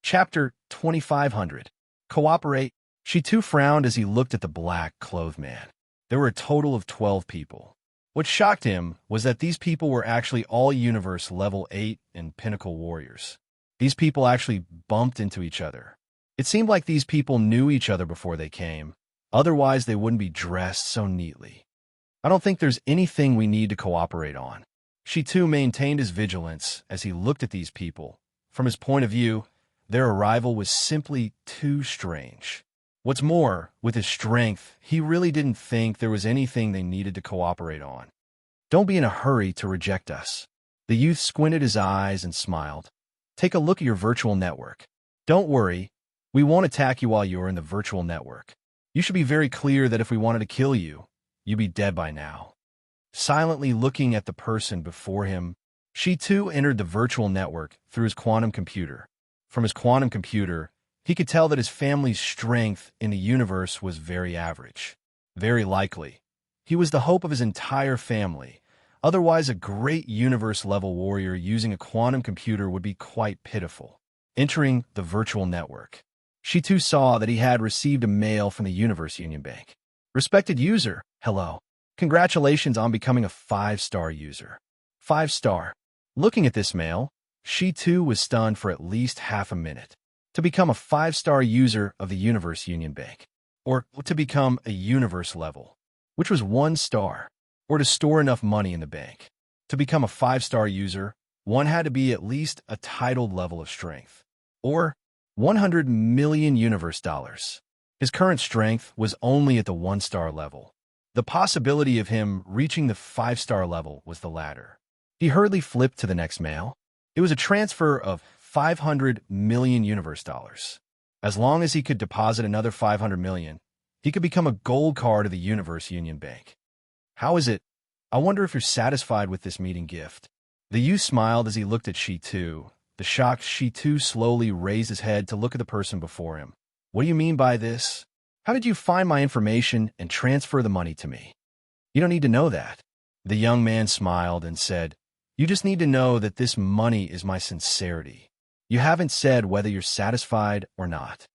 Chapter 2500. Cooperate. She too frowned as he looked at the black-clothed man. There were a total of 12 people. What shocked him was that these people were actually all Universe Level 8 and Pinnacle Warriors. These people actually bumped into each other. It seemed like these people knew each other before they came. Otherwise, they wouldn't be dressed so neatly. I don't think there's anything we need to cooperate on. She too maintained his vigilance as he looked at these people. From his point of view, their arrival was simply too strange. What's more, with his strength, he really didn't think there was anything they needed to cooperate on. Don't be in a hurry to reject us. The youth squinted his eyes and smiled. Take a look at your virtual network. Don't worry, we won't attack you while you're in the virtual network. You should be very clear that if we wanted to kill you, you'd be dead by now. Silently looking at the person before him, she too entered the virtual network through his quantum computer. From his quantum computer, he could tell that his family's strength in the universe was very average. Very likely, he was the hope of his entire family. Otherwise, a great universe-level warrior using a quantum computer would be quite pitiful. Entering the virtual network, she too saw that he had received a mail from the Universe Union Bank. Respected user, hello. Congratulations on becoming a 5-star user. 5-star. Looking at this mail, she too was stunned for at least half a minute. To become a 5-star user of the Universe Union Bank, or to become a universe level, which was 1 star, or to store enough money in the bank. To become a 5-star user, one had to be at least a titled level of strength, or 100 million universe dollars. His current strength was only at the 1-star level. The possibility of him reaching the 5-star level was the latter. He hurriedly flipped to the next mail. It was a transfer of 500 million universe dollars. As long as he could deposit another 500 million, he could become a gold card of the Universe Union Bank. How is it? I wonder if you're satisfied with this meeting gift. The youth smiled as he looked at Shi-Tu. The shocked Shi-Tu slowly raised his head to look at the person before him. What do you mean by this? How did you find my information and transfer the money to me? You don't need to know that. The young man smiled and said, you just need to know that this money is my sincerity. You haven't said whether you're satisfied or not.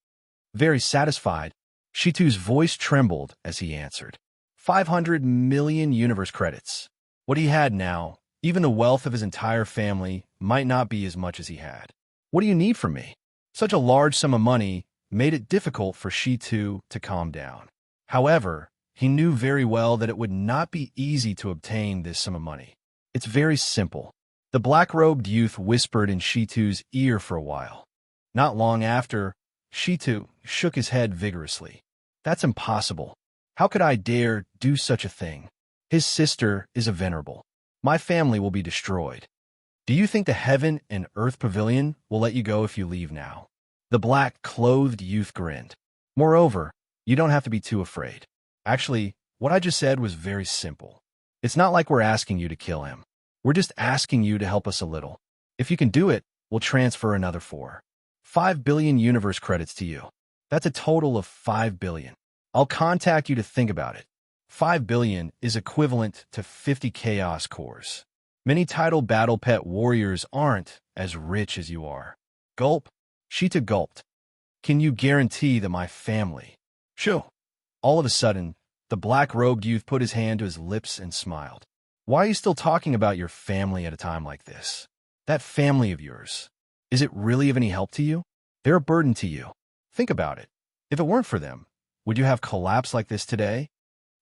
Very satisfied. Shi-Tu's voice trembled as he answered. 500 million universe credits. What he had now, even the wealth of his entire family, might not be as much as he had. What do you need from me? Such a large sum of money made it difficult for Shi-Tu to calm down. However, he knew very well that it would not be easy to obtain this sum of money. It's very simple. The black-robed youth whispered in Shi-Tu's ear for a while. Not long after, Shi-Tu shook his head vigorously. That's impossible. How could I dare do such a thing? His sister is a venerable. My family will be destroyed. Do you think the Heaven and Earth Pavilion will let you go if you leave now? The black-clothed youth grinned. Moreover, you don't have to be too afraid. Actually, what I just said was very simple. It's not like we're asking you to kill him. We're just asking you to help us a little. If you can do it, we'll transfer another 5 billion universe credits to you. That's a total of 5 billion. I'll contact you to think about it. 5 billion is equivalent to 50 chaos cores. Many titled battle pet warriors aren't as rich as you are. Gulp. Shi-Tu gulped. Can you guarantee that my family? Shoo. All of a sudden, the black-robed youth put his hand to his lips and smiled. Why are you still talking about your family at a time like this? That family of yours, is it really of any help to you? They're a burden to you. Think about it. If it weren't for them, would you have collapsed like this today?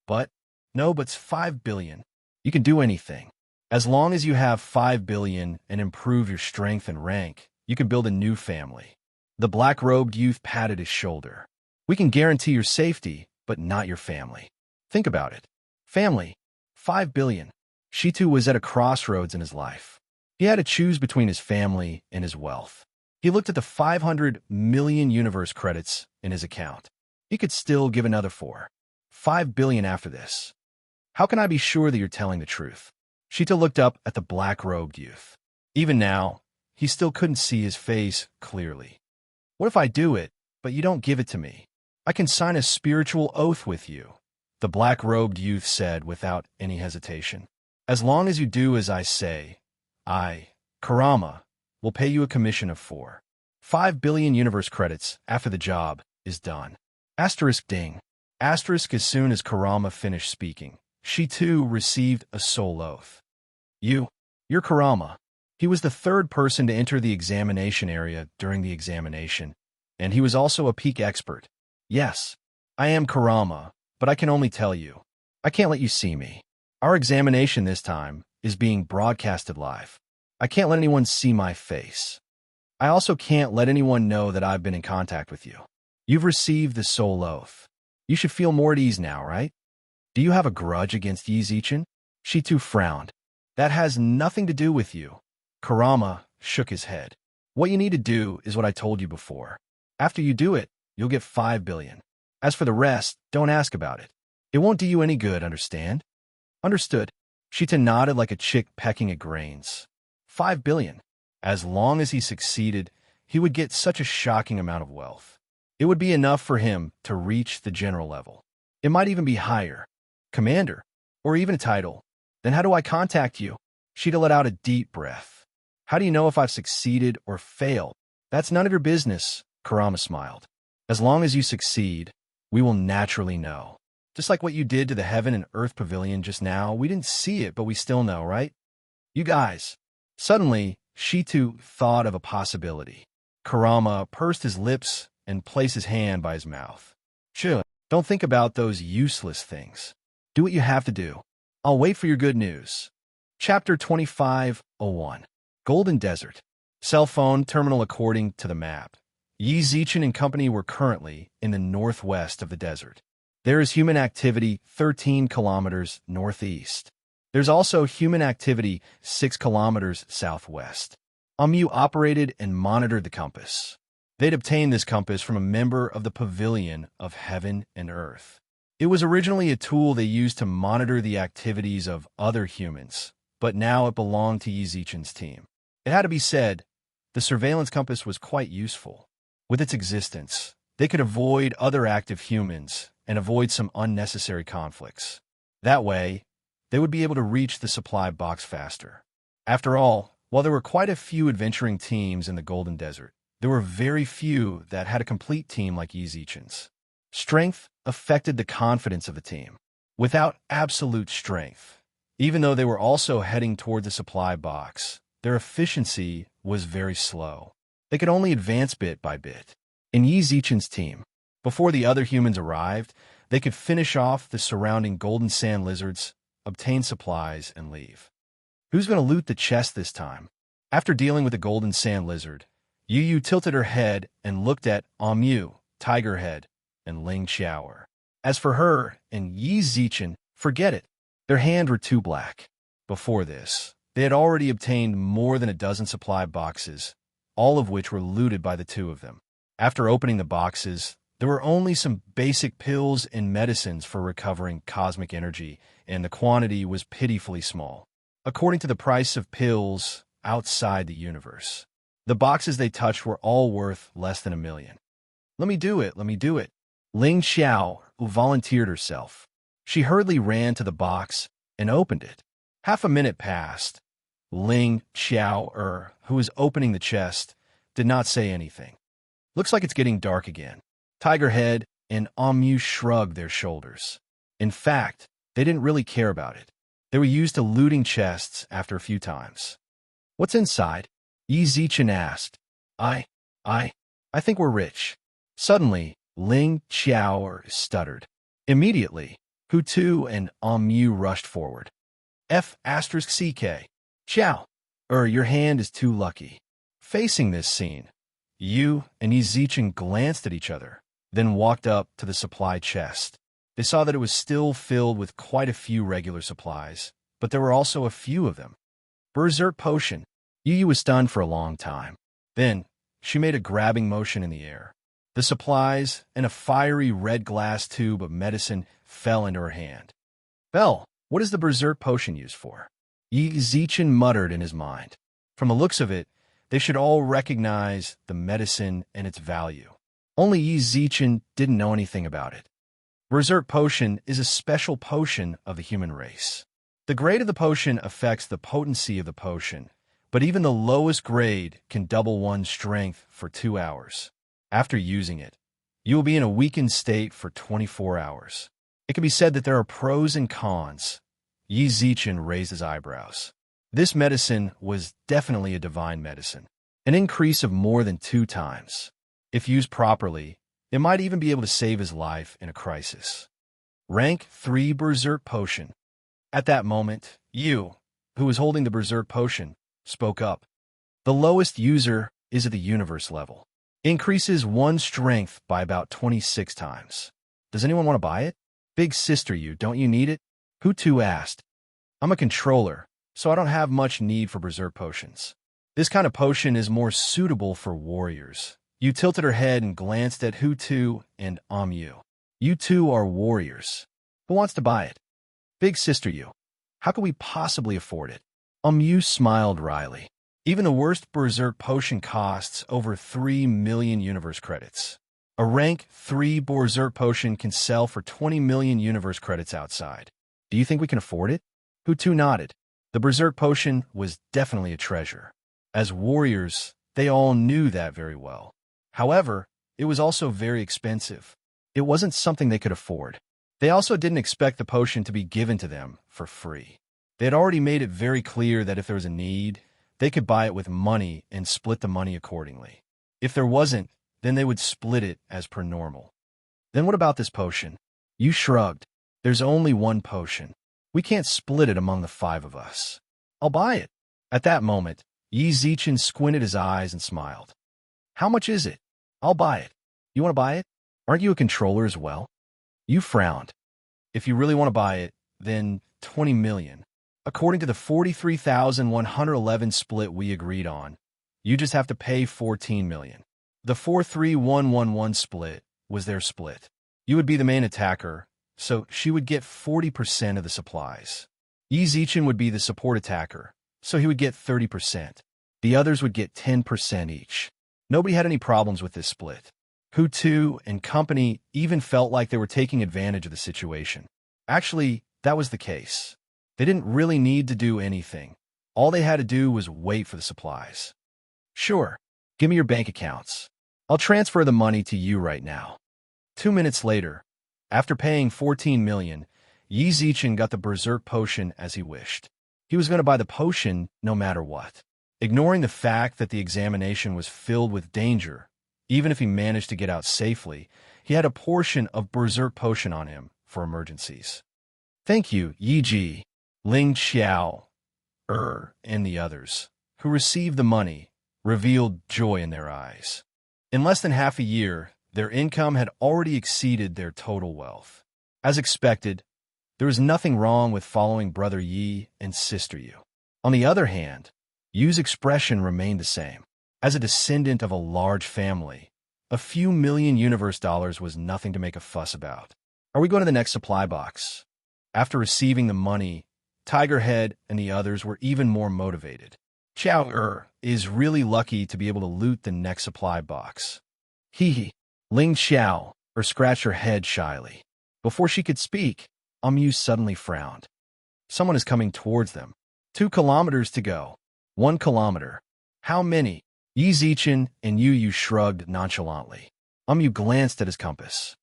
But it's 5 billion. You can do anything. As long as you have 5 billion and improve your strength and rank, you can build a new family. The black-robed youth patted his shoulder. We can guarantee your safety, but not your family. Think about it. Family. 5 billion. Shi-Tu was at a crossroads in his life. He had to choose between his family and his wealth. He looked at the 500 million universe credits in his account. He could still give another 5 billion after this. How can I be sure that you're telling the truth? Shi-Tu looked up at the black-robed youth. Even now, he still couldn't see his face clearly. What if I do it, but you don't give it to me? I can sign a spiritual oath with you, the black-robed youth said without any hesitation. As long as you do as I say, I, Karama, will pay you a commission of 5 billion universe credits after the job is done. Asterisk ding. Asterisk as soon as Kurama finished speaking, she too received a soul oath. You're Kurama. He was the third person to enter the examination area during the examination, and he was also a peak expert. Yes, I am Kurama, but I can only tell you. I can't let you see me. Our examination this time is being broadcasted live. I can't let anyone see my face. I also can't let anyone know that I've been in contact with you. You've received the soul oath. You should feel more at ease now, right? Do you have a grudge against Yi Zichin? She too frowned. That has nothing to do with you. Kurama shook his head. What you need to do is what I told you before. After you do it, you'll get 5 billion. As for the rest, don't ask about it. It won't do you any good, understand? Understood. Shita nodded like a chick pecking at grains. 5 billion. As long as he succeeded, he would get such a shocking amount of wealth. It would be enough for him to reach the general level. It might even be higher. Commander, or even a title. Then how do I contact you? Shita let out a deep breath. How do you know if I've succeeded or failed? That's none of your business, Kurama smiled. As long as you succeed, we will naturally know. Just like what you did to the Heaven and Earth Pavilion just now, we didn't see it, but we still know, right? You guys. Suddenly, Shitu thought of a possibility. Kurama pursed his lips and placed his hand by his mouth. Chill. Don't think about those useless things. Do what you have to do. I'll wait for your good news. Chapter 25:01. Golden Desert. Cell phone terminal according to the map. Yi Zichin and company were currently in the northwest of the desert. There is human activity 13 kilometers northeast. There's also human activity 6 kilometers southwest. Amu operated and monitored the compass. They'd obtained this compass from a member of the Pavilion of Heaven and Earth. It was originally a tool they used to monitor the activities of other humans, but now it belonged to Yi Zichin's team. It had to be said, the surveillance compass was quite useful. With its existence, they could avoid other active humans and avoid some unnecessary conflicts. That way, they would be able to reach the supply box faster. After all, while there were quite a few adventuring teams in the Golden Desert, there were very few that had a complete team like Yi Zichin's. Strength affected the confidence of the team. Without absolute strength, even though they were also heading toward the supply box, their efficiency was very slow. They could only advance bit by bit. In Yi Zichin's team, before the other humans arrived, they could finish off the surrounding golden sand lizards, obtain supplies, and leave. Who's going to loot the chest this time? After dealing with the golden sand lizard, Yu Yu tilted her head and looked at Amu, Tiger Head, and Ling Xiaoer. As for her and Yi Zichin, forget it. Their hands were too black. Before this, they had already obtained more than a dozen supply boxes, all of which were looted by the two of them. After opening the boxes, there were only some basic pills and medicines for recovering cosmic energy, and the quantity was pitifully small. According to the price of pills outside the universe, the boxes they touched were all worth less than 1 million. Let me do it. Ling Xiao, who volunteered herself. She hurriedly ran to the box and opened it. Half a minute passed. Ling Xiao, who was opening the chest, did not say anything. Looks like it's getting dark again. Tiger Head and Amu shrugged their shoulders. In fact, they didn't really care about it. They were used to looting chests after a few times. What's inside? Yi Zichin asked. I think we're rich. Suddenly, Ling Xiao stuttered. Immediately, Hutu and Amu rushed forward. F***CK. Xiao, your hand is too lucky. Facing this scene, Yu and Yi Zichin glanced at each other, then walked up to the supply chest. They saw that it was still filled with quite a few regular supplies, but there were also a few of them. Berserk potion. Yu was stunned for a long time. Then, she made a grabbing motion in the air. The supplies and a fiery red glass tube of medicine fell into her hand. Bell, what is the berserk potion used for? Yi Zichin muttered in his mind. From the looks of it, they should all recognize the medicine and its value. Only Yi Zichin didn't know anything about it. Berserk potion is a special potion of the human race. The grade of the potion affects the potency of the potion, but even the lowest grade can double one's strength for 2 hours. After using it, you will be in a weakened state for 24 hours. It can be said that there are pros and cons. Yi Zichen raised his eyebrows. This medicine was definitely a divine medicine, an increase of more than 2 times. If used properly, it might even be able to save his life in a crisis. Rank 3 Berserk Potion. At that moment, Yu, who was holding the Berserk Potion, spoke up. The lowest user is at the universe level. Increases one's strength by about 26 times. Does anyone want to buy it? Big sister, you, don't you need it? Hutu asked. I'm a controller, so I don't have much need for Berserk Potions. This kind of potion is more suitable for warriors. You tilted her head and glanced at Hutu and Yu. You two are warriors. Who wants to buy it? Big sister, you. How could we possibly afford it? Yu smiled wryly. Even the worst Berserk Potion costs over 3 million universe credits. A rank 3 Berserk Potion can sell for 20 million universe credits outside. Do you think we can afford it? Hutu nodded. The Berserk Potion was definitely a treasure. As warriors, they all knew that very well. However, it was also very expensive. It wasn't something they could afford. They also didn't expect the potion to be given to them for free. They had already made it very clear that if there was a need, they could buy it with money and split the money accordingly. If there wasn't, then they would split it as per normal. Then what about this potion? You shrugged. There's only one potion. We can't split it among the 5 of us. I'll buy it. At that moment, Yi Zichen squinted his eyes and smiled. How much is it? I'll buy it. You want to buy it? Aren't you a controller as well? You frowned. If you really want to buy it, then 20 million. According to the 43,111 split we agreed on, you just have to pay 14 million. The 43111 split was their split. You would be the main attacker, so she would get 40% of the supplies. Yi Zichen would be the support attacker, so he would get 30%. The others would get 10% each. Nobody had any problems with this split. Hutu and company even felt like they were taking advantage of the situation. Actually, that was the case. They didn't really need to do anything. All they had to do was wait for the supplies. Sure, give me your bank accounts. I'll transfer the money to you right now. 2 minutes later, after paying 14 million, Yi Zichen got the Berserk Potion as he wished. He was going to buy the potion no matter what. Ignoring the fact that the examination was filled with danger, even if he managed to get out safely, he had a portion of Berserk Potion on him for emergencies. Thank you, Yi Ji, Ling Xiao, and the others, who received the money, revealed joy in their eyes. In less than half a year, their income had already exceeded their total wealth. As expected, there was nothing wrong with following Brother Yi and Sister Yu. On the other hand, Yu's expression remained the same. As a descendant of a large family, a few million universe dollars was nothing to make a fuss about. Are we going to the next supply box? After receiving the money, Tigerhead and the others were even more motivated. Xiao is really lucky to be able to loot the next supply box. Hee. Ling Xiao scratched her head shyly. Before she could speak, Yu suddenly frowned. Someone is coming towards them. 2 kilometers to go. 1 kilometer. How many? Yi Zichen and Yu shrugged nonchalantly. Yu glanced at his compass.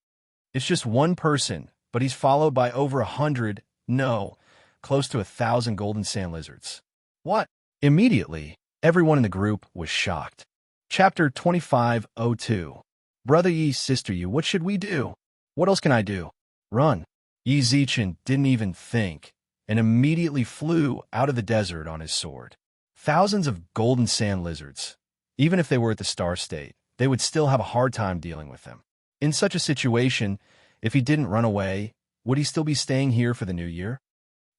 It's just one person, but he's followed by over 100, no, close to 1,000 golden sand lizards. What? Immediately, everyone in the group was shocked. Chapter 2502. Brother Yi, Sister Yu, what should we do? What else can I do? Run. Yi Zichen didn't even think, and immediately flew out of the desert on his sword. Thousands of golden sand lizards. Even if they were at the star state, they would still have a hard time dealing with them. In such a situation, if he didn't run away, would he still be staying here for the new year?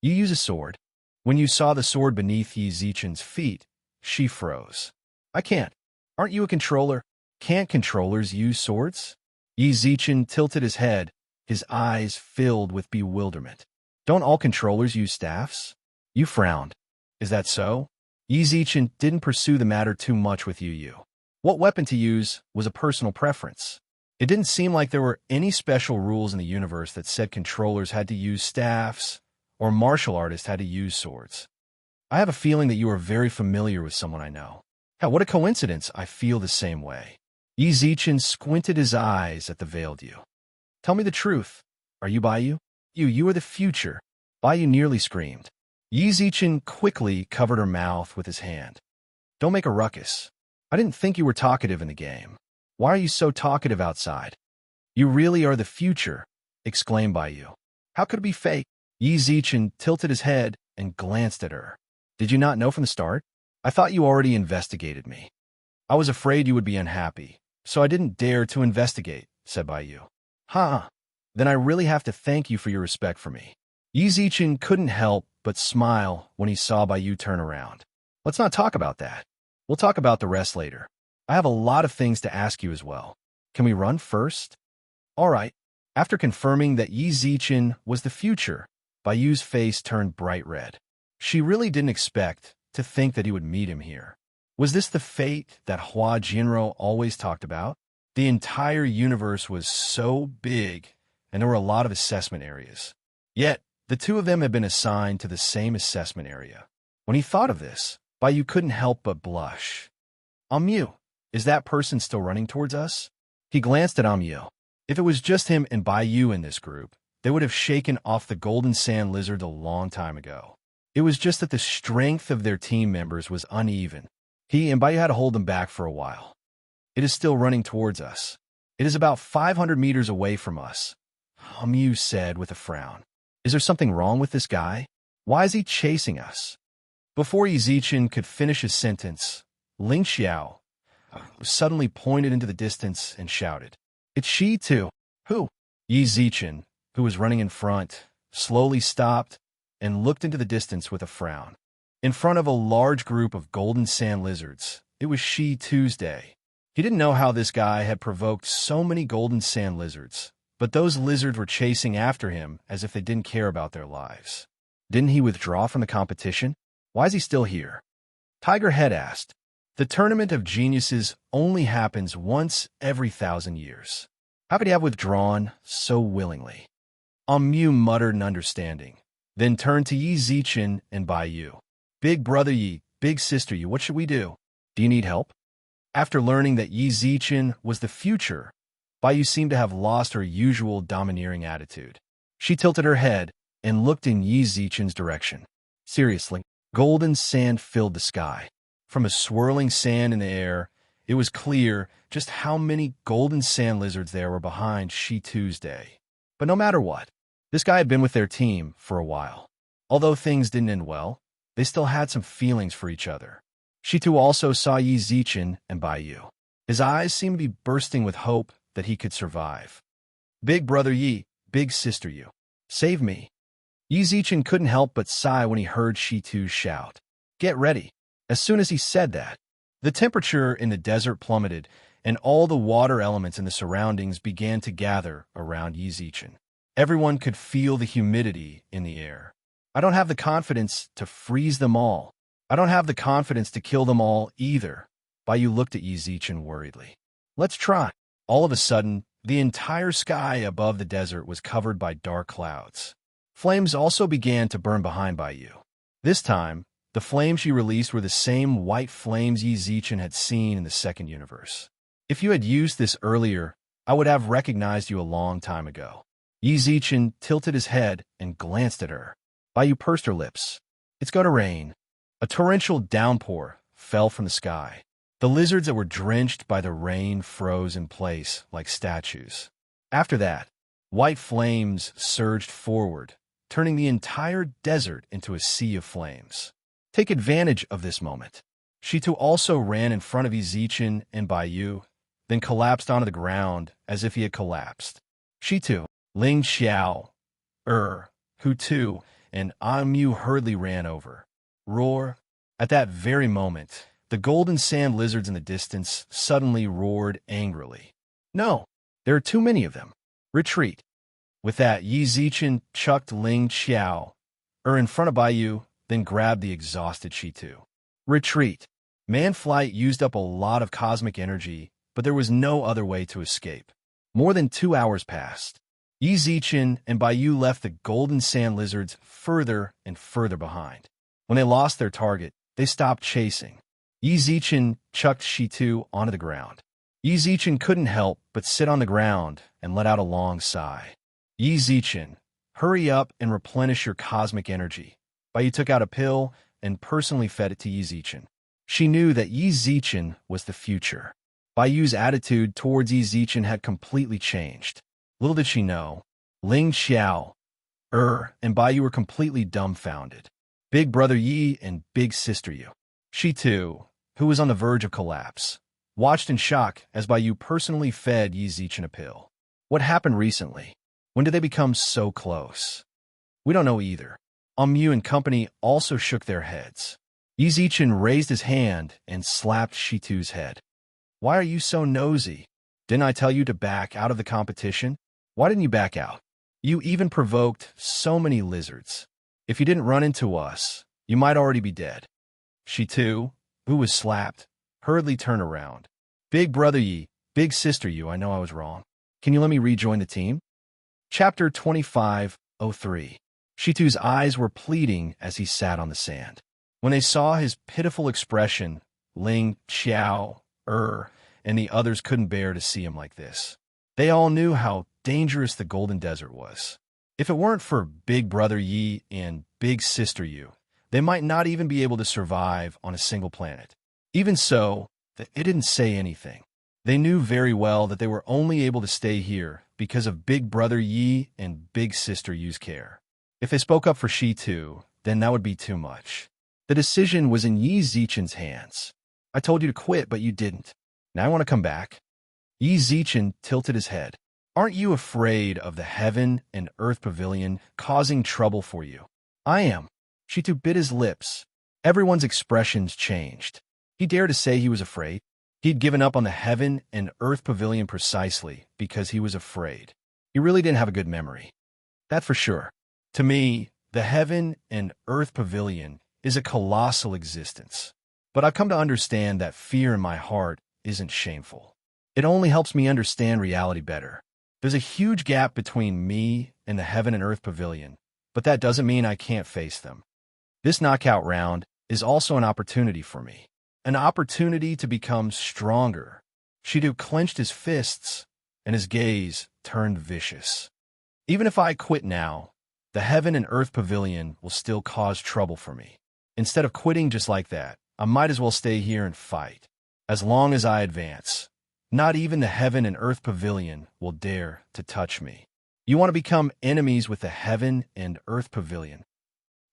You use a sword. When you saw the sword beneath Yi Zichen's feet, she froze. I can't. Aren't you a controller? Can't controllers use swords? Yi Zichen tilted his head, his eyes filled with bewilderment. Don't all controllers use staffs? You frowned. Is that so? Yi Zichen didn't pursue the matter too much with Yu. What weapon to use was a personal preference. It didn't seem like there were any special rules in the universe that said controllers had to use staffs or martial artists had to use swords. I have a feeling that you are very familiar with someone I know. Hell, what a coincidence, I feel the same way. Yi Zichen squinted his eyes at the veiled you. Tell me the truth. Are you Baiyu? You are the future. Baiyu nearly screamed. Yi Zichen quickly covered her mouth with his hand. Don't make a ruckus. I didn't think you were talkative in the game. Why are you so talkative outside? You really are the future, exclaimed Baiyu. How could it be fake? Yi Zichen tilted his head and glanced at her. Did you not know from the start? I thought you already investigated me. I was afraid you would be unhappy, so I didn't dare to investigate, said Baiyu. Huh. Then I really have to thank you for your respect for me. Yi Zichen couldn't help but smile when he saw Baiyu turn around. Let's not talk about that. We'll talk about the rest later. I have a lot of things to ask you as well. Can we run first? All right. After confirming that Yi Zichen was the future, Baiyu's face turned bright red. She really didn't expect to think that he would meet him here. Was this the fate that Hua Jinro always talked about? The entire universe was so big, and there were a lot of assessment areas. Yet, the two of them had been assigned to the same assessment area. When he thought of this, Baiyu couldn't help but blush. Amyu, is that person still running towards us? He glanced at Amyu. If it was just him and Baiyu in this group, they would have shaken off the golden sand lizard a long time ago. It was just that the strength of their team members was uneven. He and Baiyu had to hold them back for a while. It is still running towards us. It is about 500 meters away from us, Amyu said with a frown. Is there something wrong with this guy? Why is he chasing us? Before Yi Zichen could finish his sentence, Ling Xiao suddenly pointed into the distance and shouted, It's she too. Who? Yi Zichen, who was running in front, slowly stopped and looked into the distance with a frown. In front of a large group of golden sand lizards, it was Shi Tuesday. He didn't know how this guy had provoked so many golden sand lizards, but those lizards were chasing after him as if they didn't care about their lives. Didn't he withdraw from the competition? Why is he still here? Tiger Head asked. The tournament of geniuses only happens once every 1,000 years. How could he have withdrawn so willingly? Amyu muttered in understanding, then turned to Yi Zichen and Baiyu. Big brother Yi, big sister Yi, what should we do? Do you need help? After learning that Yi Zichen was the future, Baiyu seemed to have lost her usual domineering attitude. She tilted her head and looked in Yi Zichen's direction. Seriously, golden sand filled the sky. From a swirling sand in the air, it was clear just how many golden sand lizards there were behind Shi Tuesday. But no matter what, this guy had been with their team for a while. Although things didn't end well, they still had some feelings for each other. Shi Tu also saw Yi Zichen and Baiyu. His eyes seemed to be bursting with hope that he could survive. Big brother Yi, big sister Yi, save me. Yi Zichen couldn't help but sigh when he heard Shi Tu shout, Get ready. As soon as he said that, the temperature in the desert plummeted, and all the water elements in the surroundings began to gather around Yi Zichen. Everyone could feel the humidity in the air. I don't have the confidence to freeze them all. I don't have the confidence to kill them all either. Baiyu looked at Yi Zichen worriedly. Let's try. All of a sudden, the entire sky above the desert was covered by dark clouds. Flames also began to burn behind Baiyu. This time, the flames she released were the same white flames Yi Zichen had seen in the second universe. If you had used this earlier, I would have recognized you a long time ago. Yi Zichen tilted his head and glanced at her. Baiyu pursed her lips. It's going to rain. A torrential downpour fell from the sky. The lizards that were drenched by the rain froze in place like statues. After that, white flames surged forward, turning the entire desert into a sea of flames. Take advantage of this moment. Shi Tu also ran in front of Yi Zichen and Baiyu, then collapsed onto the ground as if he had collapsed. Shi Tu, Ling Xiao, Hu Tu, and Amyu hurriedly ran over. Roar. At that very moment, the golden sand lizards in the distance suddenly roared angrily. No, there are too many of them. Retreat. With that, Yi Zichen chucked Ling Xiao, in front of Baiyu, then grabbed the exhausted Shi Tu. Retreat. Man-flight used up a lot of cosmic energy, but there was no other way to escape. More than 2 hours passed. Yi Zichen and Baiyu left the golden sand lizards further and further behind. When they lost their target, they stopped chasing. Yi Zichen chucked Shitu onto the ground. Yi Zichen couldn't help but sit on the ground and let out a long sigh. Yi Zichen, hurry up and replenish your cosmic energy. Baiyu took out a pill and personally fed it to Yi Zichen. She knew that Yi Zichen was the future. Baiyu's attitude towards Yi Zichen had completely changed. Little did she know, Ling Xiao, and Baiyu were completely dumbfounded. Big brother Yi and big sister Yu. She too, who was on the verge of collapse, watched in shock as Baiyu personally fed Yi Zichen a pill. What happened recently? When did they become so close? We don't know either. Mu and company also shook their heads. Yi Zichen raised his hand and slapped Shitu's head. Why are you so nosy? Didn't I tell you to back out of the competition? Why didn't you back out? You even provoked so many lizards. If you didn't run into us, you might already be dead. She too, who was slapped, hurriedly turned around. Big brother Yi, big sister Yu, I know I was wrong. Can you let me rejoin the team? Chapter 25:03. Shitu's eyes were pleading as he sat on the sand. When they saw his pitiful expression, Ling, Xiao, and the others couldn't bear to see him like this. They all knew how dangerous the Golden Desert was. If it weren't for Big Brother Yi and Big Sister Yu, they might not even be able to survive on a single planet. Even so, it didn't say anything. They knew very well that they were only able to stay here because of Big Brother Yi and Big Sister Yu's care. If they spoke up for Shi too, then that would be too much. The decision was in Yi Zichen's hands. I told you to quit, but you didn't. Now I want to come back. Yi Zichen tilted his head. Aren't you afraid of the heaven and earth pavilion causing trouble for you? I am. Shitu bit his lips. Everyone's expressions changed. He dared to say he was afraid. He'd given up on the heaven and earth pavilion precisely because he was afraid. He really didn't have a good memory. That for sure. To me, the heaven and earth pavilion is a colossal existence. But I've come to understand that fear in my heart isn't shameful. It only helps me understand reality better. There's a huge gap between me and the heaven and earth pavilion, but that doesn't mean I can't face them. This knockout round is also an opportunity for me. An opportunity to become stronger. Shitu clenched his fists, and his gaze turned vicious. Even if I quit now, the heaven and earth pavilion will still cause trouble for me. Instead of quitting just like that, I might as well stay here and fight. As long as I advance, not even the heaven and earth pavilion will dare to touch me. You want to become enemies with the heaven and earth pavilion?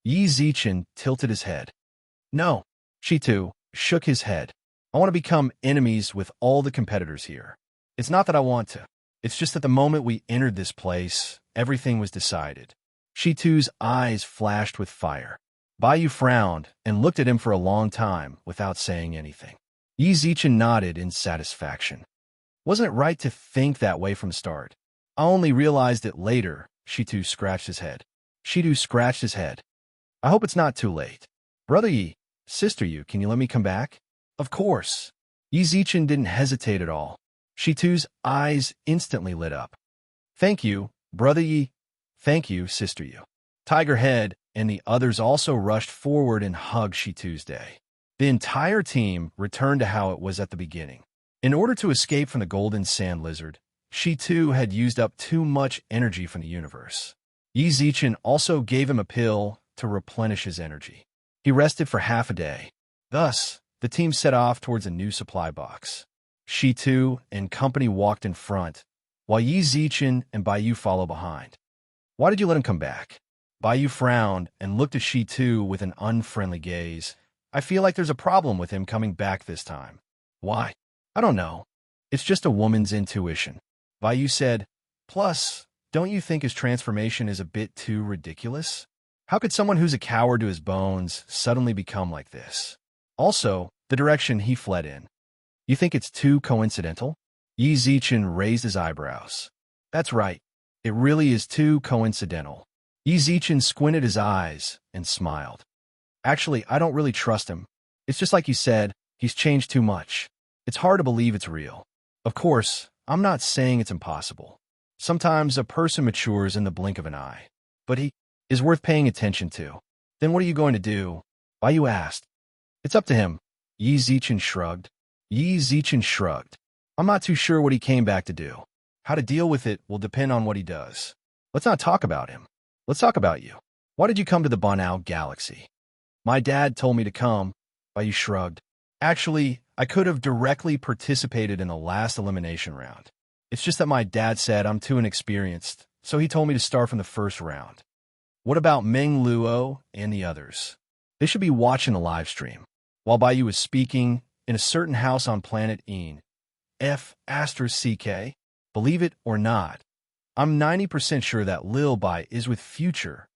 Yi Zichen tilted his head. No. Shitu shook his head. I want to become enemies with all the competitors here. It's not that I want to. It's just that the moment we entered this place, everything was decided. Shitu's eyes flashed with fire. Baiyu frowned and looked at him for a long time without saying anything. Yi Zichen nodded in satisfaction. Wasn't it right to think that way from the start? I only realized it later. Shitu scratched his head. Shitu scratched his head. I hope it's not too late. Brother Yi, sister Yu, can you let me come back? Of course. Yi Zichen didn't hesitate at all. Shitu's eyes instantly lit up. Thank you, Brother Yi. Thank you, sister Yu. Tiger Head and the others also rushed forward and hugged Shitu's day. The entire team returned to how it was at the beginning. In order to escape from the golden sand lizard, Shitu had used up too much energy from the universe. Yi Zichen also gave him a pill to replenish his energy. He rested for half a day. Thus, the team set off towards a new supply box. Shitu and company walked in front, while Yi Zichen and Baiyu followed behind. Why did you let him come back? Baiyu frowned and looked at Shitu with an unfriendly gaze. I feel like there's a problem with him coming back this time. Why? I don't know. It's just a woman's intuition. Baiyu said, plus, don't you think his transformation is a bit too ridiculous? How could someone who's a coward to his bones suddenly become like this? Also, the direction he fled in. You think it's too coincidental? Yi Zichen raised his eyebrows. That's right. It really is too coincidental. Yi Zichen squinted his eyes and smiled. Actually, I don't really trust him. It's just like you said, he's changed too much. It's hard to believe it's real. Of course, I'm not saying it's impossible. Sometimes a person matures in the blink of an eye. But he is worth paying attention to. Then what are you going to do? Baiyu asked. It's up to him. Yi Zichen shrugged. Yi Zichen shrugged. I'm not too sure what he came back to do. How to deal with it will depend on what he does. Let's not talk about him. Let's talk about you. Why did you come to the Banao Galaxy? My dad told me to come. Baiyu shrugged. Actually, I could have directly participated in the last elimination round. It's just that my dad said I'm too inexperienced, so he told me to start from the first round. What about Meng Luo and the others? They should be watching the live stream. While Baiyu was speaking, in a certain house on planet Een, F***CK, believe it or not, I'm 90% sure that Lil Bai is with Future.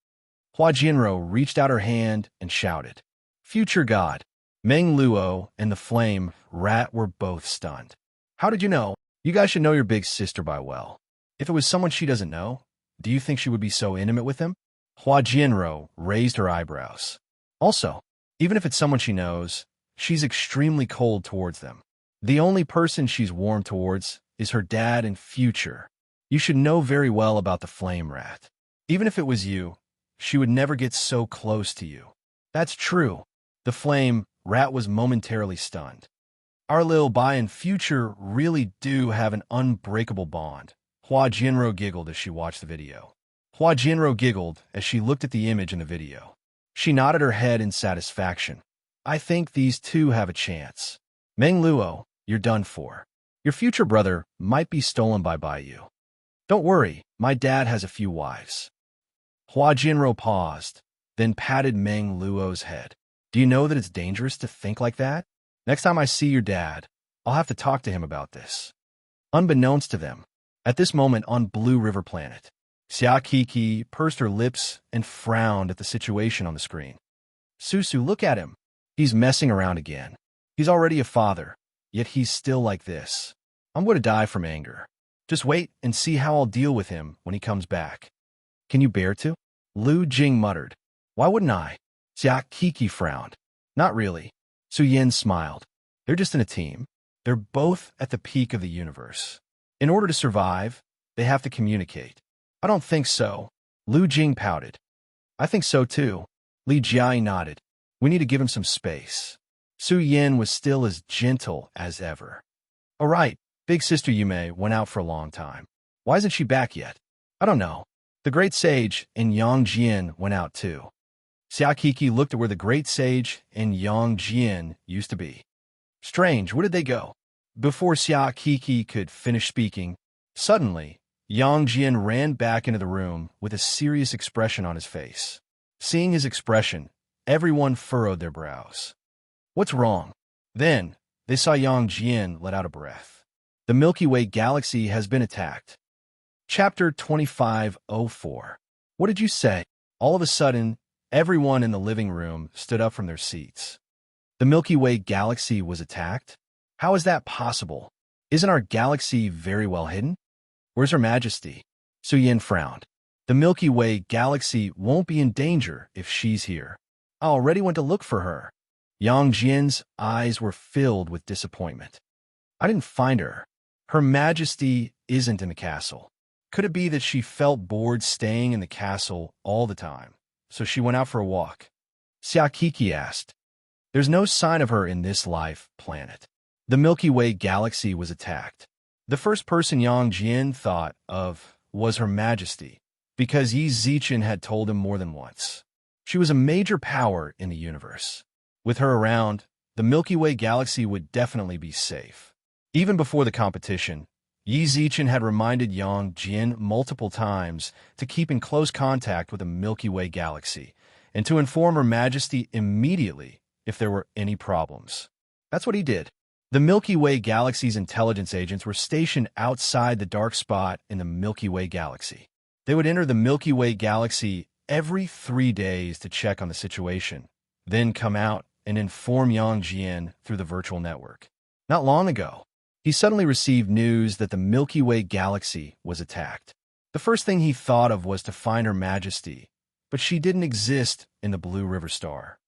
Hua Jinro reached out her hand and shouted. Future God. Meng Luo and the Flame Rat were both stunned. How did you know? You guys should know your big sister by well. If it was someone she doesn't know, do you think she would be so intimate with him? Hua Jinro raised her eyebrows. Also, even if it's someone she knows, she's extremely cold towards them. The only person she's warm towards is her dad and Future. You should know very well about the Flame Rat. Even if it was you, she would never get so close to you. That's true. The Flame Rat was momentarily stunned. Our Lil Bai and Future really do have an unbreakable bond. Hua Jinro giggled as she watched the video. Hua Jinro giggled as she looked at the image in the video. She nodded her head in satisfaction. I think these two have a chance. Meng Luo, you're done for. Your future brother might be stolen by Baiyu. Don't worry, my dad has a few wives. Hua Jinro paused, then patted Meng Luo's head. Do you know that it's dangerous to think like that? Next time I see your dad, I'll have to talk to him about this. Unbeknownst to them, at this moment on Blue River Planet, Xia Kiki pursed her lips and frowned at the situation on the screen. Susu, look at him. He's messing around again. He's already a father, yet he's still like this. I'm going to die from anger. Just wait and see how I'll deal with him when he comes back. Can you bear to? Lu Jing muttered. Why wouldn't I? Xia Kiki frowned. Not really. Su Yin smiled. They're just in a team. They're both at the peak of the universe. In order to survive, they have to communicate. I don't think so. Lu Jing pouted. I think so too. Li Jiai nodded. We need to give him some space. Su Yin was still as gentle as ever. All right, big sister Yume went out for a long time. Why isn't she back yet? I don't know. The great sage and Yang Jian went out too. Xia Kiki looked at where the great sage and Yang Jian used to be. Strange, where did they go? Before Xia Kiki could finish speaking, suddenly, Yang Jian ran back into the room with a serious expression on his face. Seeing his expression, everyone furrowed their brows. What's wrong? Then, they saw Yang Jian let out a breath. The Milky Way galaxy has been attacked. Chapter 2504. What did you say? All of a sudden, everyone in the living room stood up from their seats. The Milky Way galaxy was attacked? How is that possible? Isn't our galaxy very well hidden? Where's Her Majesty? Su Yin frowned. The Milky Way galaxy won't be in danger if she's here. I already went to look for her. Yang Jian's eyes were filled with disappointment. I didn't find her. Her Majesty isn't in the castle. Could it be that she felt bored staying in the castle all the time, so she went out for a walk? Xia Kiki asked. There's no sign of her in this life planet. The Milky Way galaxy was attacked. The first person Yang Jian thought of was Her Majesty, because Yi Zichen had told him more than once. She was a major power in the universe. With her around, the Milky Way galaxy would definitely be safe. Even before the competition, Yi Zichen had reminded Yang Jian multiple times to keep in close contact with the Milky Way galaxy and to inform Her Majesty immediately if there were any problems. That's what he did. The Milky Way galaxy's intelligence agents were stationed outside the dark spot in the Milky Way galaxy. They would enter the Milky Way galaxy every 3 days to check on the situation, then come out and inform Yang Jian through the virtual network. Not long ago, he suddenly received news that the Milky Way galaxy was attacked. The first thing he thought of was to find Her Majesty, but she didn't exist in the Blue River Star.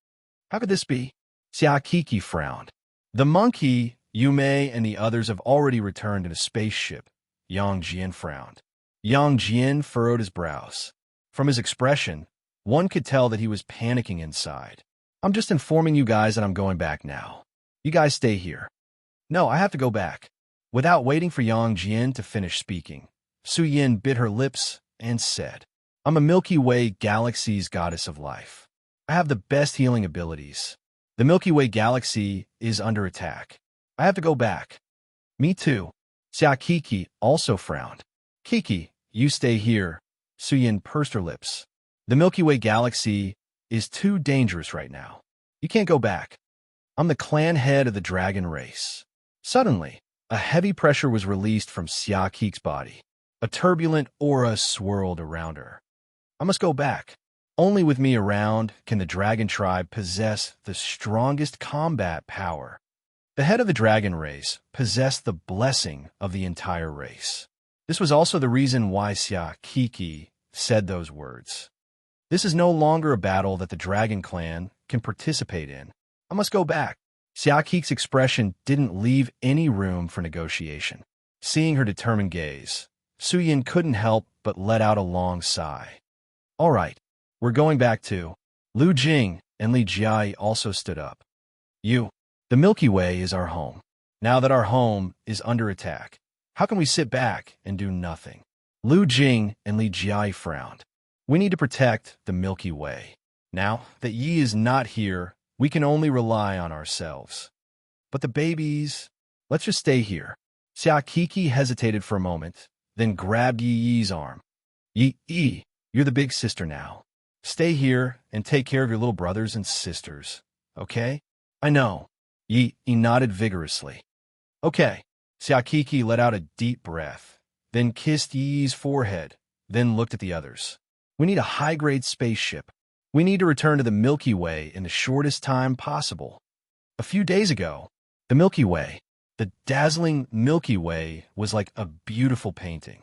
How could this be? Xia Kiki frowned. The monkey, Yume, and the others have already returned in a spaceship. Yang Jian frowned. Yang Jian furrowed his brows. From his expression, one could tell that he was panicking inside. I'm just informing you guys that I'm going back now. You guys stay here. No, I have to go back. Without waiting for Yang Jian to finish speaking, Su Yin bit her lips and said, I'm a Milky Way galaxy's goddess of life. I have the best healing abilities. The Milky Way galaxy is under attack. I have to go back. Me too. Xia Kiki also frowned. Kiki, you stay here. Su Yin pursed her lips. The Milky Way galaxy is too dangerous right now. You can't go back. I'm the clan head of the dragon race. Suddenly, a heavy pressure was released from Xia Kiki's body. A turbulent aura swirled around her. I must go back. Only with me around can the dragon tribe possess the strongest combat power. The head of the dragon race possessed the blessing of the entire race. This was also the reason why Xia Kiki said those words. This is no longer a battle that the dragon clan can participate in. I must go back. Xia Kiki's expression didn't leave any room for negotiation. Seeing her determined gaze, Su Yin couldn't help but let out a long sigh. All right, we're going back too. Lu Jing and Li Jiai also stood up. The Milky Way is our home. Now that our home is under attack, how can we sit back and do nothing? Lu Jing and Li Jiai frowned. We need to protect the Milky Way. Now that Yi is not here, we can only rely on ourselves. But the babies, let's just stay here. Xia Kiki hesitated for a moment, then grabbed Yi's arm. Yi, you're the big sister now. Stay here and take care of your little brothers and sisters, okay? I know. Yi nodded vigorously. Okay. Xia Kiki let out a deep breath, then kissed Yi's forehead, then looked at the others. We need a high-grade spaceship. We need to return to the Milky Way in the shortest time possible. A few days ago, the Milky Way, the dazzling Milky Way, was like a beautiful painting.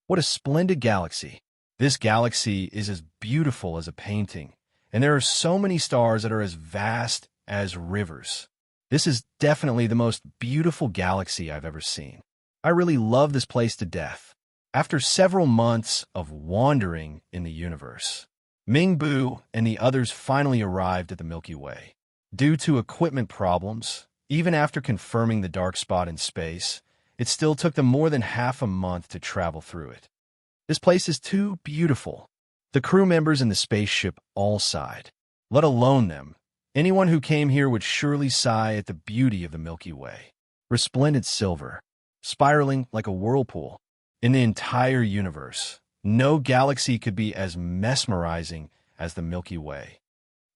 What a splendid galaxy. This galaxy is as beautiful as a painting, and there are so many stars that are as vast as rivers. This is definitely the most beautiful galaxy I've ever seen. I really love this place to death. After several months of wandering in the universe, Ming Bu and the others finally arrived at the Milky Way. Due to equipment problems, even after confirming the dark spot in space, it still took them more than half a month to travel through it. This place is too beautiful. The crew members in the spaceship all sighed. Let alone them. Anyone who came here would surely sigh at the beauty of the Milky Way. Resplendent silver, spiraling like a whirlpool. In the entire universe, no galaxy could be as mesmerizing as the Milky Way.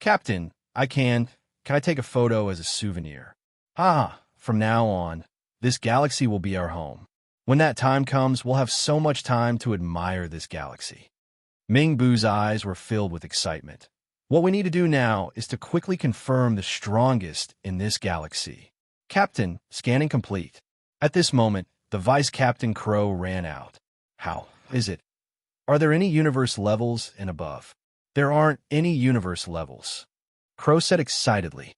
Captain, can I take a photo as a souvenir? From now on, this galaxy will be our home. When that time comes, we'll have so much time to admire this galaxy. Ming Bu's eyes were filled with excitement. What we need to do now is to quickly confirm the strongest in this galaxy. Captain, scanning complete. At this moment, the Vice Captain Crow ran out. How is it? Are there any universe levels and above? There aren't any universe levels. Crow said excitedly.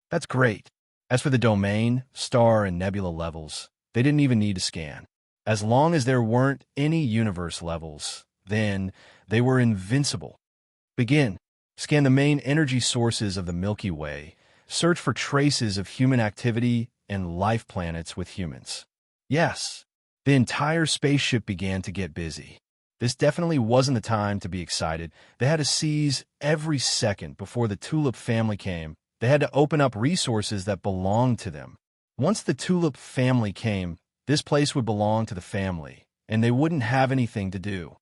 That's great. As for the domain, star, and nebula levels, they didn't even need to scan. As long as there weren't any universe levels, then they were invincible. Begin. Scan the main energy sources of the Milky Way. Search for traces of human activity and life planets with humans. Yes, the entire spaceship began to get busy. This definitely wasn't the time to be excited. They had to seize every second before the Tulip family came. They had to open up resources that belonged to them. Once the Tulip family came, this place would belong to the family, and they wouldn't have anything to do.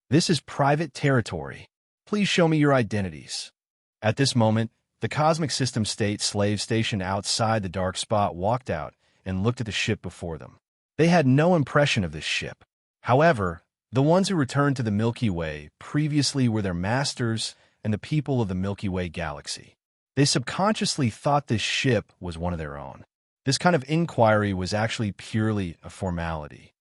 This is private territory. Please show me your identities. At this moment, the Cosmic System State slave stationed outside the dark spot walked out and looked at the ship before them. They had no impression of this ship. However, the ones who returned to the Milky Way previously were their masters and the people of the Milky Way galaxy. They subconsciously thought this ship was one of their own. This kind of inquiry was actually purely a formality.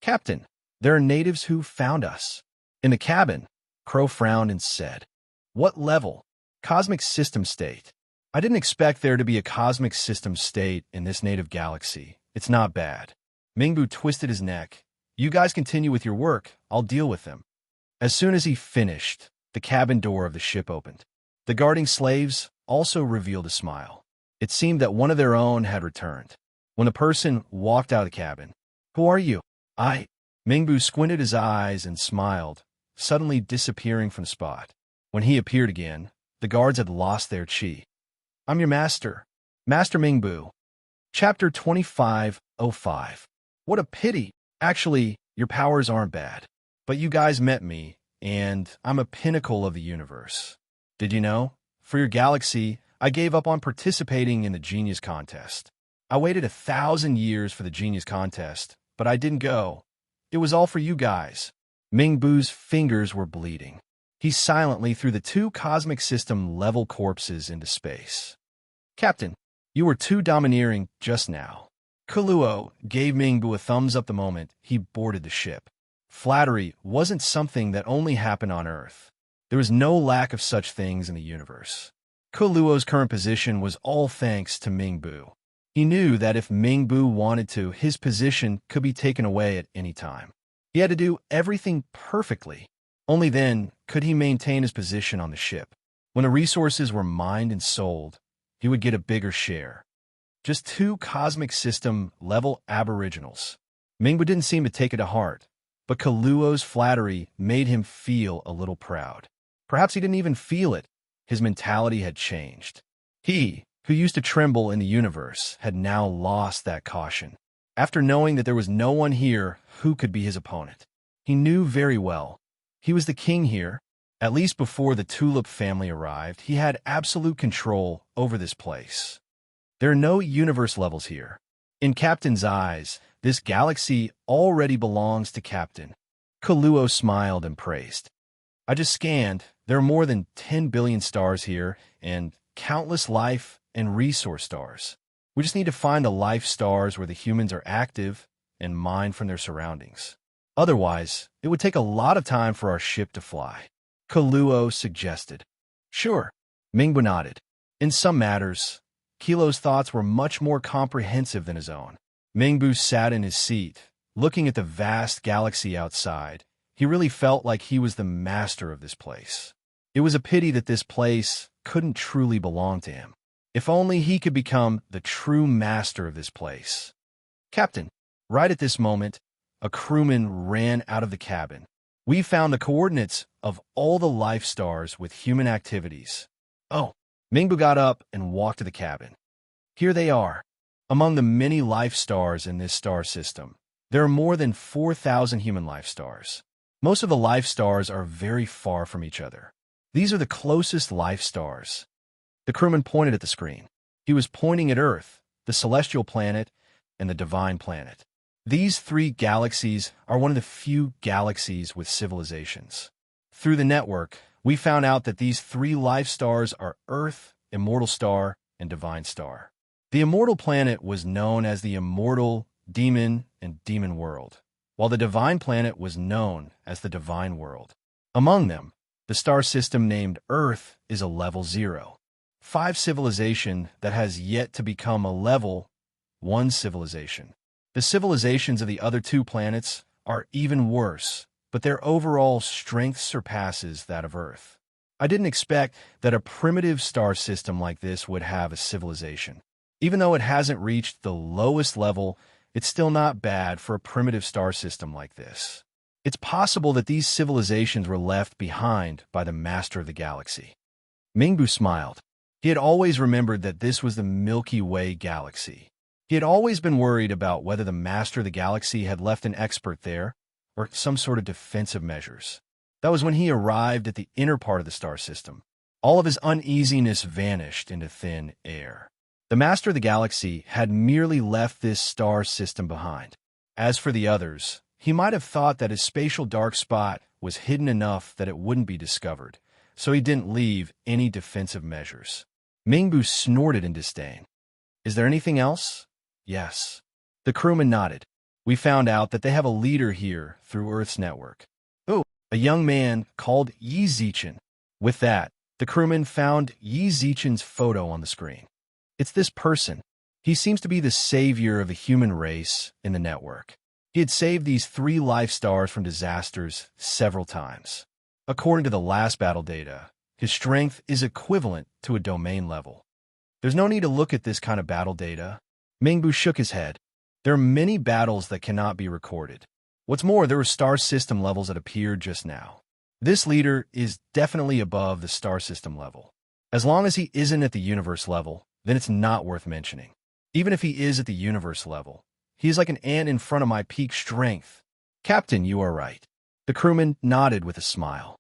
Captain, there are natives who found us. In the cabin, Crow frowned and said, What level? Cosmic System State. I didn't expect there to be a Cosmic System State in this native galaxy. It's not bad. Mingbu twisted his neck. You guys continue with your work. I'll deal with them. As soon as he finished, the cabin door of the ship opened. The guarding slaves also revealed a smile. It seemed that one of their own had returned. When the person walked out of the cabin, "Who are you?" Mingbu squinted his eyes and smiled, suddenly disappearing from the spot. When he appeared again, the guards had lost their chi. "I'm your master, Master Mingbu." Chapter 2505. What a pity. Actually, your powers aren't bad. But you guys met me, and I'm a pinnacle of the universe. Did you know? For your galaxy, I gave up on participating in the Genius Contest. I waited 1,000 years for the Genius Contest, but I didn't go. It was all for you guys. Mingbu's fingers were bleeding. He silently threw the 2 cosmic system-level corpses into space. "Captain, you were too domineering just now." Kaluo gave Mingbu a thumbs up the moment he boarded the ship. Flattery wasn't something that only happened on Earth. There was no lack of such things in the universe. Kaluo's current position was all thanks to Mingbu. He knew that if Mingbu wanted to, his position could be taken away at any time. He had to do everything perfectly. Only then could he maintain his position on the ship. When the resources were mined and sold, he would get a bigger share. Just 2 cosmic system-level aboriginals. Mingbu didn't seem to take it to heart, but Kaluo's flattery made him feel a little proud. Perhaps he didn't even feel it. His mentality had changed. He, who used to tremble in the universe, had now lost that caution. After knowing that there was no one here who could be his opponent, he knew very well he was the king here. At least before the Tulip family arrived, he had absolute control over this place. There are no universe levels here. In Captain's eyes, this galaxy already belongs to Captain. Kaluo smiled and praised. "I just scanned. There are more than 10 billion stars here, and countless life and resource stars. We just need to find the life stars where the humans are active and mine from their surroundings. Otherwise, it would take a lot of time for our ship to fly," Kaluo suggested. "Sure," Mingbu nodded. In some matters, Kilo's thoughts were much more comprehensive than his own. Mingbu sat in his seat, looking at the vast galaxy outside. He really felt like he was the master of this place. It was a pity that this place couldn't truly belong to him. If only he could become the true master of this place. "Captain," right at this moment, a crewman ran out of the cabin. "We found the coordinates of all the life stars with human activities." "Oh." Mingbu got up and walked to the cabin. "Here they are. Among the many life stars in this star system, there are more than 4,000 human life stars. Most of the life stars are very far from each other. These are the closest life stars." The crewman pointed at the screen. He was pointing at Earth, the celestial planet, and the divine planet. These 3 galaxies are one of the few galaxies with civilizations. Through the network, we found out that these 3 life stars are Earth, Immortal Star, and Divine Star. The Immortal Planet was known as the Immortal, Demon, and Demon World, while the Divine Planet was known as the Divine World. Among them, the star system named Earth is a level 0. 5 civilization that has yet to become a level 1 civilization. The civilizations of the other 2 planets are even worse, but their overall strength surpasses that of Earth. I didn't expect that a primitive star system like this would have a civilization. Even though it hasn't reached the lowest level, it's still not bad for a primitive star system like this. It's possible that these civilizations were left behind by the master of the galaxy. Mingbu smiled. He had always remembered that this was the Milky Way galaxy. He had always been worried about whether the master of the galaxy had left an expert there, or some sort of defensive measures. That was when he arrived at the inner part of the star system. All of his uneasiness vanished into thin air. The master of the galaxy had merely left this star system behind. As for the others, he might have thought that his spatial dark spot was hidden enough that it wouldn't be discovered, so he didn't leave any defensive measures. Mingbu snorted in disdain. "Is there anything else?" "Yes." The crewman nodded. "We found out that they have a leader here through Earth's network." "Oh," a young man called Yi Zichen. With that, the crewman found Yi Zichen's photo on the screen. It's this person. He seems to be the savior of the human race in the network. He had saved these 3 life stars from disasters several times. According to the last battle data, His strength is equivalent to a domain level. There's no need to look at this kind of battle data. Mingbu shook his head. There are many battles that cannot be recorded. What's more, there were star system levels that appeared just now. This leader is definitely above the star system level. As long as he isn't at the universe level, then it's not worth mentioning. Even if he is at the universe level, he is like an ant in front of my peak strength. Captain, you are right. The crewman nodded with a smile.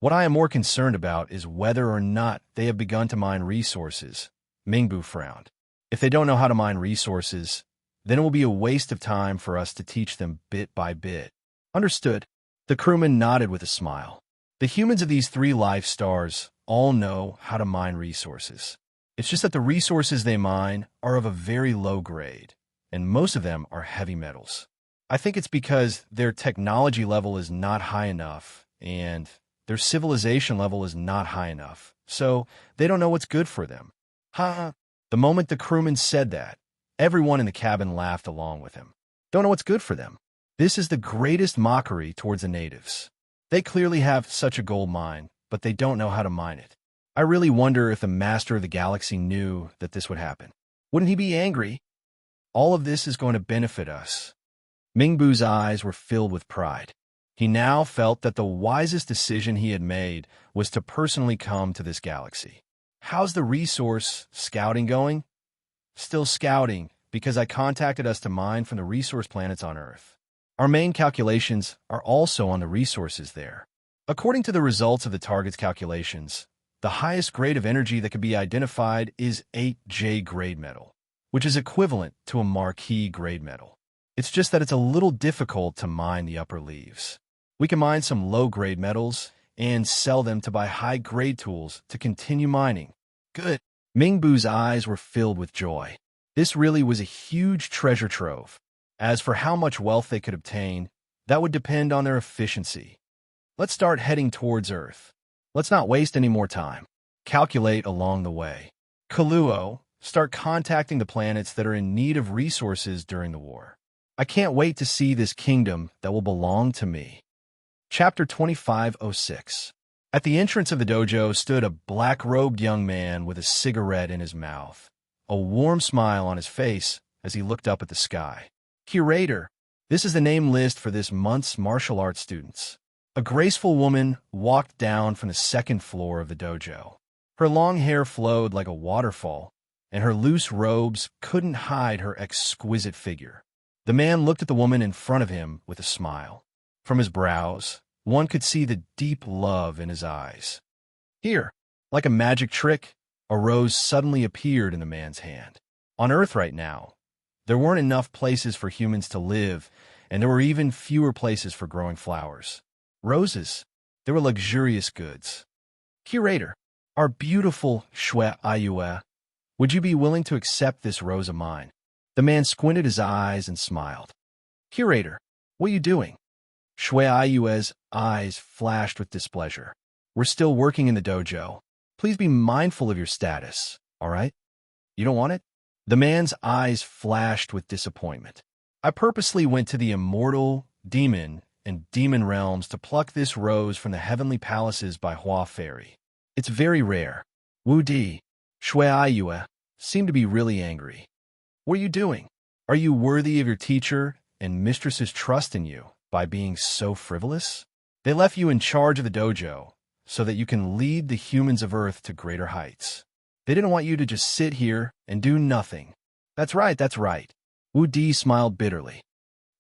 What I am more concerned about is whether or not they have begun to mine resources. Mingbu frowned. If they don't know how to mine resources, then it will be a waste of time for us to teach them bit by bit. Understood. The crewman nodded with a smile. The humans of these 3 life stars all know how to mine resources. It's just that the resources they mine are of a very low grade, and most of them are heavy metals. I think it's because their technology level is not high enough, and their civilization level is not high enough, so they don't know what's good for them. Ha! The moment the crewman said that, everyone in the cabin laughed along with him. Don't know what's good for them. This is the greatest mockery towards the natives. They clearly have such a gold mine, but they don't know how to mine it. I really wonder if the master of the galaxy knew that this would happen. Wouldn't he be angry? All of this is going to benefit us. Mingbu's eyes were filled with pride. He now felt that the wisest decision he had made was to personally come to this galaxy. How's the resource scouting going? Still scouting, because I contacted us to mine from the resource planets on Earth. Our main calculations are also on the resources there. According to the results of the target's calculations, the highest grade of energy that can be identified is 8J grade metal, which is equivalent to a marquee grade metal. It's just that it's a little difficult to mine the upper leaves. We can mine some low-grade metals and sell them to buy high-grade tools to continue mining. Good. Mingbu's eyes were filled with joy. This really was a huge treasure trove. As for how much wealth they could obtain, that would depend on their efficiency. Let's start heading towards Earth. Let's not waste any more time. Calculate along the way. Kaluo, start contacting the planets that are in need of resources during the war. I can't wait to see this kingdom that will belong to me. Chapter 2506. At the entrance of the dojo stood a black-robed young man with a cigarette in his mouth, a warm smile on his face as he looked up at the sky. Curator, this is the name list for this month's martial arts students. A graceful woman walked down from the 2nd floor of the dojo. Her long hair flowed like a waterfall, and her loose robes couldn't hide her exquisite figure. The man looked at the woman in front of him with a smile. From his brows, one could see the deep love in his eyes. Here, like a magic trick, a rose suddenly appeared in the man's hand. On Earth right now, there weren't enough places for humans to live, and there were even fewer places for growing flowers. Roses, they were luxurious goods. Curator, our beautiful Shui Ayue, would you be willing to accept this rose of mine? The man squinted his eyes and smiled. Curator, what are you doing? Shui Ayue's eyes flashed with displeasure. We're still working in the dojo. Please be mindful of your status, all right? You don't want it? The man's eyes flashed with disappointment. I purposely went to the immortal, demon, and demon realms to pluck this rose from the heavenly palaces by Hua Fairy. It's very rare. Wu Di, Shui Ayue, seem to be really angry. What are you doing? Are you worthy of your teacher and mistress's trust in you by being so frivolous? They left you in charge of the dojo so that you can lead the humans of Earth to greater heights. They didn't want you to just sit here and do nothing. That's right, that's right. Wu Di smiled bitterly.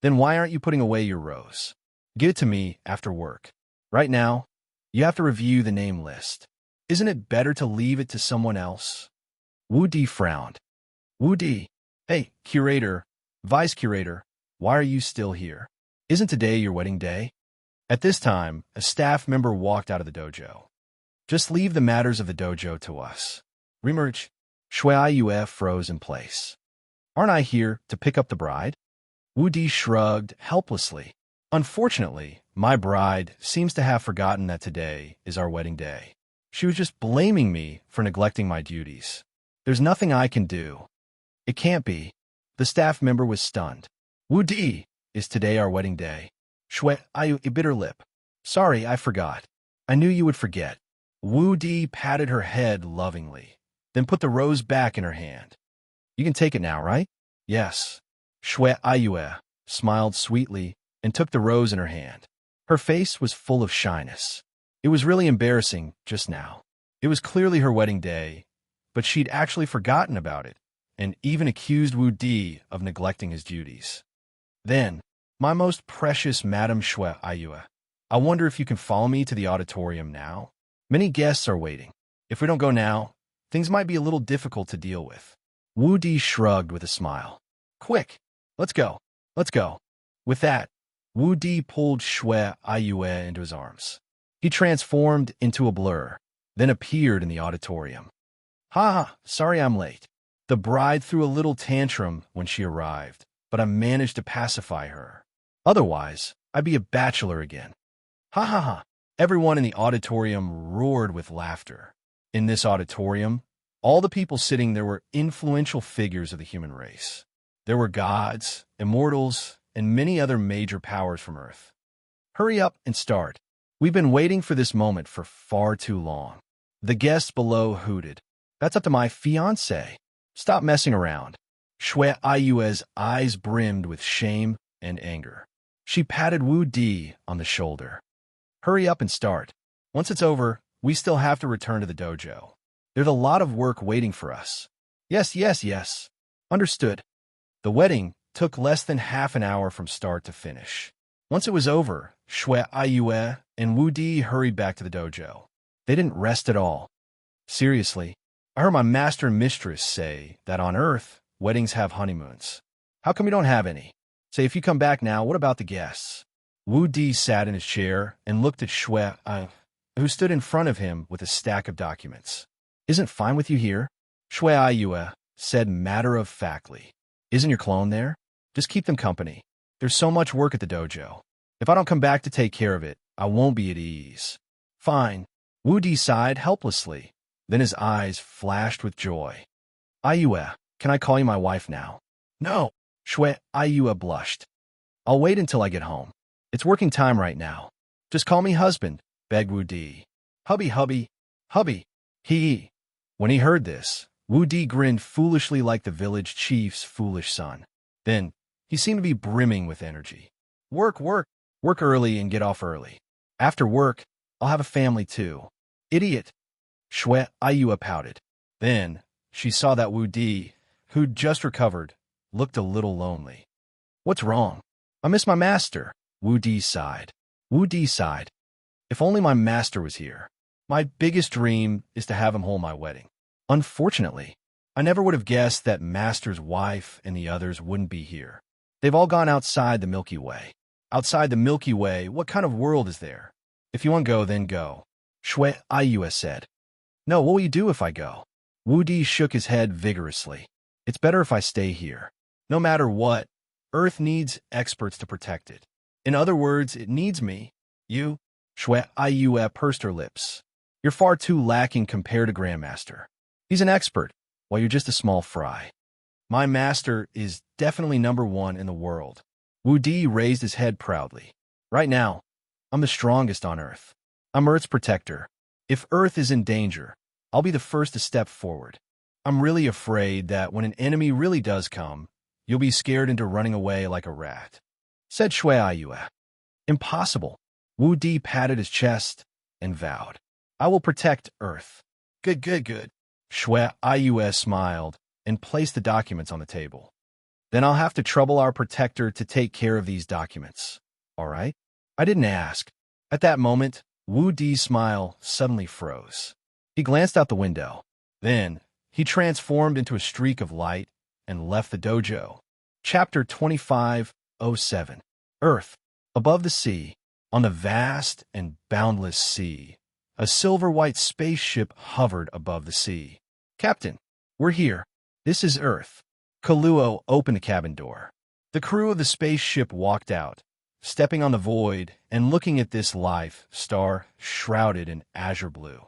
Then why aren't you putting away your rose? Give it to me after work. Right now, you have to review the name list. Isn't it better to leave it to someone else? Wu Di frowned. Wu Di, hey, curator, vice curator, why are you still here? Isn't today your wedding day? At this time, a staff member walked out of the dojo. Just leave the matters of the dojo to us. Remerge, Shui Ayue froze in place. Aren't I here to pick up the bride? Wu Di shrugged helplessly. Unfortunately, my bride seems to have forgotten that today is our wedding day. She was just blaming me for neglecting my duties. There's nothing I can do. It can't be. The staff member was stunned. Wu Di, is today our wedding day? Shui Ayue bit her lip. Sorry, I forgot. I knew you would forget. Wu Di patted her head lovingly, then put the rose back in her hand. You can take it now, right? Yes. Shui Ayue smiled sweetly and took the rose in her hand. Her face was full of shyness. It was really embarrassing just now. It was clearly her wedding day, but she'd actually forgotten about it and even accused Wu Di of neglecting his duties. Then, my most precious Madam Shui Ayue, I wonder if you can follow me to the auditorium now? Many guests are waiting. If we don't go now, things might be a little difficult to deal with. Wu Di shrugged with a smile. Quick, let's go, let's go. With that, Wu Di pulled Shui Ayue into his arms. He transformed into a blur, then appeared in the auditorium. Ha, sorry I'm late. The bride threw a little tantrum when she arrived, but I managed to pacify her. Otherwise, I'd be a bachelor again. Ha ha ha. Everyone in the auditorium roared with laughter. In this auditorium, all the people sitting there were influential figures of the human race. There were gods, immortals, and many other major powers from Earth. Hurry up and start. We've been waiting for this moment for far too long. The guests below hooted. That's up to my fiancé. Stop messing around. Shui Ayue's eyes brimmed with shame and anger. She patted Wu Di on the shoulder. Hurry up and start. Once it's over, we still have to return to the dojo. There's a lot of work waiting for us. Yes. Understood. The wedding took less than half an hour from start to finish. Once it was over, Shui Ayue and Wu Di hurried back to the dojo. They didn't rest at all. Seriously, I heard my master and mistress say that on Earth, weddings have honeymoons. How come we don't have any? Say, if you come back now, what about the guests? Wu Di sat in his chair and looked at Shui Ayue, who stood in front of him with a stack of documents. Isn't fine with you here? Shui Ayue said matter-of-factly. Isn't your clone there? Just keep them company. There's so much work at the dojo. If I don't come back to take care of it, I won't be at ease. Fine. Wu Di sighed helplessly. Then his eyes flashed with joy. Ayue, can I call you my wife now? No. Shui Ayue blushed. I'll wait until I get home. It's working time right now. Just call me husband, begged Wu Di. Hubby. He. When he heard this, Wu Di grinned foolishly like the village chief's foolish son. Then, he seemed to be brimming with energy. Work early and get off early. After work, I'll have a family too. Idiot. Shui Ayue pouted. Then, she saw that Wu Di, who'd just recovered, looked a little lonely. What's wrong? I miss my master. Wu Di sighed. If only my master was here. My biggest dream is to have him hold my wedding. Unfortunately, I never would have guessed that master's wife and the others wouldn't be here. They've all gone outside the Milky Way. Outside the Milky Way, what kind of world is there? If you want to go, then go. Shui Ayue said. No, what will you do if I go? Wu Di shook his head vigorously. It's better if I stay here. No matter what, Earth needs experts to protect it. In other words, it needs me. You, Shui Ayue pursed her lips. You're far too lacking compared to Grandmaster. He's an expert, while you're just a small fry. My master is definitely #1 in the world. Wu Di raised his head proudly. Right now, I'm the strongest on Earth. I'm Earth's protector. If Earth is in danger, I'll be the first to step forward. I'm really afraid that when an enemy really does come, you'll be scared into running away like a rat, said Shui Ayue. Impossible. Wu Di patted his chest and vowed. I will protect Earth. Good. Shui Ayue smiled and placed the documents on the table. Then I'll have to trouble our protector to take care of these documents. All right? I didn't ask. At that moment, Wu Di's smile suddenly froze. He glanced out the window. Then, he transformed into a streak of light and left the dojo. Chapter 25:07. Earth. Above the sea, on the vast and boundless sea, a silver-white spaceship hovered above the sea. Captain, we're here. This is Earth. Kaluo opened the cabin door. The crew of the spaceship walked out, stepping on the void and looking at this life star shrouded in azure blue.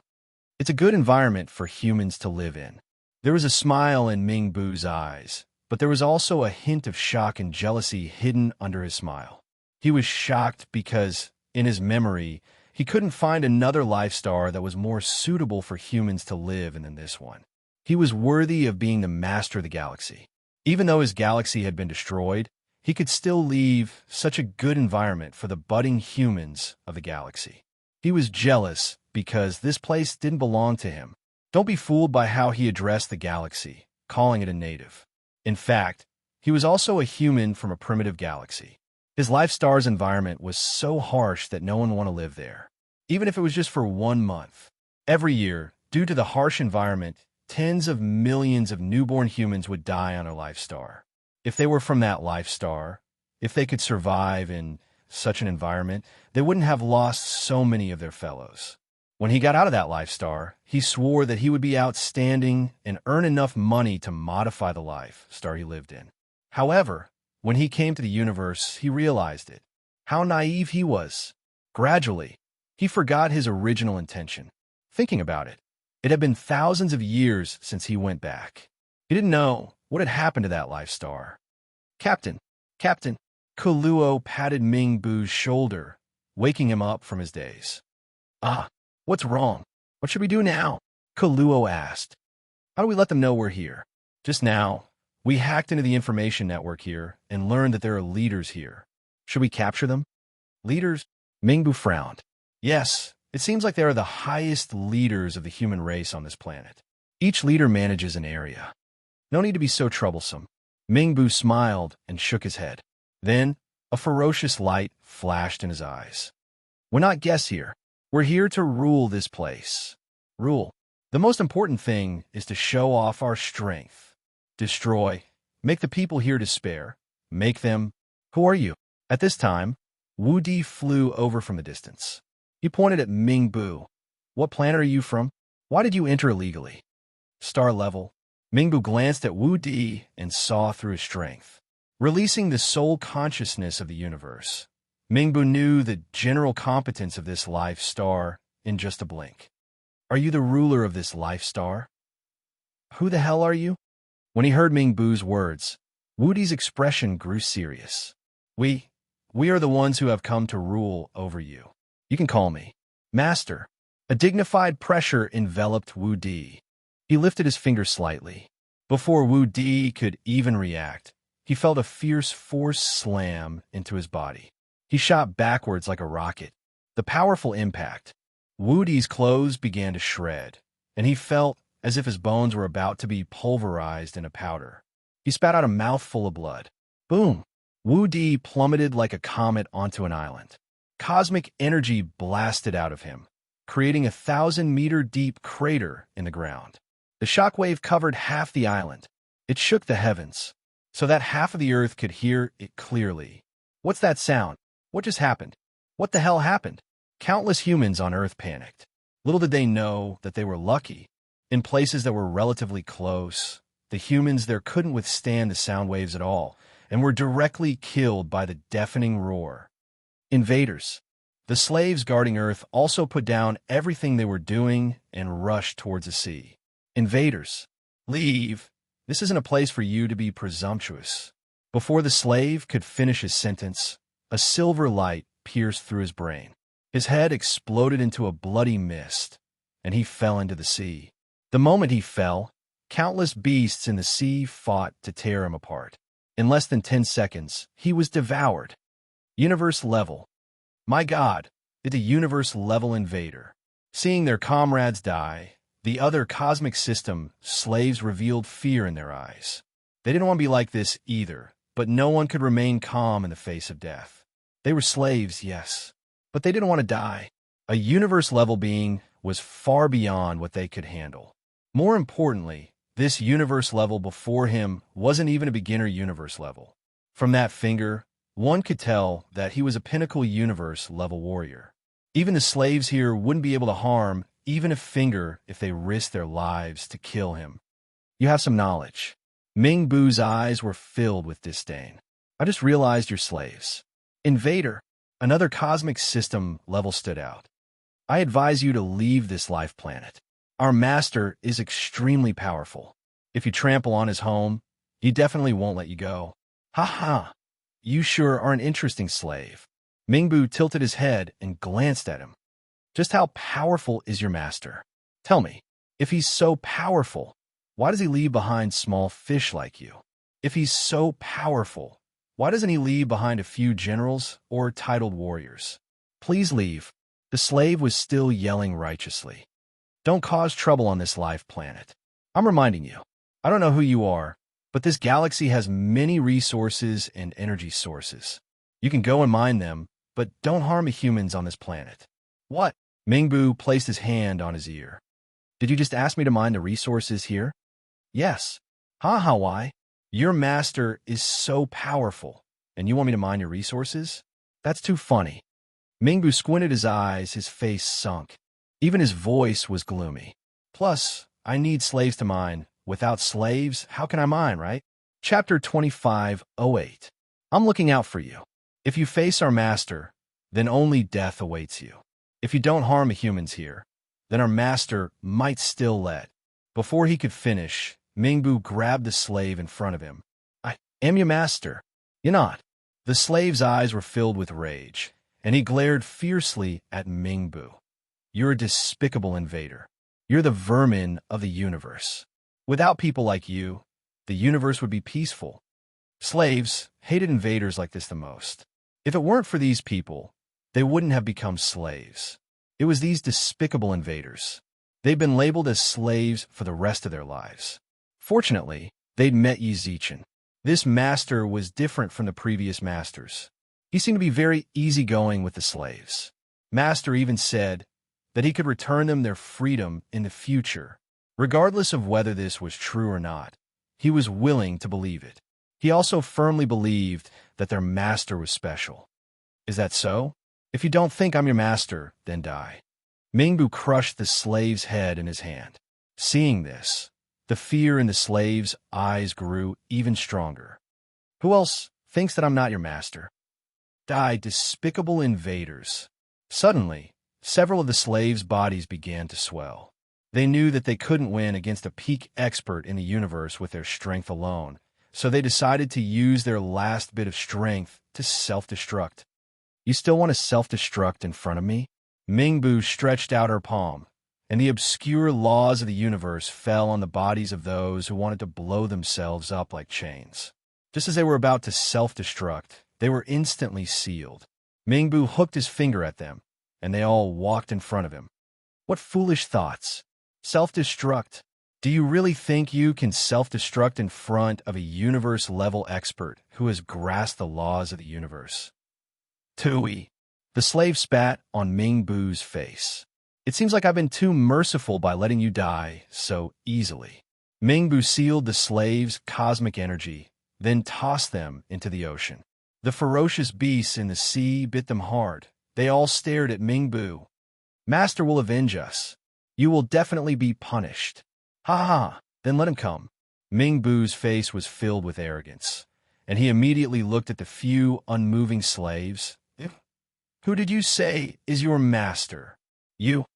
It's a good environment for humans to live in. There was a smile in Ming Bu's eyes, but there was also a hint of shock and jealousy hidden under his smile. He was shocked because, in his memory, He couldn't find another life star that was more suitable for humans to live in than this one. He was worthy of being the master of the galaxy. Even though his galaxy had been destroyed, he could still leave such a good environment for the budding humans of the galaxy. He was jealous because this place didn't belong to him. Don't be fooled by how he addressed the galaxy, calling it a native. In fact, he was also a human from a primitive galaxy. His life star's environment was so harsh that no one wanted to live there, even if it was just for 1 month. Every year, due to the harsh environment, tens of millions of newborn humans would die on a life star. If they were from that life star, if they could survive in such an environment, they wouldn't have lost so many of their fellows. When he got out of that life star, he swore that he would be outstanding and earn enough money to modify the life star he lived in. However, when he came to the universe, he realized it. How naive he was. Gradually, he forgot his original intention. Thinking about it, it had been thousands of years since he went back. He didn't know what had happened to that life star. Captain, Kaluo patted Ming Bu's shoulder, waking him up from his daze. Ah, what's wrong? What should we do now? Kaluo asked. How do we let them know we're here? Just now, we hacked into the information network here and learned that there are leaders here. Should we capture them? Leaders? Ming Bu frowned. Yes, it seems like they are the highest leaders of the human race on this planet. Each leader manages an area. No need to be so troublesome. Ming Bu smiled and shook his head. Then, a ferocious light flashed in his eyes. We're not guests here. We're here to rule this place. Rule. The most important thing is to show off our strength. Destroy. Make the people here despair. Make them... Who are you? At this time, Wu Di flew over from a distance. He pointed at Ming Bu. What planet are you from? Why did you enter illegally? Star level. Ming Bu glanced at Wu Di and saw through his strength. Releasing the sole consciousness of the universe, Ming Bu knew the general competence of this life star in just a blink. Are you the ruler of this life star? Who the hell are you? When he heard Ming Bu's words, Wu Di's expression grew serious. We are the ones who have come to rule over you. You can call me Master. A dignified pressure enveloped Wu Di. He lifted his finger slightly. Before Wu Di could even react, he felt a fierce force slam into his body. He shot backwards like a rocket. The powerful impact. Wu Di's clothes began to shred, and he felt as if his bones were about to be pulverized in a powder. He spat out a mouthful of blood. Boom! Wu Di plummeted like a comet onto an island. Cosmic energy blasted out of him, creating a 1,000-meter-deep crater in the ground. The shockwave covered half the island. It shook the heavens, so that half of the earth could hear it clearly. What's that sound? What just happened? What the hell happened? Countless humans on Earth panicked. Little did they know that they were lucky. In places that were relatively close, the humans there couldn't withstand the sound waves at all, and were directly killed by the deafening roar. Invaders. The slaves guarding Earth also put down everything they were doing and rushed towards the sea. Invaders. Leave. This isn't a place for you to be presumptuous. Before the slave could finish his sentence, a silver light pierced through his brain. His head exploded into a bloody mist, and he fell into the sea. The moment he fell, countless beasts in the sea fought to tear him apart. In less than 10 seconds, he was devoured. Universe level. My God, it's a universe level invader. Seeing their comrades die, the other cosmic system slaves revealed fear in their eyes. They didn't want to be like this either, but no one could remain calm in the face of death. They were slaves, yes, but they didn't want to die. A universe-level being was far beyond what they could handle. More importantly, this universe level before him wasn't even a beginner universe level. From that finger, one could tell that he was a pinnacle universe level warrior. Even the slaves here wouldn't be able to harm even a finger if they risked their lives to kill him. You have some knowledge. Ming Bu's eyes were filled with disdain. I just realized you're slaves. Invader, another cosmic system level stood out. I advise you to leave this life planet. Our master is extremely powerful. If you trample on his home, he definitely won't let you go. Ha ha! You sure are an interesting slave. Ming Bu tilted his head and glanced at him. Just how powerful is your master? Tell me, if he's so powerful, why does he leave behind small fish like you? If he's so powerful, why doesn't he leave behind a few generals or titled warriors? Please leave. The slave was still yelling righteously. Don't cause trouble on this life planet. I'm reminding you, I don't know who you are, but this galaxy has many resources and energy sources. You can go and mine them, but don't harm the humans on this planet. What? Mingbu placed his hand on his ear. Did you just ask me to mine the resources here? Yes. Why? Your master is so powerful, and you want me to mine your resources? That's too funny. Mingbu squinted his eyes, his face sunk. Even his voice was gloomy. Plus, I need slaves to mine. Without slaves, how can I mine, right? Chapter 25:08. I'm looking out for you. If you face our master, then only death awaits you. If you don't harm the humans here, then our master might still let. Before he could finish, Mingbu grabbed the slave in front of him. I am your master. You're not. The slave's eyes were filled with rage, and he glared fiercely at Mingbu. You're a despicable invader. You're the vermin of the universe. Without people like you, the universe would be peaceful. Slaves hated invaders like this the most. If it weren't for these people, they wouldn't have become slaves. It was these despicable invaders. They'd been labeled as slaves for the rest of their lives. Fortunately, they'd met Yi Zichen. This master was different from the previous masters. He seemed to be very easygoing with the slaves. Master even said that he could return them their freedom in the future. Regardless of whether this was true or not, he was willing to believe it. He also firmly believed that their master was special. Is that so? If you don't think I'm your master, then die. Mingbu crushed the slave's head in his hand. Seeing this, the fear in the slave's eyes grew even stronger. Who else thinks that I'm not your master? Die, despicable invaders. Suddenly, several of the slaves' bodies began to swell. They knew that they couldn't win against a peak expert in the universe with their strength alone, so they decided to use their last bit of strength to self-destruct. You still want to self-destruct in front of me? Mingbu stretched out her palm, and the obscure laws of the universe fell on the bodies of those who wanted to blow themselves up like chains. Just as they were about to self-destruct, they were instantly sealed. Mingbu hooked his finger at them, and they all walked in front of him. What foolish thoughts! Self-destruct. Do you really think you can self-destruct in front of a universe-level expert who has grasped the laws of the universe? Tui. The slave spat on Mingbu's face. It seems like I've been too merciful by letting you die so easily. Mingbu sealed the slave's cosmic energy, then tossed them into the ocean. The ferocious beasts in the sea bit them hard. They all stared at Mingbu. Master will avenge us. You will definitely be punished. Then let him come. Mingbu's face was filled with arrogance, and he immediately looked at the few unmoving slaves. Who did you say is your master? You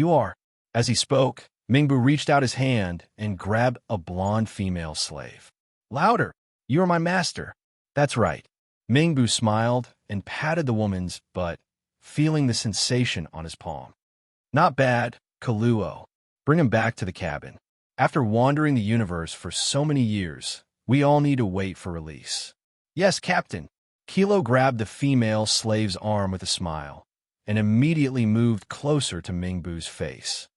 are. As he spoke, Mingbu reached out his hand and grabbed a blonde female slave. Louder! You are my master. That's right. Mingbu smiled and patted the woman's butt, feeling the sensation on his palm. Not bad, Kaluo. Bring him back to the cabin. After wandering the universe for so many years, we all need to wait for release. Yes, Captain. Kilo grabbed the female slave's arm with a smile and immediately moved closer to Mingbu's face.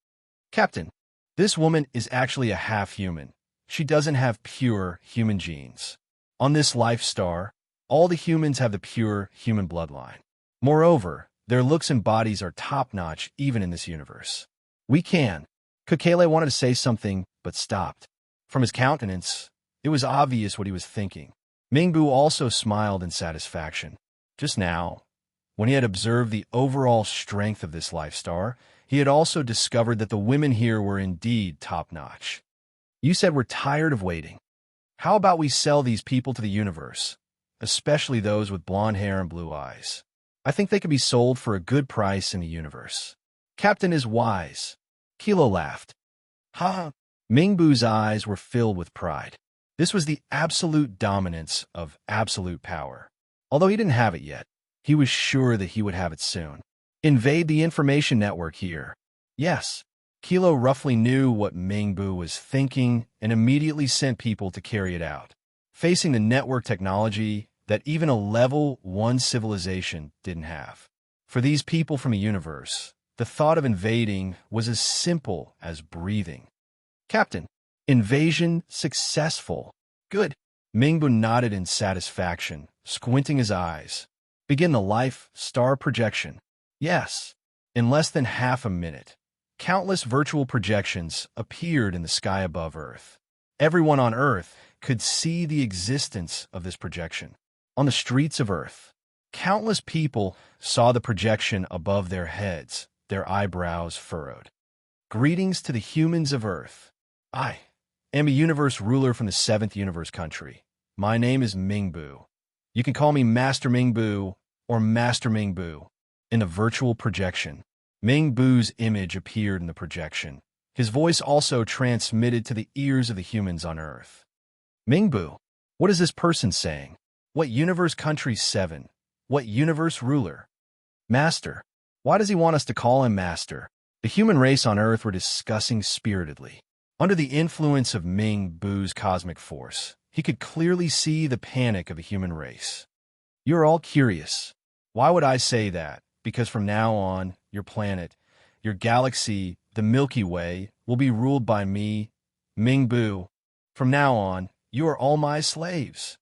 Captain, this woman is actually a half-human. She doesn't have pure human genes. On this life star, all the humans have the pure human bloodline. Moreover, their looks and bodies are top-notch even in this universe. We can. Kukele wanted to say something, but stopped. From his countenance, it was obvious what he was thinking. Mingbu also smiled in satisfaction. Just now, when he had observed the overall strength of this life star, he had also discovered that the women here were indeed top-notch. You said we're tired of waiting. How about we sell these people to the universe, especially those with blonde hair and blue eyes? I think they could be sold for a good price in the universe. Captain is wise. Kilo laughed. Mingbu's eyes were filled with pride. This was the absolute dominance of absolute power. Although he didn't have it yet, he was sure that he would have it soon. Invade the information network here. Yes. Kilo roughly knew what Mingbu was thinking and immediately sent people to carry it out, facing the network technology that even a level 1 civilization didn't have. For these people from a universe, the thought of invading was as simple as breathing. Captain, invasion successful. Good. Mingbu nodded in satisfaction, squinting his eyes. Begin the life star projection. Yes. In less than half a minute, countless virtual projections appeared in the sky above Earth. Everyone on Earth could see the existence of this projection. On the streets of Earth, countless people saw the projection above their heads, their eyebrows furrowed. Greetings to the humans of Earth. I am a universe ruler from the 7th universe country. My name is Mingbu. You can call me Master Mingbu or Master Mingbu. In the virtual projection, Mingbu's image appeared in the projection. His voice also transmitted to the ears of the humans on Earth. Mingbu, what is this person saying? What universe country 7? What universe ruler? Master. Why does he want us to call him Master? The human race on Earth were discussing spiritedly. Under the influence of Mingbu's cosmic force, he could clearly see the panic of the human race. You're all curious. Why would I say that? Because from now on, your planet, your galaxy, the Milky Way, will be ruled by me, Mingbu. From now on, you are all my slaves.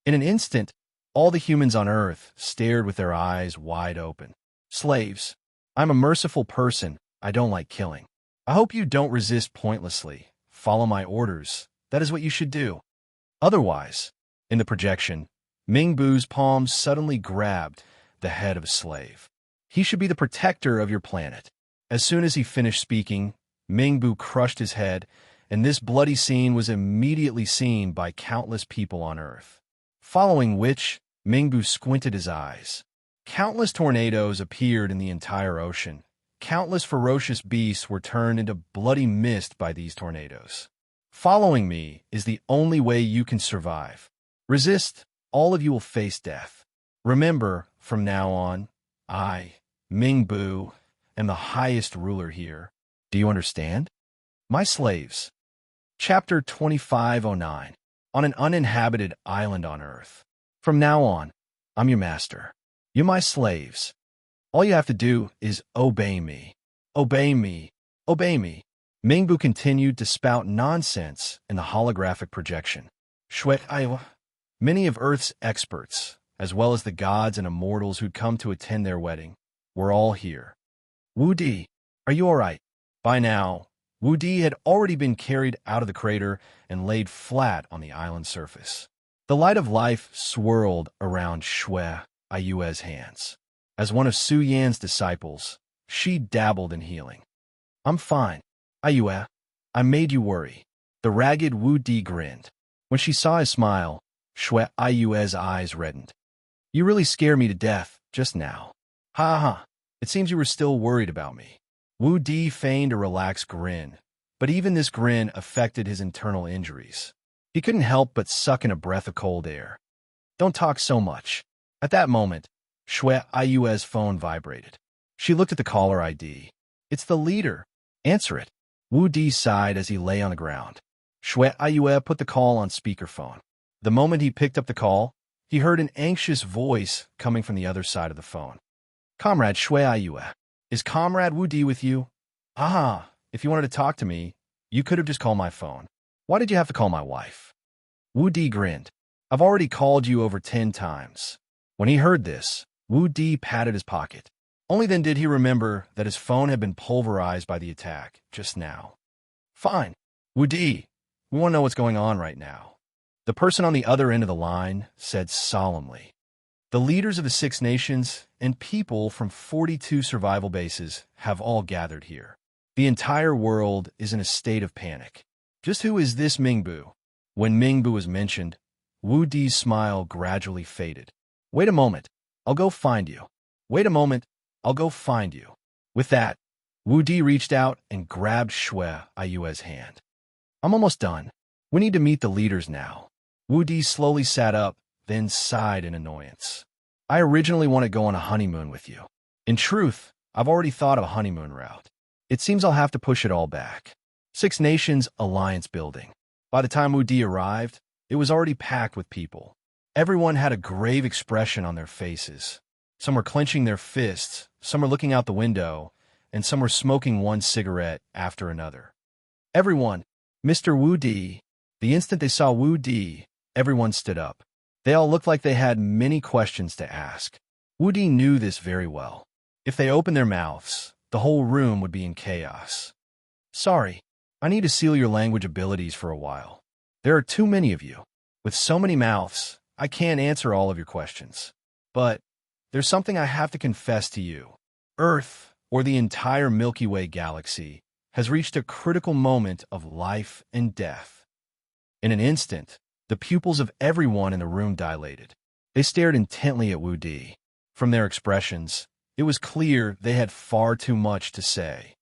In an instant, all the humans on Earth stared with their eyes wide open. Slaves. I'm a merciful person. I don't like killing. I hope you don't resist pointlessly. Follow my orders. That is what you should do. Otherwise, in the projection, Mingbu's palms suddenly grabbed the head of a slave. He should be the protector of your planet. As soon as he finished speaking, Mingbu crushed his head, and this bloody scene was immediately seen by countless people on Earth. Following which, Mingbu squinted his eyes. Countless tornadoes appeared in the entire ocean. Countless ferocious beasts were turned into bloody mist by these tornadoes. Following me is the only way you can survive. Resist, all of you will face death. Remember, from now on, I, Mingbu, am the highest ruler here. Do you understand? My slaves. Chapter 2509. On an uninhabited island on Earth. From now on, I'm your master. You're my slaves. All you have to do is obey me. Obey me. Obey me. Mingbu continued to spout nonsense in the holographic projection. Many of Earth's experts, as well as the gods and immortals who'd come to attend their wedding, were all here. Wu Di, are you all right? By now, Wu Di had already been carried out of the crater and laid flat on the island surface. The light of life swirled around Shui Ayue's hands. As one of Su Yan's disciples, she dabbled in healing. I'm fine. Ayue, I made you worry. The ragged Wu Di grinned. When she saw his smile, Shui Ayue's eyes reddened. You really scared me to death just now. Ha ha. It seems you were still worried about me. Wu Di feigned a relaxed grin, but even this grin affected his internal injuries. He couldn't help but suck in a breath of cold air. Don't talk so much. At that moment, Shui Ayue's phone vibrated. She looked at the caller ID. It's the leader. Answer it. Wu Di sighed as he lay on the ground. Shui Ayue put the call on speakerphone. The moment he picked up the call, he heard an anxious voice coming from the other side of the phone. Comrade Shui Ayue, is Comrade Wu Di with you? Ah, if you wanted to talk to me, you could have just called my phone. Why did you have to call my wife? Wu Di grinned. I've already called you over 10 times. When he heard this, Wu Di patted his pocket. Only then did he remember that his phone had been pulverized by the attack just now. Fine. Wu Di, we want to know what's going on right now. The person on the other end of the line said solemnly. The leaders of the 6 nations and people from 42 survival bases have all gathered here. The entire world is in a state of panic. Just who is this Mingbu? When Mingbu was mentioned, Wu Di's smile gradually faded. Wait a moment. I'll go find you. Wait a moment. I'll go find you. With that, Wu Di reached out and grabbed Shui Ayue's hand. I'm almost done. We need to meet the leaders now. Wu Di slowly sat up, then sighed in annoyance. I originally wanted to go on a honeymoon with you. In truth, I've already thought of a honeymoon route. It seems I'll have to push it all back. Six Nations alliance building. By the time Wu Di arrived, it was already packed with people. Everyone had a grave expression on their faces. Some were clenching their fists, some were looking out the window, and some were smoking one cigarette after another. Everyone, Mr. Wu Di. The instant they saw Wu Di, everyone stood up. They all looked like they had many questions to ask. Wu Di knew this very well. If they opened their mouths, the whole room would be in chaos. Sorry, I need to seal your language abilities for a while. There are too many of you. With so many mouths, I can't answer all of your questions. But there's something I have to confess to you. Earth, or the entire Milky Way galaxy, has reached a critical moment of life and death. In an instant, the pupils of everyone in the room dilated. They stared intently at Wu Di. From their expressions, it was clear they had far too much to say.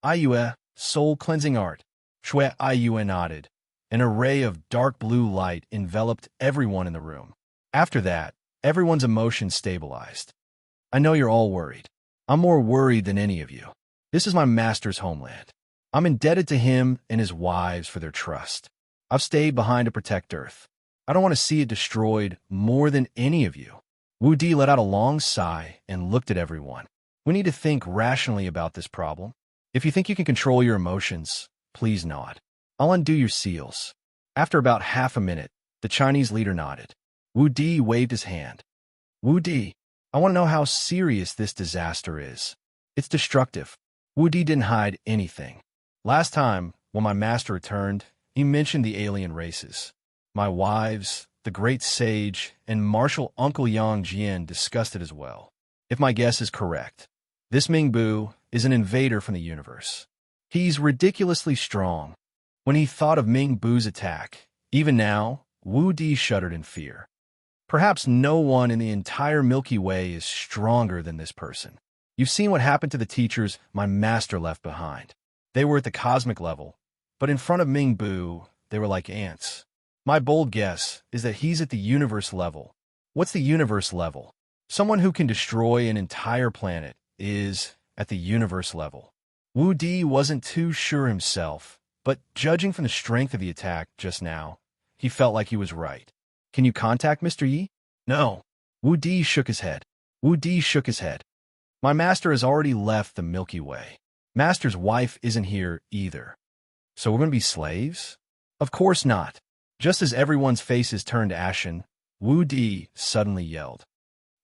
Ayue, soul-cleansing art. Shui Ayue nodded. An array of dark blue light enveloped everyone in the room. After that, everyone's emotions stabilized. I know you're all worried. I'm more worried than any of you. This is my master's homeland. I'm indebted to him and his wives for their trust. I've stayed behind to protect Earth. I don't want to see it destroyed more than any of you. Wu Di let out a long sigh and looked at everyone. We need to think rationally about this problem. If you think you can control your emotions, please nod. I'll undo your seals. After about half a minute, the Chinese leader nodded. Wu Di waved his hand. Wu Di, I want to know how serious this disaster is. It's destructive. Wu Di didn't hide anything. Last time, when my master returned, he mentioned the alien races. My wives, the great sage, and Marshal Uncle Yang Jian discussed it as well. If my guess is correct, this Ming Bu is an invader from the universe. He's ridiculously strong. When he thought of Ming Bu's attack, even now, Wu Di shuddered in fear. Perhaps no one in the entire Milky Way is stronger than this person. You've seen what happened to the teachers my master left behind. They were at the cosmic level, but in front of Ming Bu, they were like ants. My bold guess is that he's at the universe level. What's the universe level? Someone who can destroy an entire planet is at the universe level. Wu Di wasn't too sure himself, but judging from the strength of the attack just now, he felt like he was right. Can you contact Mr. Yi? No. Wu Di shook his head. Wu Di shook his head. My master has already left the Milky Way. Master's wife isn't here either. So we're going to be slaves? Of course not. Just as everyone's faces turned ashen, Wu Di suddenly yelled.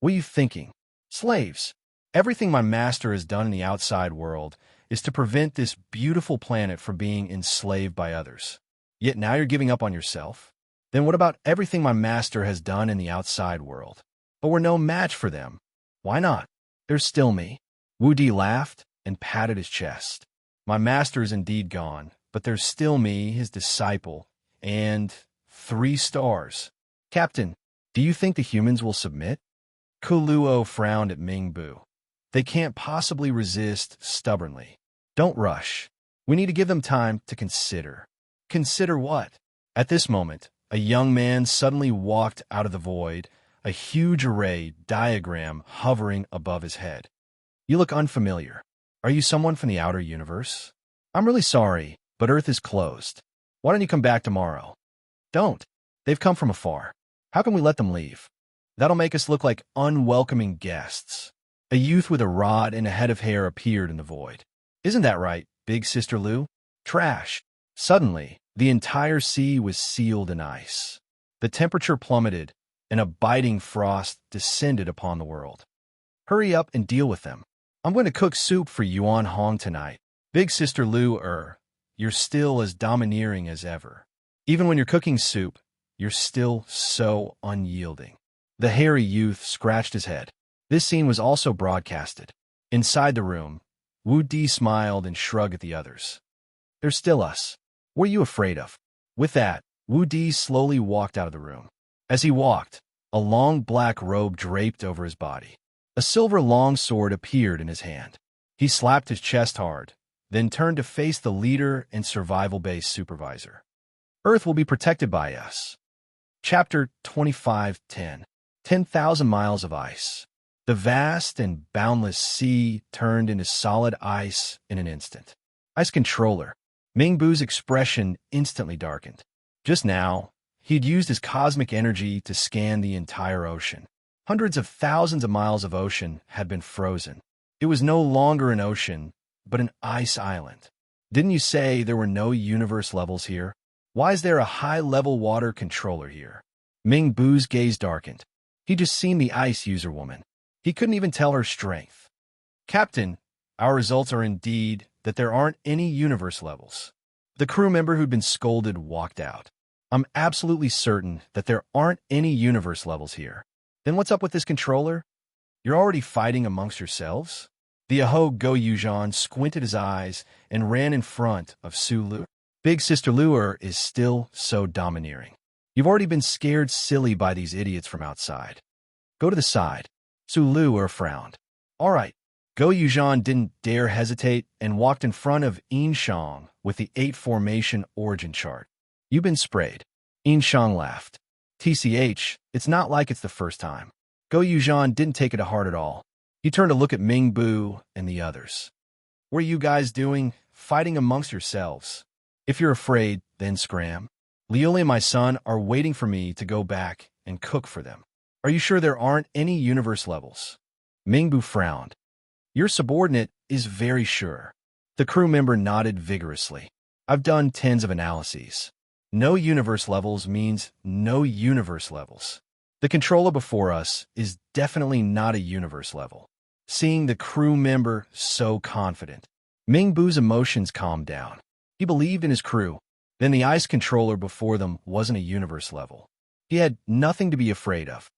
What are you thinking? Slaves. Everything my master has done in the outside world is to prevent this beautiful planet from being enslaved by others. Yet now you're giving up on yourself? Then what about everything my master has done in the outside world? But we're no match for them. Why not? There's still me. Wu Di laughed and patted his chest. My master is indeed gone, but there's still me, his disciple, and 3 stars. Captain, do you think the humans will submit? Kuluo frowned at Ming Bu. They can't possibly resist stubbornly. Don't rush. We need to give them time to consider. Consider what? At this moment, a young man suddenly walked out of the void, a huge array diagram hovering above his head. You look unfamiliar. Are you someone from the outer universe? I'm really sorry, but Earth is closed. Why don't you come back tomorrow? Don't. They've come from afar. How can we let them leave? That'll make us look like unwelcoming guests. A youth with a rod and a head of hair appeared in the void. Isn't that right, Big Sister Lu? Trash. Suddenly, the entire sea was sealed in ice. The temperature plummeted, and a biting frost descended upon the world. Hurry up and deal with them. I'm going to cook soup for Yuan Hong tonight. Big Sister Lu, you're still as domineering as ever. Even when you're cooking soup, you're still so unyielding. The hairy youth scratched his head. This scene was also broadcasted. Inside the room, Wu Di smiled and shrugged at the others. There's still us. What are you afraid of? With that, Wu Di slowly walked out of the room. As he walked, a long black robe draped over his body. A silver longsword appeared in his hand. He slapped his chest hard, then turned to face the leader and survival base supervisor. Earth will be protected by us. Chapter 25:10. 10,000 miles of ice. The vast and boundless sea turned into solid ice in an instant. Ice controller. Mingbu's expression instantly darkened. Just now, he'd used his cosmic energy to scan the entire ocean. Hundreds of thousands of miles of ocean had been frozen. It was no longer an ocean, but an ice island. Didn't you say there were no universe levels here? Why is there a high-level water controller here? Mingbu's gaze darkened. He'd just seen the ice user woman. He couldn't even tell her strength. Captain, our results are indeed that there aren't any universe levels. The crew member who'd been scolded walked out. I'm absolutely certain that there aren't any universe levels here. Then what's up with this controller? You're already fighting amongst yourselves? The Aho Go Yuuzhan squinted his eyes and ran in front of Su Lu. Big Sister Luer is still so domineering. You've already been scared silly by these idiots from outside. Go to the side. Su Luer frowned. All right. Go Yuuzhan didn't dare hesitate and walked in front of Inshang with the 8 formation origin chart. You've been sprayed. Inshang laughed. TCH, it's not like it's the first time. Go Yuuzhan didn't take it to heart at all. He turned to look at Mingbu and the others. What are you guys doing, fighting amongst yourselves? If you're afraid, then scram. Liuli and my son are waiting for me to go back and cook for them. Are you sure there aren't any universe levels? Mingbu frowned. Your subordinate is very sure. The crew member nodded vigorously. I've done tens of analyses. No universe levels means no universe levels. The controller before us is definitely not a universe level. Seeing the crew member so confident, Mingbu's emotions calmed down. He believed in his crew. Then the ice controller before them wasn't a universe level. He had nothing to be afraid of.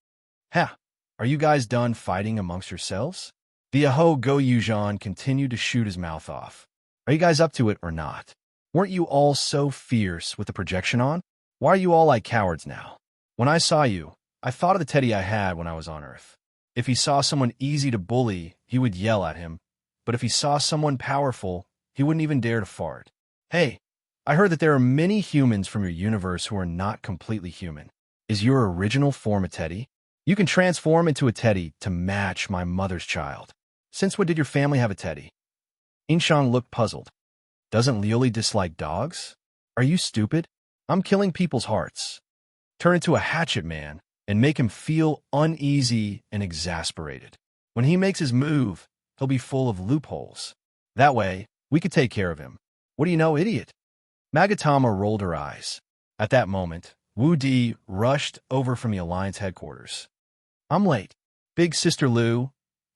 Ha! Are you guys done fighting amongst yourselves? The Aho Go Yuuzhan continued to shoot his mouth off. Are you guys up to it or not? Weren't you all so fierce with the projection on? Why are you all like cowards now? When I saw you, I thought of the Teddy I had when I was on Earth. If he saw someone easy to bully, he would yell at him. But if he saw someone powerful, he wouldn't even dare to fart. Hey, I heard that there are many humans from your universe who are not completely human. Is your original form a Teddy? You can transform into a Teddy to match my mother's child. Since when did your family have a Teddy? Inshang looked puzzled. Doesn't Liuli dislike dogs? Are you stupid? I'm killing people's hearts. Turn into a hatchet man and make him feel uneasy and exasperated. When he makes his move, he'll be full of loopholes. That way, we could take care of him. What do you know, idiot? Magatama rolled her eyes. At that moment, Wu Di rushed over from the Alliance headquarters. I'm late. Big Sister Lu,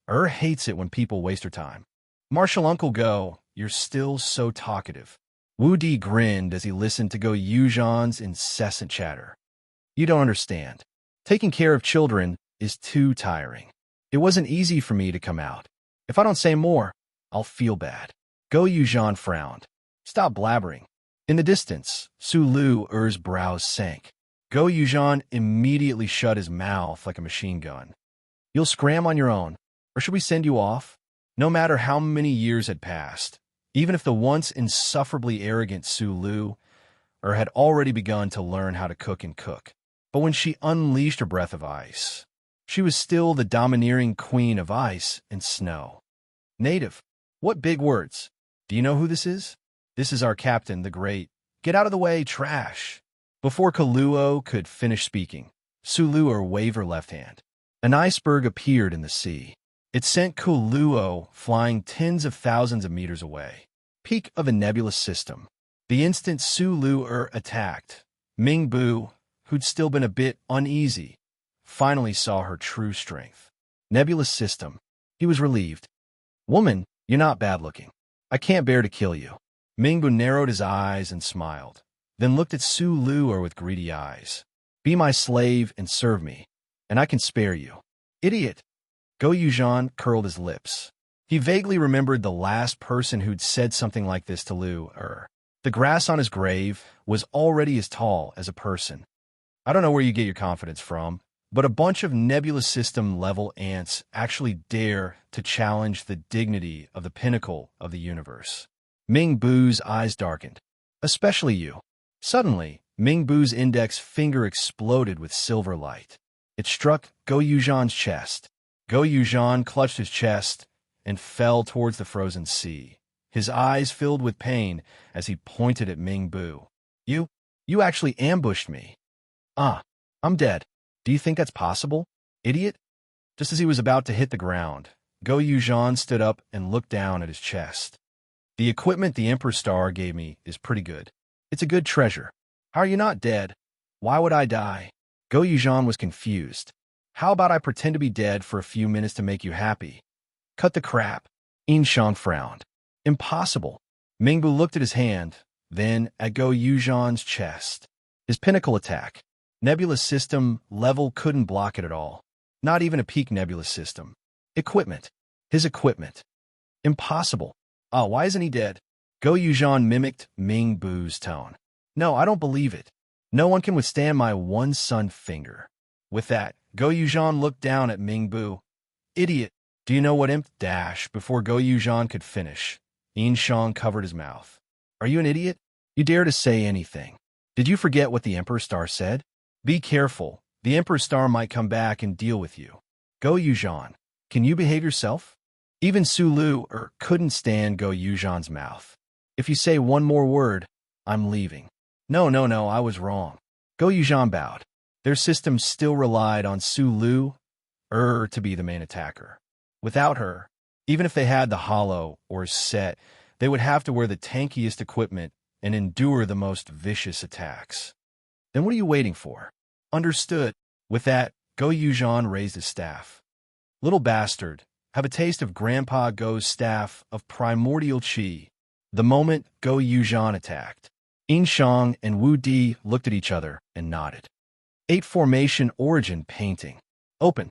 hates it when people waste her time. Marshal Uncle Go, you're still so talkative. Wu Di grinned as he listened to Go Yuuzhan's incessant chatter. You don't understand. Taking care of children is too tiring. It wasn't easy for me to come out. If I don't say more, I'll feel bad. Go Yuuzhan frowned. Stop blabbering. In the distance, Su Luer's brows sank. Go Yuuzhan immediately shut his mouth like a machine gun. You'll scram on your own, or should we send you off? No matter how many years had passed, even if the once insufferably arrogant Su Lu had already begun to learn how to cook and cook. But when she unleashed her breath of ice, she was still the domineering queen of ice and snow. Native, what big words. Do you know who this is? This is our captain, the great. Get out of the way, trash. Before Kaluo could finish speaking, Su Luer waved her left hand. An iceberg appeared in the sea. It sent Kaluo flying tens of thousands of meters away. Peak of a nebulous system. The instant Su Luer attacked, Mingbu, who'd still been a bit uneasy, finally saw her true strength. Nebulous system. He was relieved. Woman, you're not bad-looking. I can't bear to kill you. Mingbu narrowed his eyes and smiled, then looked at Su Luer with greedy eyes. Be my slave and serve me, and I can spare you. Idiot. Go Yuuzhan curled his lips. He vaguely remembered the last person who'd said something like this to Luer. The grass on his grave was already as tall as a person. I don't know where you get your confidence from, but a bunch of nebulous system level ants actually dare to challenge the dignity of the pinnacle of the universe. Mingbu's eyes darkened. Especially you. Suddenly, Mingbu's index finger exploded with silver light. It struck Go Yuuzhan's chest. Go Yuzhan clutched his chest and fell towards the frozen sea, his eyes filled with pain as he pointed at Ming Bu. You actually ambushed me. Ah, I'm dead. Do you think that's possible, idiot? Just as he was about to hit the ground, Go Yuzhan stood up and looked down at his chest. The equipment the Emperor Star gave me is pretty good. It's a good treasure. How are you not dead? Why would I die? Go Yuzhan was confused. How about I pretend to be dead for a few minutes to make you happy? Cut the crap. Yinshan frowned. Impossible. Mingbu looked at his hand, then at Go Yuzhan's chest. His pinnacle attack. Nebula system level couldn't block it at all. Not even a peak nebula system. Equipment. His equipment. Impossible. Ah, why isn't he dead? Go Yuzhan mimicked Ming Bu's tone. No, I don't believe it. No one can withstand my one sun finger. With that, Go Yuzhan looked down at Ming Bu. Idiot. Do you know what imp dash? Before Go Yuzhan could finish, Yinshan covered his mouth. Are you an idiot? You dare to say anything. Did you forget what the Emperor Star said? Be careful. The Emperor Star might come back and deal with you. Go Yuzhan. Can you behave yourself? Even Sulu couldn't stand Go Yuzhan's mouth. If you say one more word, I'm leaving. No, I was wrong. Go Yuzhan bowed. Their system still relied on Sulu to be the main attacker. Without her, even if they had the hollow or set, they would have to wear the tankiest equipment and endure the most vicious attacks. Then what are you waiting for? Understood. With that, Go Yuzhan raised his staff. Little bastard, have a taste of Grandpa Go's staff of primordial chi. The moment Go Yuzhan attacked, Yinshan and Wu Di looked at each other and nodded. 8 Formation Origin Painting. Open.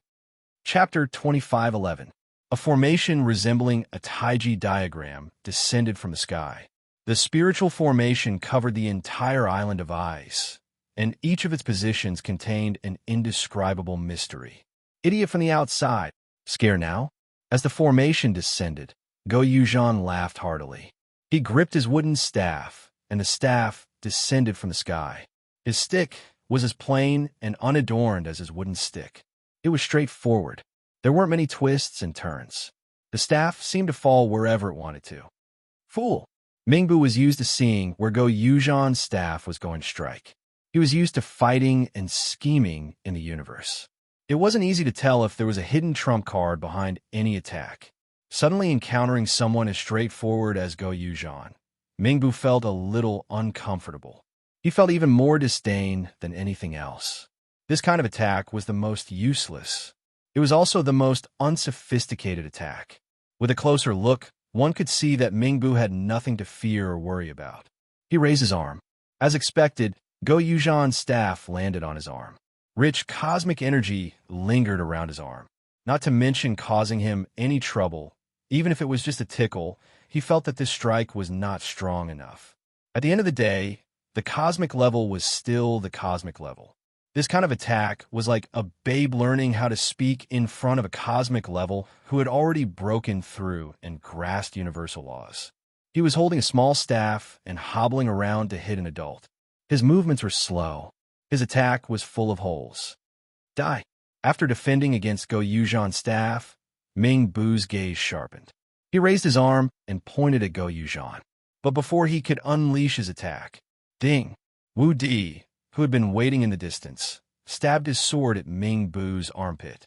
Chapter 2511. A formation resembling a Taiji diagram descended from the sky. The spiritual formation covered the entire island of ice, and each of its positions contained an indescribable mystery. Idiot from the outside. Scare now? As the formation descended, Go Yuzhan laughed heartily. He gripped his wooden staff, and the staff descended from the sky. His stick was as plain and unadorned as his wooden stick. It was straightforward. There weren't many twists and turns. The staff seemed to fall wherever it wanted to. Fool! Mingbu was used to seeing where Go Yuzhan's staff was going to strike. He was used to fighting and scheming in the universe. It wasn't easy to tell if there was a hidden trump card behind any attack. Suddenly encountering someone as straightforward as Go Yuzhan, Mingbu felt a little uncomfortable. He felt even more disdain than anything else. This kind of attack was the most useless. It was also the most unsophisticated attack. With a closer look, one could see that Mingbu had nothing to fear or worry about. He raised his arm. As expected, Go Yuzhan's staff landed on his arm. Rich cosmic energy lingered around his arm, not to mention causing him any trouble. Even if it was just a tickle, he felt that this strike was not strong enough. At the end of the day, the cosmic level was still the cosmic level. This kind of attack was like a babe learning how to speak in front of a cosmic level who had already broken through and grasped universal laws. He was holding a small staff and hobbling around to hit an adult. His movements were slow. His attack was full of holes. Die. After defending against Go Yuzhan's staff, Ming Bu's gaze sharpened. He raised his arm and pointed at Go Yuzhan. But before he could unleash his attack, ding! Wu Di, who had been waiting in the distance, stabbed his sword at Ming Bu's armpit.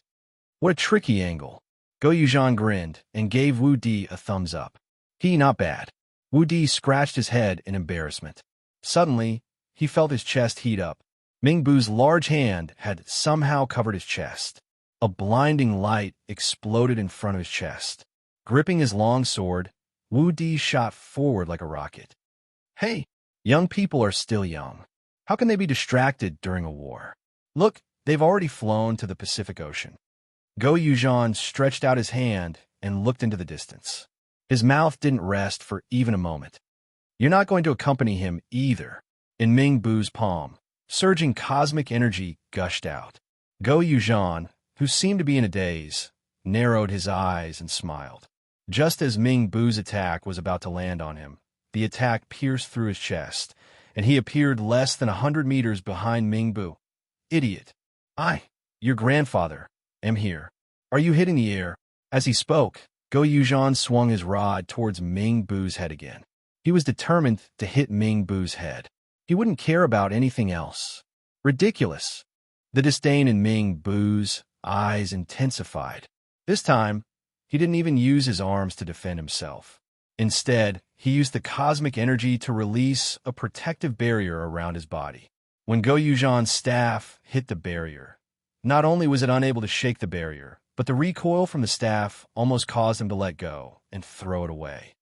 What a tricky angle. Go Yuzhan grinned and gave Wu Di a thumbs up. Not bad. Wu Di scratched his head in embarrassment. Suddenly, he felt his chest heat up. Ming Bu's large hand had somehow covered his chest. A blinding light exploded in front of his chest. Gripping his long sword, Wu Di shot forward like a rocket. Hey, young people are still young. How can they be distracted during a war? Look, they've already flown to the Pacific Ocean. Go Yuzhan stretched out his hand and looked into the distance. His mouth didn't rest for even a moment. You're not going to accompany him either. In Ming Bu's palm, surging cosmic energy gushed out. Go Yuzhan, who seemed to be in a daze, narrowed his eyes and smiled. Just as Ming Bu's attack was about to land on him, the attack pierced through his chest, and he appeared less than 100 meters behind Ming Bu. Idiot. Your grandfather, am here. Are you hitting the air? As he spoke, Go Yuzhan swung his rod towards Ming Bu's head again. He was determined to hit Ming Bu's head. He wouldn't care about anything else. Ridiculous. The disdain in Ming Bu's eyes intensified. This time, he didn't even use his arms to defend himself. Instead, he used the cosmic energy to release a protective barrier around his body. When Go Yuzhan's staff hit the barrier, not only was it unable to shake the barrier, but the recoil from the staff almost caused him to let go and throw it away.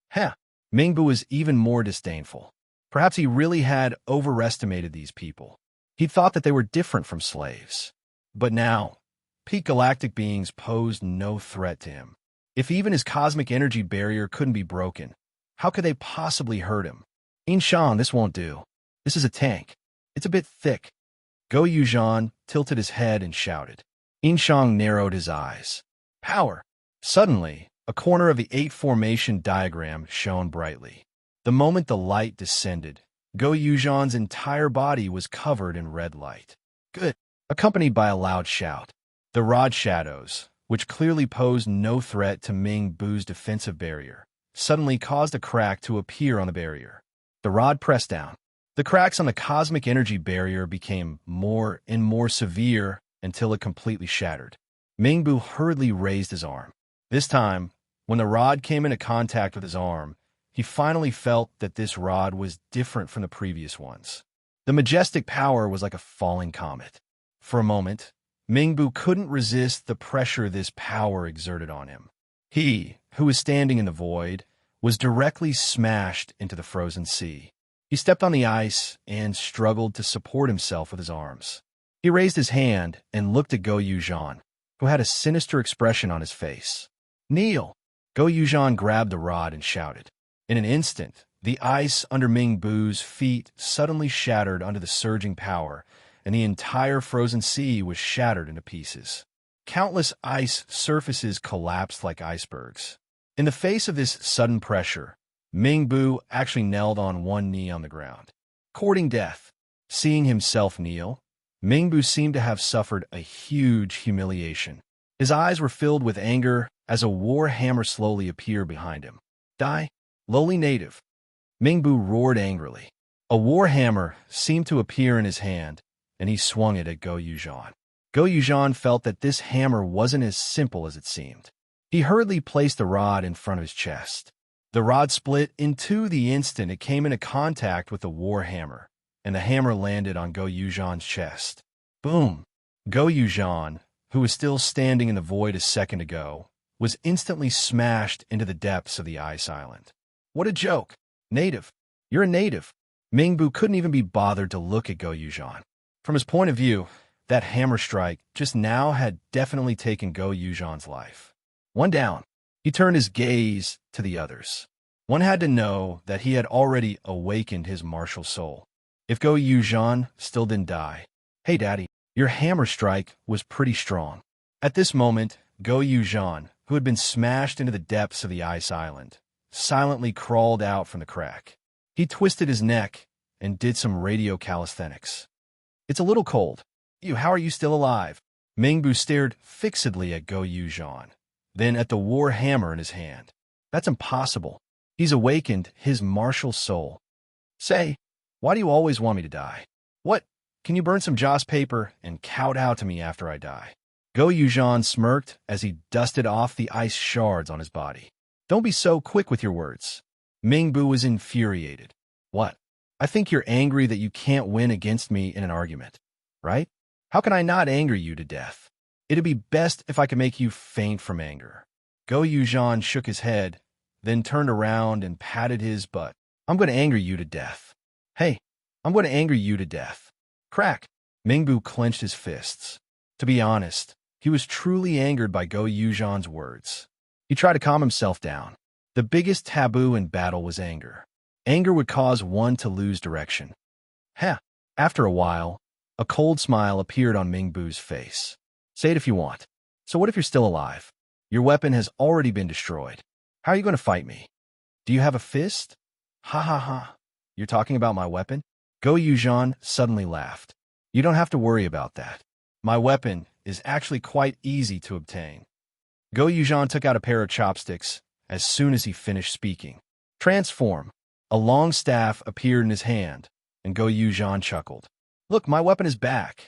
Heh! Ming Bu was even more disdainful. Perhaps he really had overestimated these people. He thought that they were different from slaves. But now, peak galactic beings posed no threat to him. If even his cosmic energy barrier couldn't be broken, how could they possibly hurt him? Inshan, this won't do. This is a tank. It's a bit thick. Go Yuzhan tilted his head and shouted. Inshang narrowed his eyes. Power! Suddenly, a corner of the 8 formation diagram shone brightly. The moment the light descended, Go Yuzhan's entire body was covered in red light. Good! Accompanied by a loud shout. The rod shadows, which clearly posed no threat to Ming Bu's defensive barrier, suddenly caused a crack to appear on the barrier. The rod pressed down. The cracks on the cosmic energy barrier became more and more severe until it completely shattered. Ming Bu hurriedly raised his arm. This time, when the rod came into contact with his arm, he finally felt that this rod was different from the previous ones. The majestic power was like a falling comet. For a moment, Ming Bu couldn't resist the pressure this power exerted on him. He, who was standing in the void, was directly smashed into the frozen sea. He stepped on the ice and struggled to support himself with his arms. He raised his hand and looked at Go Yuzhan, who had a sinister expression on his face. Kneel! Go Yuzhan grabbed the rod and shouted. In an instant, the ice under Ming Bu's feet suddenly shattered under the surging power, and the entire frozen sea was shattered into pieces. Countless ice surfaces collapsed like icebergs. In the face of this sudden pressure, Ming Bu actually knelt on one knee on the ground, courting death. Seeing himself kneel, Ming Bu seemed to have suffered a huge humiliation. His eyes were filled with anger as a war hammer slowly appeared behind him. Die, lowly native! Ming Bu roared angrily. A war hammer seemed to appear in his hand, and he swung it at Go Yuzhan. Go Yuzhan felt that this hammer wasn't as simple as it seemed. He hurriedly placed the rod in front of his chest. The rod split in two the instant it came into contact with the war hammer, and the hammer landed on Go Yuzhan's chest. Boom! Go Yuzhan, who was still standing in the void a second ago, was instantly smashed into the depths of the ice island. What a joke! Native! You're a native! Ming Bu couldn't even be bothered to look at Go Yuzhan. From his point of view, that hammer strike just now had definitely taken Go Yuzhan's life. One down. He turned his gaze to the others. One had to know that he had already awakened his martial soul. If Go Yuzhan still didn't die, hey daddy, your hammer strike was pretty strong. At this moment, Go Yuzhan, who had been smashed into the depths of the ice island, silently crawled out from the crack. He twisted his neck and did some radio calisthenics. It's a little cold. How are you still alive? Ming Bu stared fixedly at Go Yuzhan, then at the war hammer in his hand. That's impossible. He's awakened his martial soul. Say, why do you always want me to die? What? Can you burn some joss paper and kowtow to me after I die? Go Yuzhan smirked as he dusted off the ice shards on his body. Don't be so quick with your words. Ming Bu was infuriated. What? I think you're angry that you can't win against me in an argument, right? How can I not anger you to death? It'd be best if I could make you faint from anger. Go Yuzhan shook his head, then turned around and patted his butt. I'm going to anger you to death. Hey, I'm going to anger you to death. Crack! Ming Bu clenched his fists. To be honest, he was truly angered by Go Yuzhan's words. He tried to calm himself down. The biggest taboo in battle was anger. Anger would cause one to lose direction. Heh! After a while, a cold smile appeared on Ming Bu's face. Say it if you want. So what if you're still alive? Your weapon has already been destroyed. How are you going to fight me? Do you have a fist? Ha ha ha. You're talking about my weapon? Go Yuzhan suddenly laughed. You don't have to worry about that. My weapon is actually quite easy to obtain. Go Yuzhan took out a pair of chopsticks as soon as he finished speaking. Transform. A long staff appeared in his hand, and Go Yuzhan chuckled. Look, my weapon is back.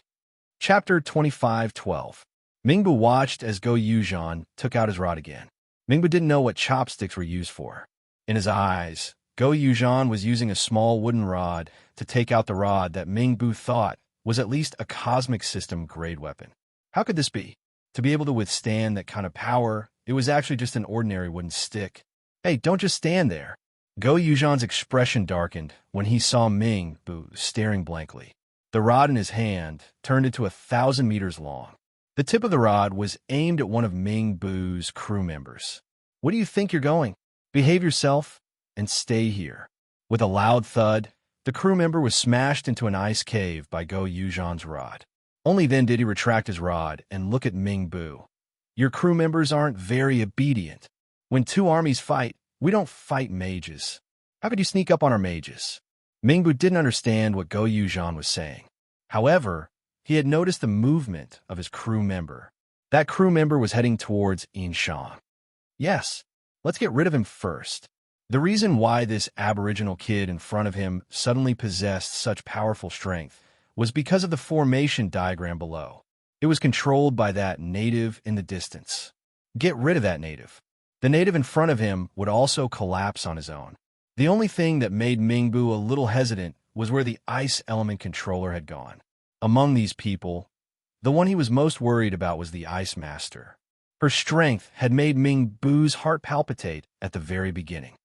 Chapter 25:12. Mingbu watched as Go Yuzhan took out his rod again. Mingbu didn't know what chopsticks were used for. In his eyes, Go Yuzhan was using a small wooden rod to take out the rod that Mingbu thought was at least a cosmic system-grade weapon. How could this be? To be able to withstand that kind of power, it was actually just an ordinary wooden stick. Hey, don't just stand there. Go Yuzhan's expression darkened when he saw Mingbu staring blankly. The rod in his hand turned into 1,000 meters long. The tip of the rod was aimed at one of Mingbu's crew members. Where do you think you're going? Behave yourself and stay here. With a loud thud, the crew member was smashed into an ice cave by Go Yuzhan's rod. Only then did he retract his rod and look at Mingbu. Your crew members aren't very obedient. When two armies fight, we don't fight mages. How could you sneak up on our mages? Mingbu didn't understand what Go Yuzhan was saying. However, he had noticed the movement of his crew member. That crew member was heading towards Inshang. Yes, let's get rid of him first. The reason why this aboriginal kid in front of him suddenly possessed such powerful strength was because of the formation diagram below. It was controlled by that native in the distance. Get rid of that native. The native in front of him would also collapse on his own. The only thing that made Mingbu a little hesitant was where the ice element controller had gone. Among these people, the one he was most worried about was the Ice Master. Her strength had made Mingbu's heart palpitate at the very beginning.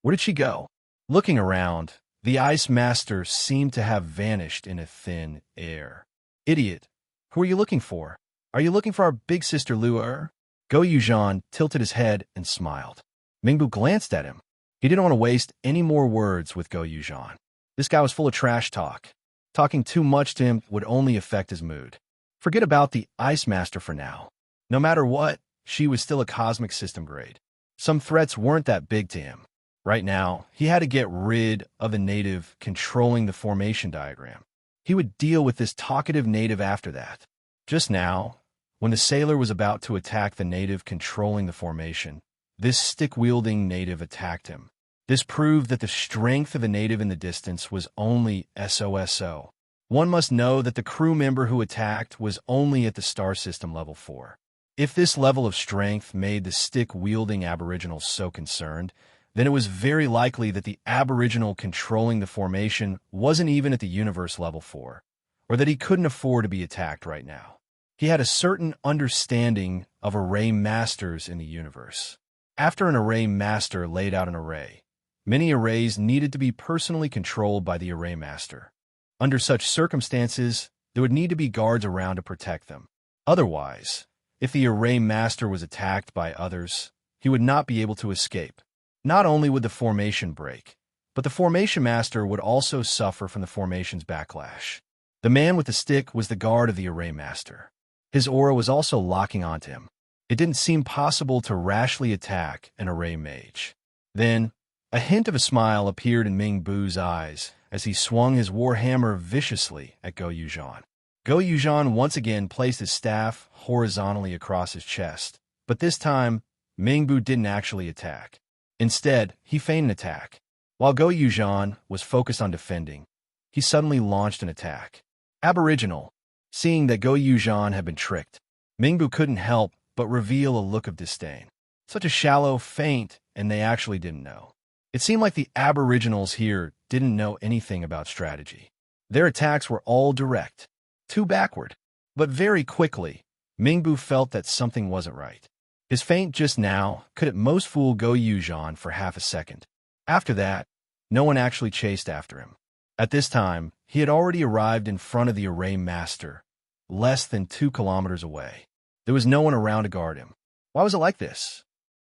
Where did she go? Looking around, the Ice Master seemed to have vanished in a thin air. Idiot, who are you looking for? Are you looking for our big sister Lu'er? Go Yuzhan tilted his head and smiled. Mingbu glanced at him. He didn't want to waste any more words with Go Yuzhan. This guy was full of trash talk. Talking too much to him would only affect his mood. Forget about the Ice Master for now. No matter what, she was still a cosmic system grade. Some threats weren't that big to him. Right now, he had to get rid of the native controlling the formation diagram. He would deal with this talkative native after that. Just now, when the sailor was about to attack the native controlling the formation, this stick-wielding native attacked him. This proved that the strength of the native in the distance was only SOSO. One must know that the crew member who attacked was only at the star system level 4. If this level of strength made the stick-wielding aboriginal so concerned, then it was very likely that the aboriginal controlling the formation wasn't even at the universe level 4, or that he couldn't afford to be attacked right now. He had a certain understanding of array masters in the universe. After an array master laid out an array, many arrays needed to be personally controlled by the array master. Under such circumstances, there would need to be guards around to protect them. Otherwise, if the array master was attacked by others, he would not be able to escape. Not only would the formation break, but the formation master would also suffer from the formation's backlash. The man with the stick was the guard of the array master. His aura was also locking onto him. It didn't seem possible to rashly attack an array mage. Then, a hint of a smile appeared in Mingbu's eyes as he swung his warhammer viciously at Go Yuzhan. Go Yuzhan once again placed his staff horizontally across his chest, but this time, Mingbu didn't actually attack. Instead, he feigned an attack. While Go Yuzhan was focused on defending, he suddenly launched an attack. Aboriginal. Seeing that Go Yuzhan had been tricked, Mingbu couldn't help but reveal a look of disdain. Such a shallow feint, and they actually didn't know. It seemed like the aboriginals here didn't know anything about strategy. Their attacks were all direct, too backward. But very quickly, Mingbu felt that something wasn't right. His feint just now could at most fool Go Yuzhan for half a second. After that, no one actually chased after him. At this time, he had already arrived in front of the array master, less than 2 kilometers away. There was no one around to guard him. Why was it like this?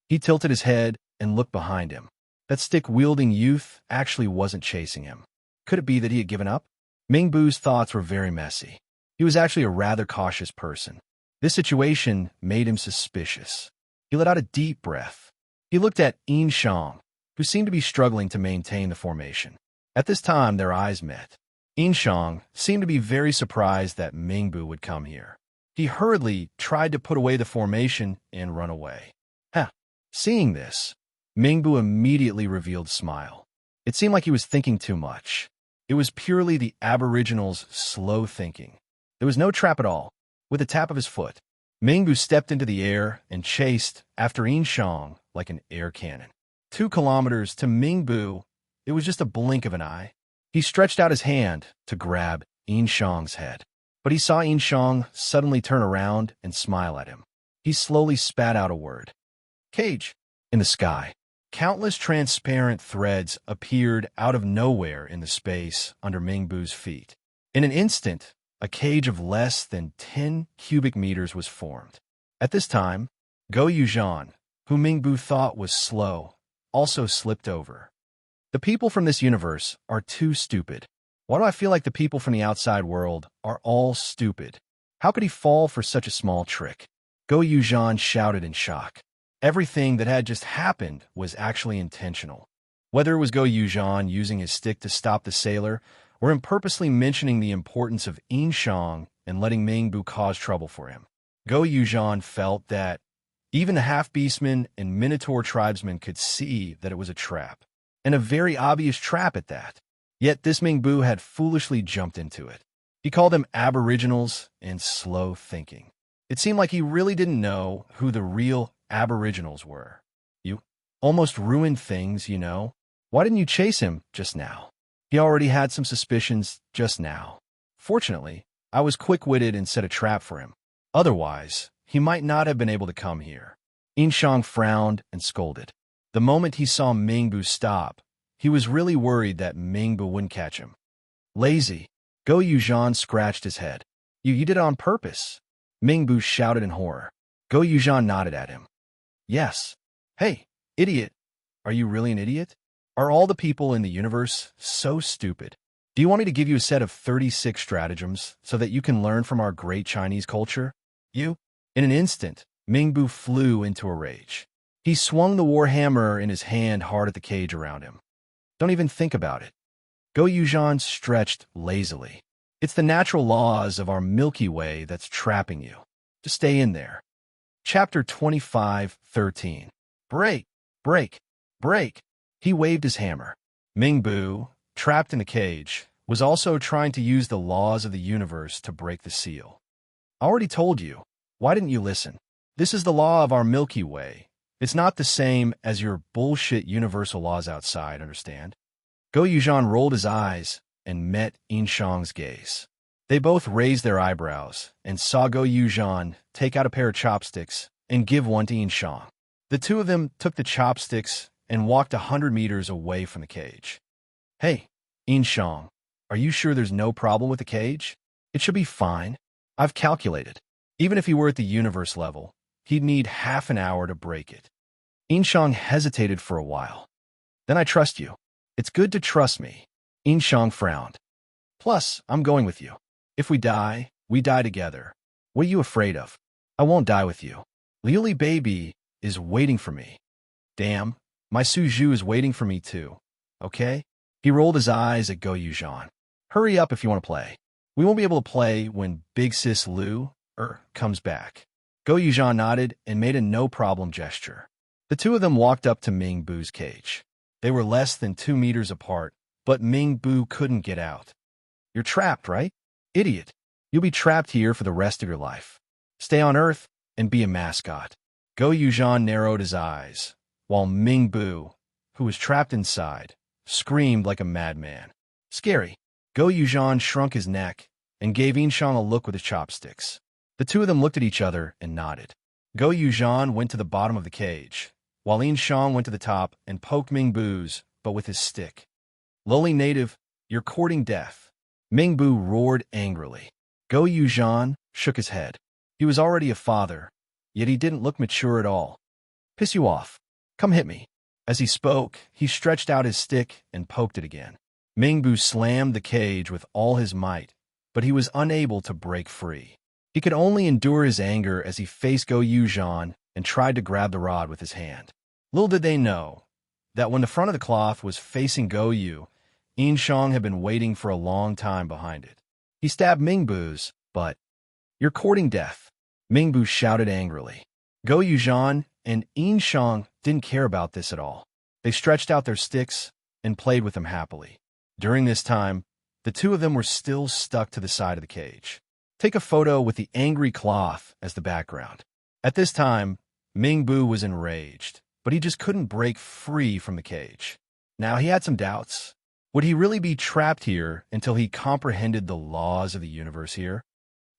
He tilted his head and looked behind him. That stick-wielding youth actually wasn't chasing him. Could it be that he had given up? Mingbu's thoughts were very messy. He was actually a rather cautious person. This situation made him suspicious. He let out a deep breath. He looked at Inshang, who seemed to be struggling to maintain the formation. At this time, their eyes met. Inshang seemed to be very surprised that Mingbu would come here. He hurriedly tried to put away the formation and run away. Huh. Seeing this, Mingbu immediately revealed smile. It seemed like he was thinking too much. It was purely the Aboriginal's slow thinking. There was no trap at all. With a tap of his foot, Mingbu stepped into the air and chased after Inshong like an air cannon. 2 kilometers to Mingbu, it was just a blink of an eye. He stretched out his hand to grab Inshong's head. But he saw Inshong suddenly turn around and smile at him. He slowly spat out a word. Cage. In the sky, countless transparent threads appeared out of nowhere in the space under Mingbu's feet. In an instant, a cage of less than 10 cubic meters was formed. At this time, Go Yuzhan, who Mingbu thought was slow, also slipped over. The people from this universe are too stupid. Why do I feel like the people from the outside world are all stupid? How could he fall for such a small trick? Go Yuzhan shouted in shock. Everything that had just happened was actually intentional. Whether it was Go Yuzhan using his stick to stop the sailor, or him purposely mentioning the importance of Inshong and letting Mingbu cause trouble for him, Go Yuzhan felt that even the half-beastmen and Minotaur tribesmen could see that it was a trap, and a very obvious trap at that. Yet this Mingbu had foolishly jumped into it. He called them aboriginals and slow thinking. It seemed like he really didn't know who the real aboriginals were. You almost ruined things, you know. Why didn't you chase him just now? He already had some suspicions just now. Fortunately, I was quick-witted and set a trap for him. Otherwise, he might not have been able to come here. Inshong frowned and scolded. The moment he saw Mingbu stop, he was really worried that Mingbu wouldn't catch him. Lazy. Go Yuzhan scratched his head. You did it on purpose. Mingbu shouted in horror. Go Yuzhan nodded at him. Yes. Hey, idiot. Are you really an idiot? Are all the people in the universe so stupid? Do you want me to give you a set of 36 stratagems so that you can learn from our great Chinese culture? In an instant, Mingbu flew into a rage. He swung the war hammer in his hand hard at the cage around him. Don't even think about it. Go Yuzhan stretched lazily. It's the natural laws of our Milky Way that's trapping you. Just stay in there. Chapter 25:13. Break, break, break. He waved his hammer. Mingbu, trapped in the cage, was also trying to use the laws of the universe to break the seal. I already told you. Why didn't you listen? This is the law of our Milky Way. It's not the same as your bullshit universal laws outside, understand? Go Yuzhan rolled his eyes and met Inshong's gaze. They both raised their eyebrows and saw Go Yuzhan take out a pair of chopsticks and give one to Inshong. The two of them took the chopsticks and walked 100 meters away from the cage. Hey, Inshong, are you sure there's no problem with the cage? It should be fine. I've calculated. Even if he were at the universe level, he'd need half an hour to break it. Inshong hesitated for a while. Then I trust you. It's good to trust me. Inshong frowned. Plus, I'm going with you. If we die together. What are you afraid of? I won't die with you. Liuli baby is waiting for me. Damn, my Suju is waiting for me too. Okay? He rolled his eyes at Go Yuzhan. Hurry up if you want to play. We won't be able to play when Big Sis Lu comes back. Go Yuzhan nodded and made a no-problem gesture. The two of them walked up to Mingbu's cage. They were less than 2 meters apart, but Mingbu couldn't get out. You're trapped, right? Idiot. You'll be trapped here for the rest of your life. Stay on Earth and be a mascot. Go Yuzhan narrowed his eyes, while Mingbu, who was trapped inside, screamed like a madman. Scary. Go Yuzhan shrunk his neck and gave Inshong a look with his chopsticks. The two of them looked at each other and nodded. Go Yuzhan went to the bottom of the cage, while Inshong went to the top and poked Mingbu's, but with his stick. Lowly native, you're courting death. Mingbu roared angrily. Go Yuzhan shook his head. He was already a father, yet he didn't look mature at all. Piss you off. Come hit me. As he spoke, he stretched out his stick and poked it again. Mingbu slammed the cage with all his might, but he was unable to break free. He could only endure his anger as he faced Go Yuzhan and tried to grab the rod with his hand. Little did they know that when the front of the cloth was facing Go Yu, Inshong had been waiting for a long time behind it. He stabbed Mingbu's, but You're courting death, Mingbu shouted angrily. Go Yuzhan and Yin Shang didn't care about this at all. They stretched out their sticks and played with them happily. During this time, the two of them were still stuck to the side of the cage. Take a photo with the angry cloth as the background. At this time, Mingbu was enraged, but he just couldn't break free from the cage. Now he had some doubts. Would he really be trapped here until he comprehended the laws of the universe here?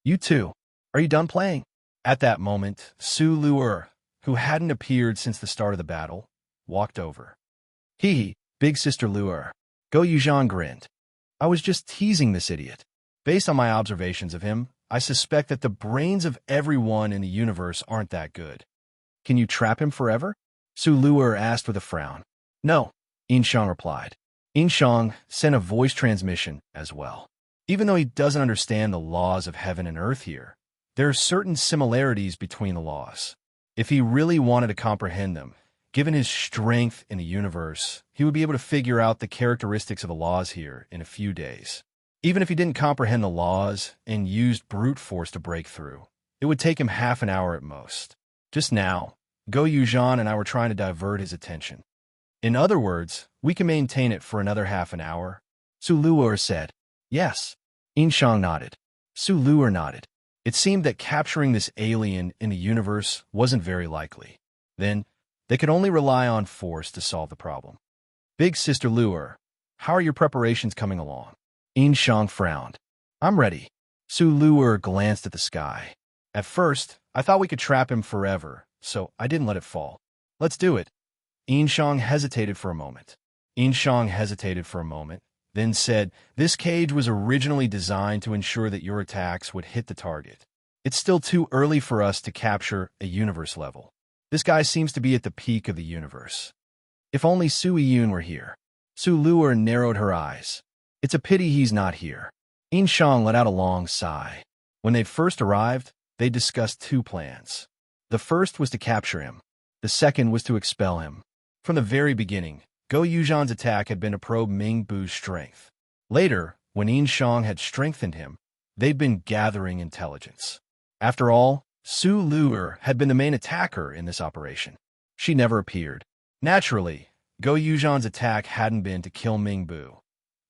You two, are you done playing? At that moment, Su Luer, who hadn't appeared since the start of the battle, walked over. Hee, big sister Luer. Go Yuzhan grinned. I was just teasing this idiot. Based on my observations of him, I suspect that the brains of everyone in the universe aren't that good. Can you trap him forever? Su Luer asked with a frown. No, Yin Shang replied. Yin Shang sent a voice transmission as well. Even though he doesn't understand the laws of heaven and earth here, there are certain similarities between the laws. If he really wanted to comprehend them, given his strength in the universe, he would be able to figure out the characteristics of the laws here in a few days. Even if he didn't comprehend the laws and used brute force to break through, it would take him half an hour at most. Just now, Go Yuzhan and I were trying to divert his attention. In other words, we can maintain it for another half an hour. Su Luer said. Yes. Yin Shang nodded. Su Luer nodded. It seemed that capturing this alien in the universe wasn't very likely. Then, they could only rely on force to solve the problem. Big Sister Luer, how are your preparations coming along? Yin Shang frowned. I'm ready. Su Luer glanced at the sky. At first, I thought we could trap him forever, so I didn't let it fall. Let's do it. Yin Shang hesitated for a moment. Then said, this cage was originally designed to ensure that your attacks would hit the target. It's still too early for us to capture a universe level. This guy seems to be at the peak of the universe. If only Su Yun were here. Su Luer narrowed her eyes. It's a pity he's not here. Yin Shang let out a long sigh. When they first arrived, they discussed two plans. The first was to capture him. The second was to expel him. From the very beginning, Go Yuzhan's attack had been to probe Mingbu's strength. Later, when Yin Shang had strengthened him, they'd been gathering intelligence. After all, Su Luer had been the main attacker in this operation. She never appeared. Naturally, Go Yuzhan's attack hadn't been to kill Mingbu.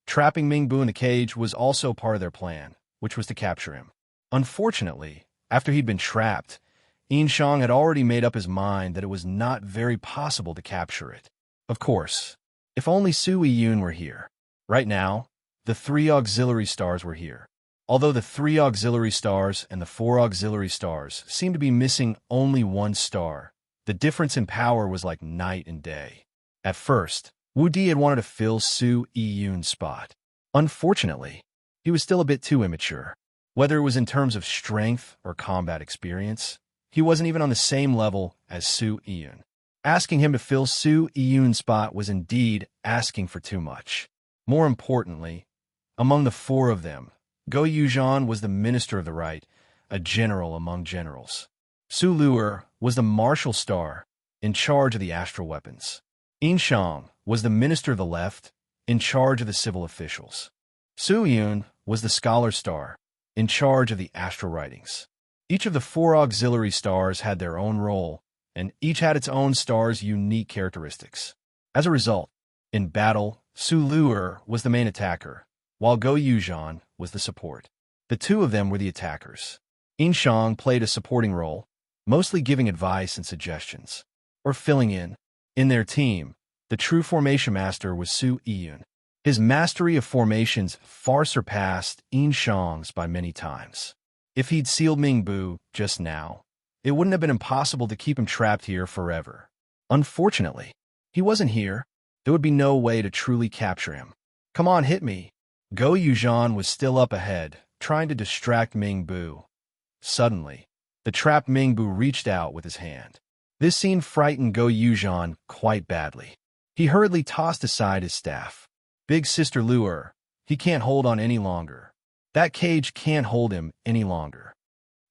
Trapping Mingbu in the cage was also part of their plan, which was to capture him. Unfortunately, after he'd been trapped, Yin Shang had already made up his mind that it was not very possible to capture it. Of course, if only Su Yun were here. Right now, the 3 auxiliary stars were here. Although the 3 auxiliary stars and the 4 auxiliary stars seemed to be missing only 1 star, the difference in power was like night and day. At first, Wu Di had wanted to fill Su Yun's spot. Unfortunately, he was still a bit too immature. Whether it was in terms of strength or combat experience, he wasn't even on the same level as Su Yun. Asking him to fill Su Yun's spot was indeed asking for too much. More importantly, among the 4 of them, Go Yuzhan was the Minister of the Right, a general among generals. Su Luer was the Martial Star, in charge of the astral weapons. Yin Shang was the Minister of the Left, in charge of the civil officials. Su Yun was the Scholar Star, in charge of the astral writings. Each of the 4 auxiliary stars had their own role, and each had its own star's unique characteristics. As a result, in battle, Su Luer was the main attacker, while Go Yuzhan was the support. The 2 of them were the attackers. Yin Shang played a supporting role, mostly giving advice and suggestions, or filling in. In their team, the true formation master was Su Yun. His mastery of formations far surpassed Yin Shang's by many times. If he'd sealed Mingbu just now, it wouldn't have been impossible to keep him trapped here forever. Unfortunately, he wasn't here. There would be no way to truly capture him. Come on, hit me. Go Yuzhan was still up ahead, trying to distract Mingbu. Suddenly, the trapped Mingbu reached out with his hand. This scene frightened Go Yuzhan quite badly. He hurriedly tossed aside his staff. Big Sister Luer, he can't hold on any longer. That cage can't hold him any longer.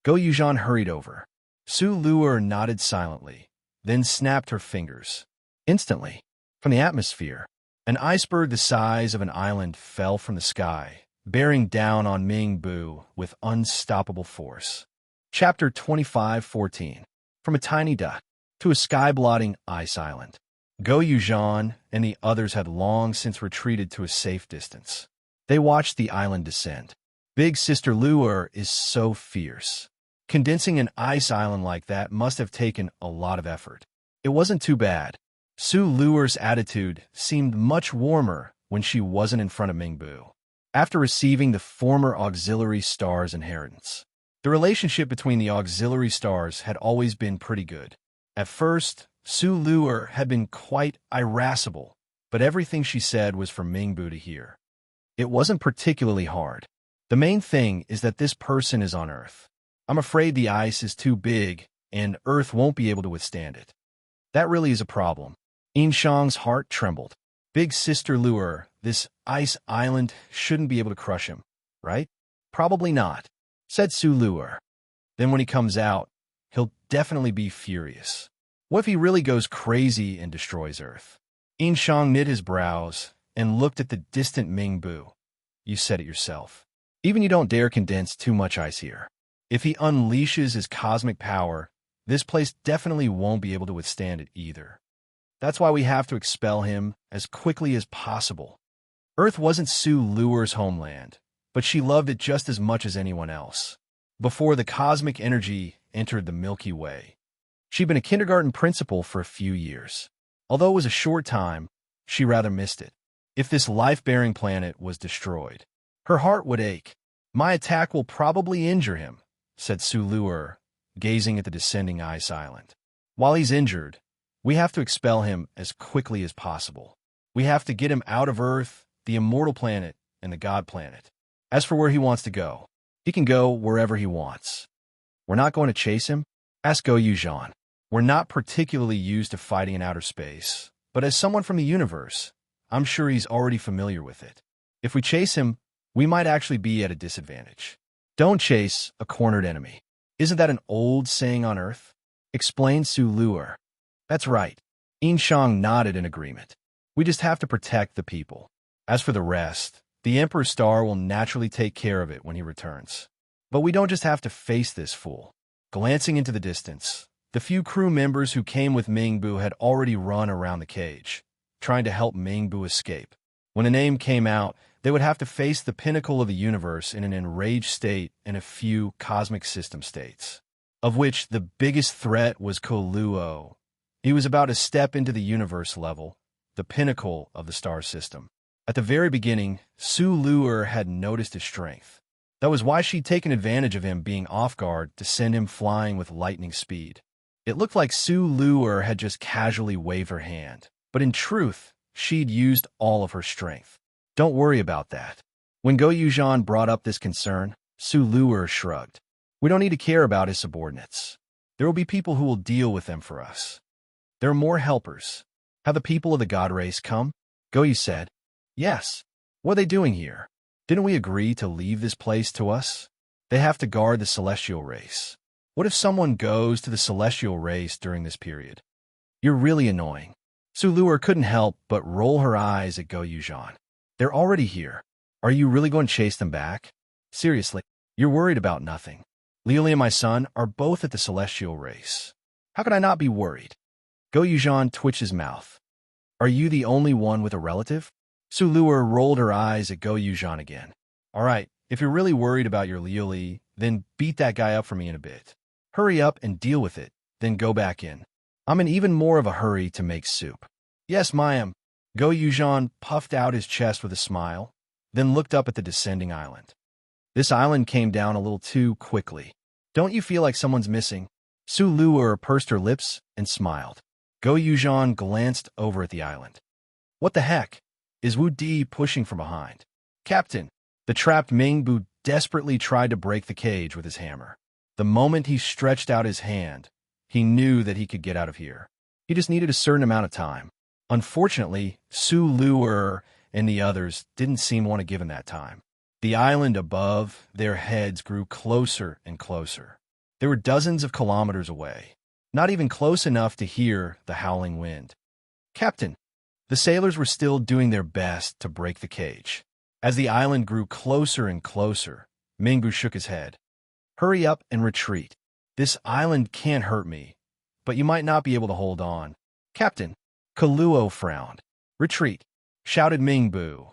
Go Yuzhan hurried over. Su Luer nodded silently, then snapped her fingers. Instantly, from the atmosphere, an iceberg the size of an island fell from the sky, bearing down on Mingbu with unstoppable force. Chapter 25:14. From a tiny dot to a sky-blotting ice island. Go Yuuzhan and the others had long since retreated to a safe distance. They watched the island descend. Big Sister Luer is so fierce. Condensing an ice island like that must have taken a lot of effort. It wasn't too bad. Su Luer's attitude seemed much warmer when she wasn't in front of Mingbu. After receiving the former auxiliary star's inheritance, the relationship between the auxiliary stars had always been pretty good. At first, Su Luer had been quite irascible, but everything she said was for Mingbu to hear. It wasn't particularly hard. The main thing is that this person is on Earth. I'm afraid the ice is too big, and Earth won't be able to withstand it. That really is a problem. Inshang's heart trembled. Big Sister Luer, this ice island shouldn't be able to crush him, right? Probably not, said Su Luer. Then when he comes out, he'll definitely be furious. What if he really goes crazy and destroys Earth? Inshang knit his brows and looked at the distant Mingbu. You said it yourself. Even you don't dare condense too much ice here. If he unleashes his cosmic power, this place definitely won't be able to withstand it either. That's why we have to expel him as quickly as possible. Earth wasn't Su Luer's homeland, but she loved it just as much as anyone else. Before the cosmic energy entered the Milky Way, she'd been a kindergarten principal for a few years. Although it was a short time, she rather missed it. If this life-bearing planet was destroyed, her heart would ache. My attack will probably injure him, said Su Luer, gazing at the descending ice island. While he's injured, we have to expel him as quickly as possible. We have to get him out of Earth, the immortal planet, and the God planet. As for where he wants to go, he can go wherever he wants. We're not going to chase him? Asked Go Yuuzhan. We're not particularly used to fighting in outer space, but as someone from the universe, I'm sure he's already familiar with it. If we chase him, we might actually be at a disadvantage. Don't chase a cornered enemy. Isn't that an old saying on Earth? Explained Su Luer. That's right. Inshang nodded in agreement. We just have to protect the people. As for the rest, the Emperor's star will naturally take care of it when he returns. But we don't just have to face this fool. Glancing into the distance, the few crew members who came with Mingbu had already run around the cage, trying to help Mingbu escape. When a name came out, they would have to face the pinnacle of the universe in an enraged state and a few cosmic system states, of which the biggest threat was Koluo. He was about to step into the universe level, the pinnacle of the star system. At the very beginning, Su Luer had noticed his strength. That was why she'd taken advantage of him being off guard to send him flying with lightning speed. It looked like Su Luer had just casually waved her hand, but in truth, she'd used all of her strength. Don't worry about that. When Go Yuuzhan brought up this concern, Su Luer shrugged. We don't need to care about his subordinates. There will be people who will deal with them for us. There are more helpers. Have the people of the god race come? Go Yu said. Yes. What are they doing here? Didn't we agree to leave this place to us? They have to guard the celestial race. What if someone goes to the celestial race during this period? You're really annoying. Su Luer couldn't help but roll her eyes at Go Yuuzhan. They're already here. Are you really going to chase them back? Seriously, you're worried about nothing. Liuli and my son are both at the celestial race. How could I not be worried? Go Yuuzhan twitched his mouth. Are you the only one with a relative? Su Luer rolled her eyes at Go Yuuzhan again. All right, if you're really worried about your Liuli, then beat that guy up for me in a bit. Hurry up and deal with it, then go back in. I'm in even more of a hurry to make soup. Yes, Mayam. Go Yuuzhan puffed out his chest with a smile, then looked up at the descending island. This island came down a little too quickly. Don't you feel like someone's missing? Su Luer pursed her lips and smiled. Go Yuuzhan glanced over at the island. What the heck? Is Wu Di pushing from behind? Captain, the trapped Mingbu desperately tried to break the cage with his hammer. The moment he stretched out his hand, he knew that he could get out of here. He just needed a certain amount of time. Unfortunately, Su Luer and the others didn't seem to want to give him that time. The island above their heads grew closer and closer. They were dozens of kilometers away, not even close enough to hear the howling wind. Captain, the sailors were still doing their best to break the cage. As the island grew closer and closer, Mingbu shook his head. Hurry up and retreat. This island can't hurt me, but you might not be able to hold on. Captain, Kaluo frowned. Retreat, shouted Mingbu.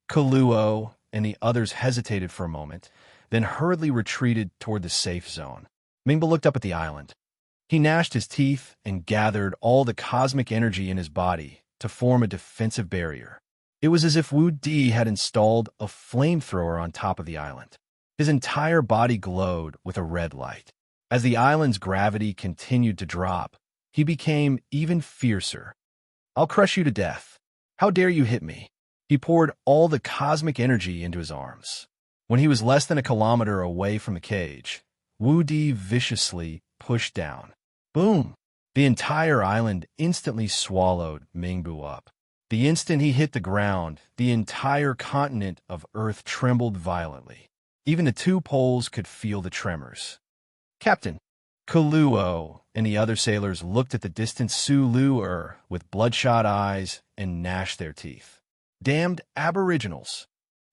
Kaluo and the others hesitated for a moment, then hurriedly retreated toward the safe zone. Mingbu looked up at the island. He gnashed his teeth and gathered all the cosmic energy in his body to form a defensive barrier. It was as if Wu Di had installed a flamethrower on top of the island. His entire body glowed with a red light. As the island's gravity continued to drop, he became even fiercer. I'll crush you to death. How dare you hit me? He poured all the cosmic energy into his arms. When he was less than a kilometer away from the cage, Wu Di viciously pushed down. Boom! The entire island instantly swallowed Mingbu up. The instant he hit the ground, the entire continent of Earth trembled violently. Even the two poles could feel the tremors. Captain, Kaluo and the other sailors looked at the distant Sulu with bloodshot eyes and gnashed their teeth. Damned aboriginals!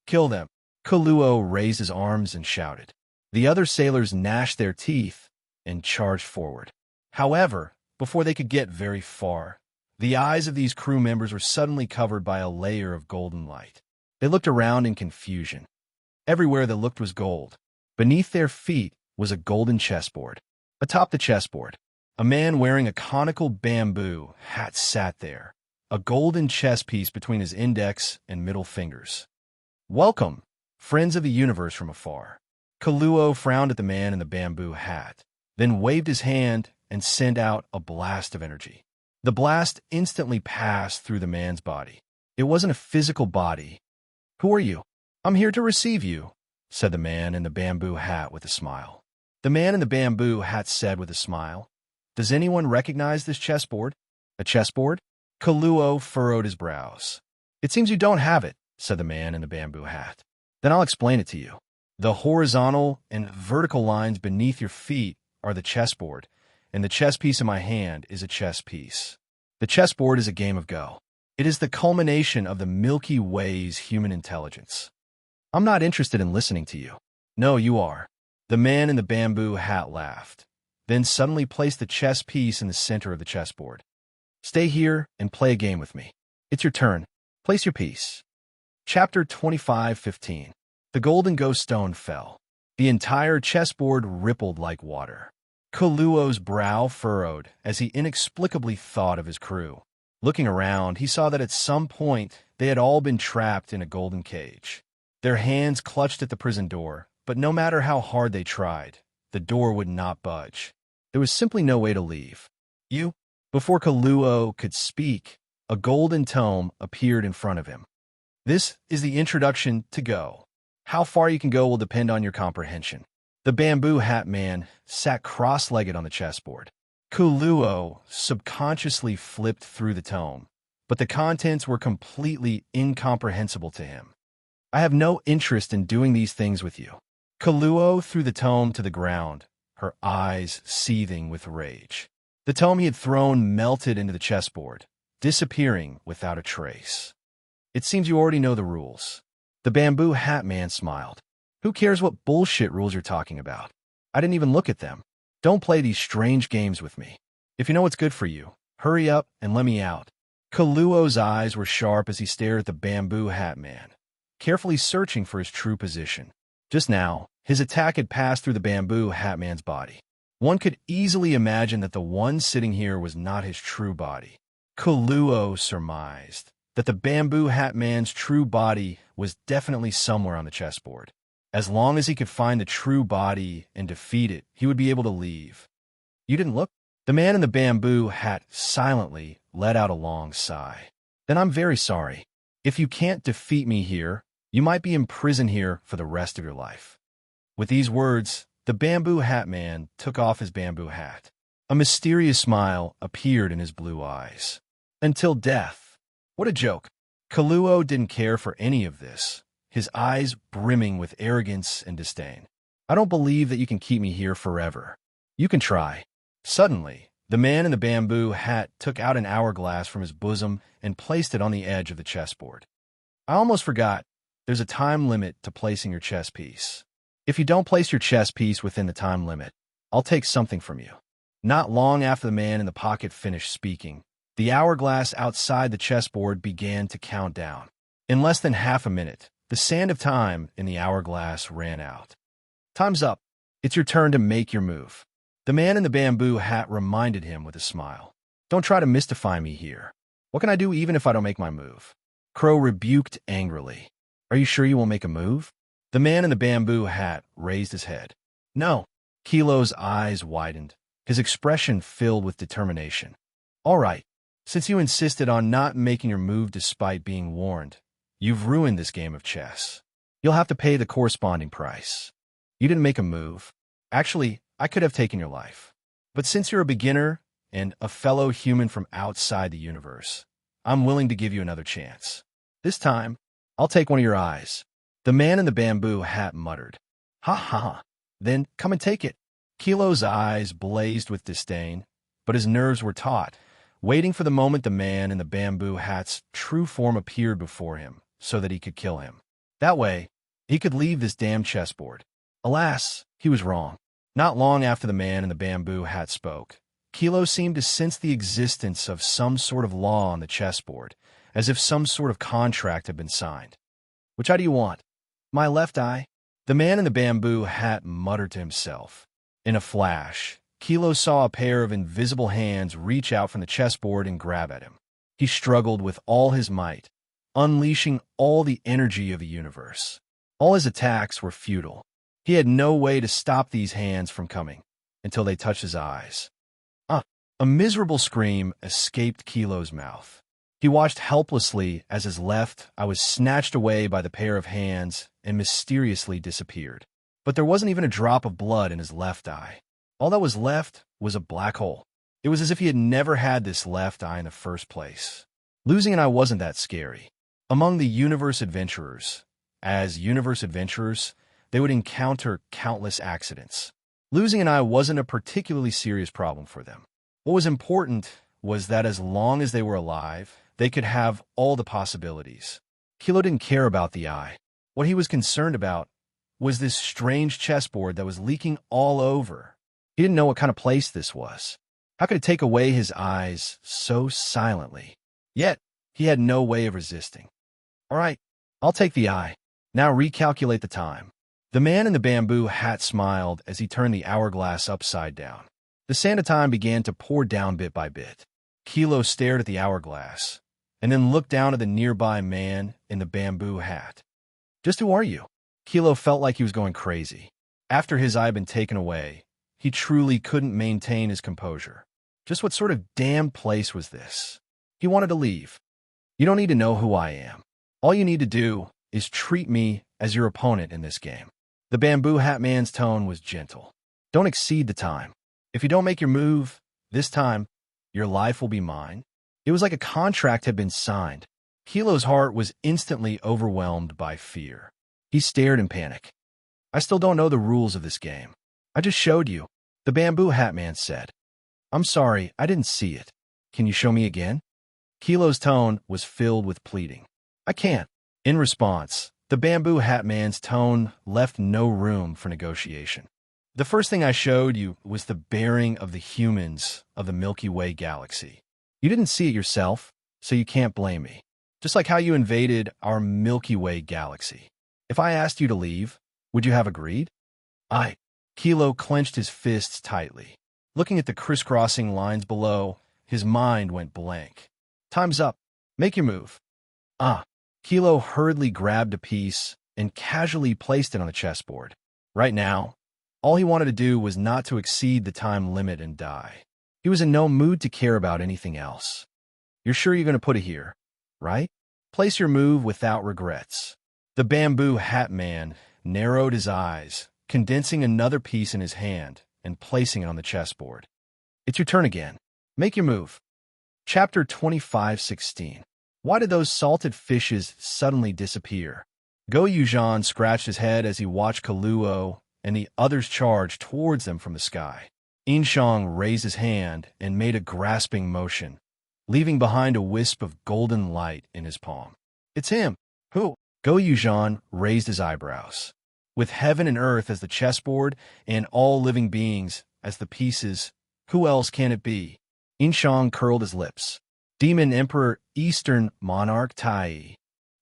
Kill them! Kaluo raised his arms and shouted. The other sailors gnashed their teeth and charged forward. However, before they could get very far, the eyes of these crew members were suddenly covered by a layer of golden light. They looked around in confusion. Everywhere they looked was gold. Beneath their feet was a golden chessboard. Atop the chessboard, a man wearing a conical bamboo hat sat there, a golden chess piece between his index and middle fingers. Welcome, friends of the universe from afar. Kaluo frowned at the man in the bamboo hat, then waved his hand and sent out a blast of energy. The blast instantly passed through the man's body. It wasn't a physical body. Who are you? I'm here to receive you, said the man in the bamboo hat with a smile. The man in the bamboo hat said with a smile, Does anyone recognize this chessboard? A chessboard? Kaluo furrowed his brows. It seems you don't have it, said the man in the bamboo hat. Then I'll explain it to you. The horizontal and vertical lines beneath your feet are the chessboard, and the chess piece in my hand is a chess piece. The chessboard is a game of Go. It is the culmination of the Milky Way's human intelligence. I'm not interested in listening to you. No, you are. The man in the bamboo hat laughed, then suddenly placed the chess piece in the center of the chessboard. Stay here and play a game with me. It's your turn. Place your piece. Chapter 25:15. The golden ghost stone fell. The entire chessboard rippled like water. Kaluo's brow furrowed as he inexplicably thought of his crew. Looking around, he saw that at some point they had all been trapped in a golden cage. Their hands clutched at the prison door, but no matter how hard they tried, the door would not budge. There was simply no way to leave. You? Before Kaluo could speak, a golden tome appeared in front of him. This is the introduction to Go. How far you can go will depend on your comprehension. The bamboo hat man sat cross-legged on the chessboard. Kaluo subconsciously flipped through the tome, but the contents were completely incomprehensible to him. I have no interest in doing these things with you. Kaluo threw the tome to the ground, her eyes seething with rage. The tome he had thrown melted into the chessboard, disappearing without a trace. It seems you already know the rules. The bamboo hat man smiled. Who cares what bullshit rules you're talking about? I didn't even look at them. Don't play these strange games with me. If you know what's good for you, hurry up and let me out. Kaluo's eyes were sharp as he stared at the bamboo hat man, carefully searching for his true position. Just now, his attack had passed through the bamboo hat man's body. One could easily imagine that the one sitting here was not his true body. Kaluo surmised that the bamboo hat man's true body was definitely somewhere on the chessboard. As long as he could find the true body and defeat it, he would be able to leave. You didn't look? The man in the bamboo hat silently let out a long sigh. Then I'm very sorry. If you can't defeat me here, you might be imprisoned here for the rest of your life. With these words, the bamboo hat man took off his bamboo hat. A mysterious smile appeared in his blue eyes. Until death. What a joke. Kaluo didn't care for any of this, his eyes brimming with arrogance and disdain. I don't believe that you can keep me here forever. You can try. Suddenly, the man in the bamboo hat took out an hourglass from his bosom and placed it on the edge of the chessboard. I almost forgot. There's a time limit to placing your chess piece. If you don't place your chess piece within the time limit, I'll take something from you. Not long after the man in the pocket finished speaking, the hourglass outside the chessboard began to count down. In less than half a minute, the sand of time in the hourglass ran out. Time's up. It's your turn to make your move. The man in the bamboo hat reminded him with a smile. Don't try to mystify me here. What can I do even if I don't make my move? Crow rebuked angrily. Are you sure you won't make a move? The man in the bamboo hat raised his head. No. Kilo's eyes widened, his expression filled with determination. All right. Since you insisted on not making your move despite being warned, you've ruined this game of chess. You'll have to pay the corresponding price. You didn't make a move. Actually, I could have taken your life. But since you're a beginner and a fellow human from outside the universe, I'm willing to give you another chance. This time, I'll take one of your eyes. The man in the bamboo hat muttered. Ha ha. Then come and take it. Kilo's eyes blazed with disdain, but his nerves were taut, waiting for the moment the man in the bamboo hat's true form appeared before him so that he could kill him. That way, he could leave this damn chessboard. Alas, he was wrong. Not long after the man in the bamboo hat spoke, Kilo seemed to sense the existence of some sort of law on the chessboard, as if some sort of contract had been signed. Which eye do you want? My left eye? The man in the bamboo hat muttered to himself. In a flash, Kilo saw a pair of invisible hands reach out from the chessboard and grab at him. He struggled with all his might, unleashing all the energy of the universe. All his attacks were futile. He had no way to stop these hands from coming until they touched his eyes. A miserable scream escaped Kilo's mouth. He watched helplessly as his left eye was snatched away by the pair of hands and mysteriously disappeared. But there wasn't even a drop of blood in his left eye. All that was left was a black hole. It was as if he had never had this left eye in the first place. Losing an eye wasn't that scary. Among the universe adventurers, as universe adventurers, they would encounter countless accidents. Losing an eye wasn't a particularly serious problem for them. What was important was that as long as they were alive, they could have all the possibilities. Kilo didn't care about the eye. What he was concerned about was this strange chessboard that was leaking all over. He didn't know what kind of place this was. How could it take away his eyes so silently? Yet, he had no way of resisting. All right, I'll take the eye. Now recalculate the time. The man in the bamboo hat smiled as he turned the hourglass upside down. The sand of time began to pour down bit by bit. Kilo stared at the hourglass, and then looked down at the nearby man in the bamboo hat. Just who are you? Kilo felt like he was going crazy. After his eye had been taken away, he truly couldn't maintain his composure. Just what sort of damn place was this? He wanted to leave. You don't need to know who I am. All you need to do is treat me as your opponent in this game. The bamboo hat man's tone was gentle. Don't exceed the time. If you don't make your move, this time, your life will be mine. It was like a contract had been signed. Kilo's heart was instantly overwhelmed by fear. He stared in panic. I still don't know the rules of this game. I just showed you, the bamboo hat man said. I'm sorry, I didn't see it. Can you show me again? Kilo's tone was filled with pleading. I can't. In response, the bamboo hat man's tone left no room for negotiation. The first thing I showed you was the bearing of the humans of the Milky Way galaxy. You didn't see it yourself, so you can't blame me. Just like how you invaded our Milky Way galaxy. If I asked you to leave, would you have agreed? Kilo clenched his fists tightly. Looking at the crisscrossing lines below, his mind went blank. Time's up. Make your move. Kilo hurriedly grabbed a piece and casually placed it on the chessboard. Right now, all he wanted to do was not to exceed the time limit and die. He was in no mood to care about anything else. You're sure you're going to put it here, right? Place your move without regrets. The bamboo hat man narrowed his eyes, condensing another piece in his hand and placing it on the chessboard. It's your turn again. Make your move. Chapter 25:16. Why did those salted fishes suddenly disappear? Go Yuzhan scratched his head as he watched Kaluo and the others charged towards them from the sky. Inshang raised his hand and made a grasping motion, leaving behind a wisp of golden light in his palm. It's him. Who? Go Yuzhan raised his eyebrows. With heaven and earth as the chessboard and all living beings as the pieces. Who else can it be? Inshang curled his lips. Demon Emperor, Eastern Monarch Tai.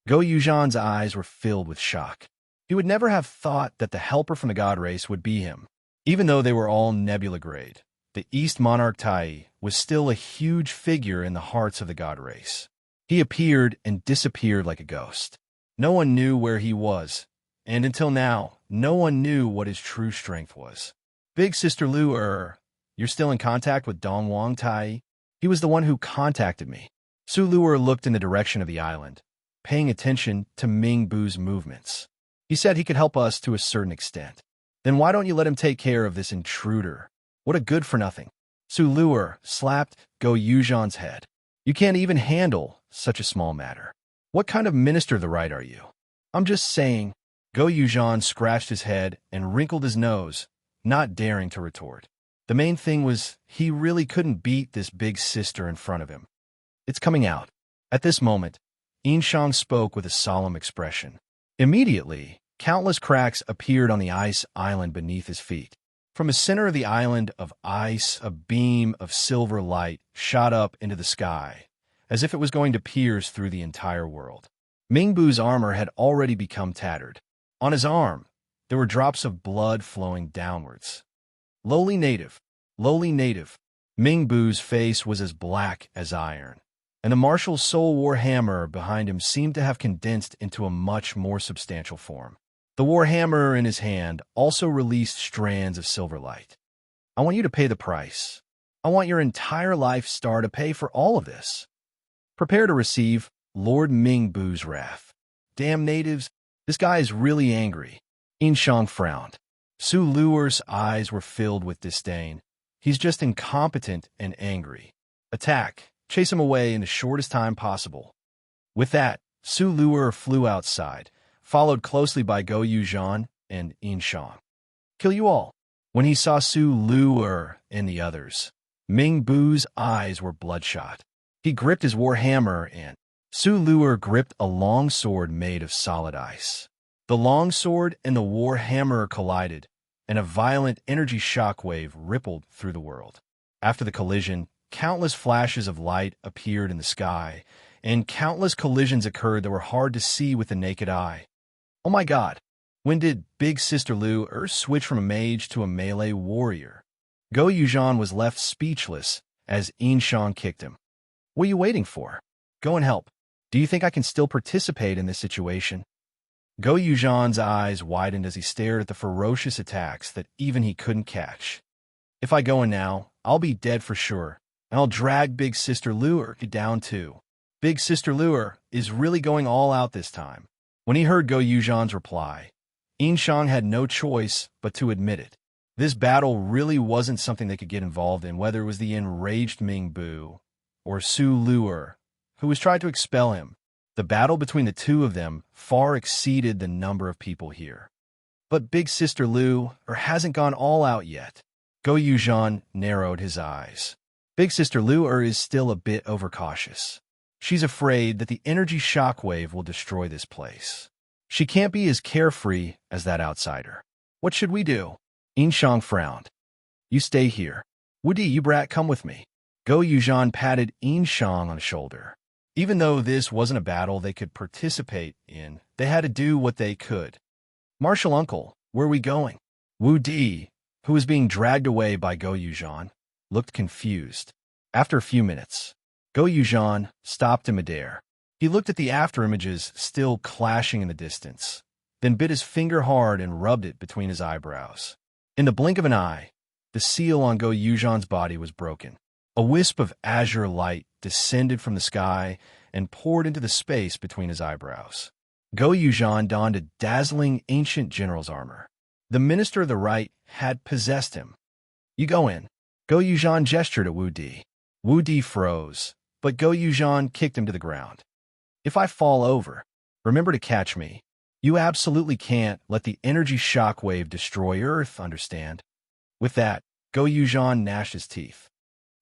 Go Yuzhan's eyes were filled with shock. He would never have thought that the helper from the god race would be him. Even though they were all nebula grade, the East Monarch Tai was still a huge figure in the hearts of the god race. He appeared and disappeared like a ghost. No one knew where he was, and until now, no one knew what his true strength was. Big Sister Lu you're still in contact with Dong Wang Tai? He was the one who contacted me. Su Luer looked in the direction of the island, paying attention to Ming Bu's movements. He said he could help us to a certain extent. Then why don't you let him take care of this intruder? What a good-for-nothing. Su Luer slapped Go Yuzhan's head. You can't even handle such a small matter. What kind of minister of the right are you? I'm just saying. Go Yuzhan scratched his head and wrinkled his nose, not daring to retort. The main thing was he really couldn't beat this big sister in front of him. It's coming out. At this moment, Inshang spoke with a solemn expression. Immediately, countless cracks appeared on the ice island beneath his feet. From the center of the island of ice, a beam of silver light shot up into the sky, as if it was going to pierce through the entire world. Ming Bu's armor had already become tattered. On his arm, there were drops of blood flowing downwards. Lowly native. Ming Bu's face was as black as iron, and the martial soul war hammer behind him seemed to have condensed into a much more substantial form. The war hammer in his hand also released strands of silver light. I want you to pay the price. I want your entire life star to pay for all of this. Prepare to receive Lord Ming Bu's wrath. Damn natives, this guy is really angry. Inshang frowned. Su Luer's eyes were filled with disdain. He's just incompetent and angry. Attack. Chase him away in the shortest time possible. With that, Su Luer flew outside, followed closely by Go Yuzhan and Inshang. Kill you all. When he saw Su Luer and the others, Ming Bu's eyes were bloodshot. He gripped his war hammer and Su Luer gripped a long sword made of solid ice. The long sword and the war hammer collided, and a violent energy shockwave rippled through the world. After the collision, countless flashes of light appeared in the sky, and countless collisions occurred that were hard to see with the naked eye. Oh my god, when did Big Sister Lu switch from a mage to a melee warrior? Go Yuzhan was left speechless as Inshang kicked him. What are you waiting for? Go and help. Do you think I can still participate in this situation? Go Yuzhan's eyes widened as he stared at the ferocious attacks that even he couldn't catch. If I go in now, I'll be dead for sure, and I'll drag Big Sister Lu down too. Big Sister Lu is really going all out this time. When he heard Go Yuzhan's reply, Inshang had no choice but to admit it. This battle really wasn't something they could get involved in, whether it was the enraged Ming Bu or Su Luer, who was trying to expel him. The battle between the two of them far exceeded the number of people here. But Big Sister Lu hasn't gone all out yet. Go Yuzhan narrowed his eyes. Big Sister Lu is still a bit overcautious. She's afraid that the energy shockwave will destroy this place. She can't be as carefree as that outsider. What should we do? Inshang frowned. You stay here. Woody, you brat, come with me. Go Yuzhan patted Inshang on the shoulder. Even though this wasn't a battle they could participate in, they had to do what they could. Martial uncle, where are we going? Wu Di, who was being dragged away by Go Yuzhan, looked confused. After a few minutes, Go Yuzhan stopped in midair. He looked at the afterimages still clashing in the distance, then bit his finger hard and rubbed it between his eyebrows. In the blink of an eye, the seal on Go Yuzhan's body was broken. A wisp of azure light descended from the sky and poured into the space between his eyebrows. Go Yuzhan donned a dazzling ancient general's armor. The minister of the right had possessed him. You go in. Go Yuzhan gestured at Wu Di. Wu Di froze, but Go Yuzhan kicked him to the ground. If I fall over, remember to catch me. You absolutely can't let the energy shockwave destroy Earth, understand? With that, Go Yuzhan gnashed his teeth.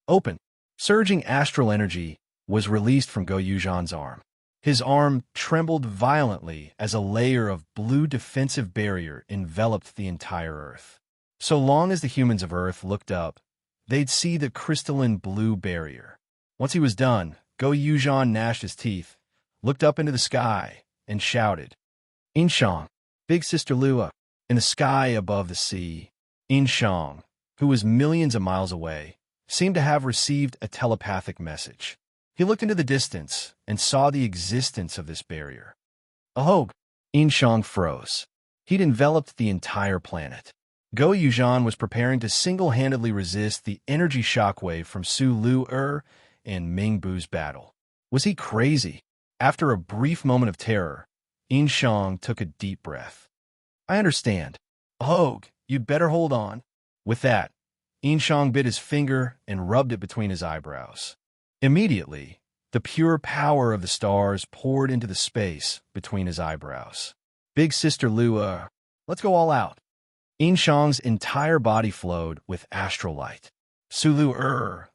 Open. Surging astral energy was released from Go Yuzhan's arm. His arm trembled violently as a layer of blue defensive barrier enveloped the entire Earth. So long as the humans of Earth looked up, they'd see the crystalline blue barrier. Once he was done, Go Yuzhan gnashed his teeth, looked up into the sky, and shouted, Inshang, big sister Lua, in the sky above the sea. Inshang, who was millions of miles away, seemed to have received a telepathic message. He looked into the distance and saw the existence of this barrier. Ahog! Inshang froze. He'd enveloped the entire planet. Go Yuzhan was preparing to single-handedly resist the energy shockwave from Su Lu and Mingbu's battle. Was he crazy? After a brief moment of terror, Inshang took a deep breath. I understand. Ahog, you'd better hold on. With that, Inshang bit his finger and rubbed it between his eyebrows. Immediately, the pure power of the stars poured into the space between his eyebrows. Big Sister Lua, let's go all out. Inshang's entire body flowed with astral light. Su Lu,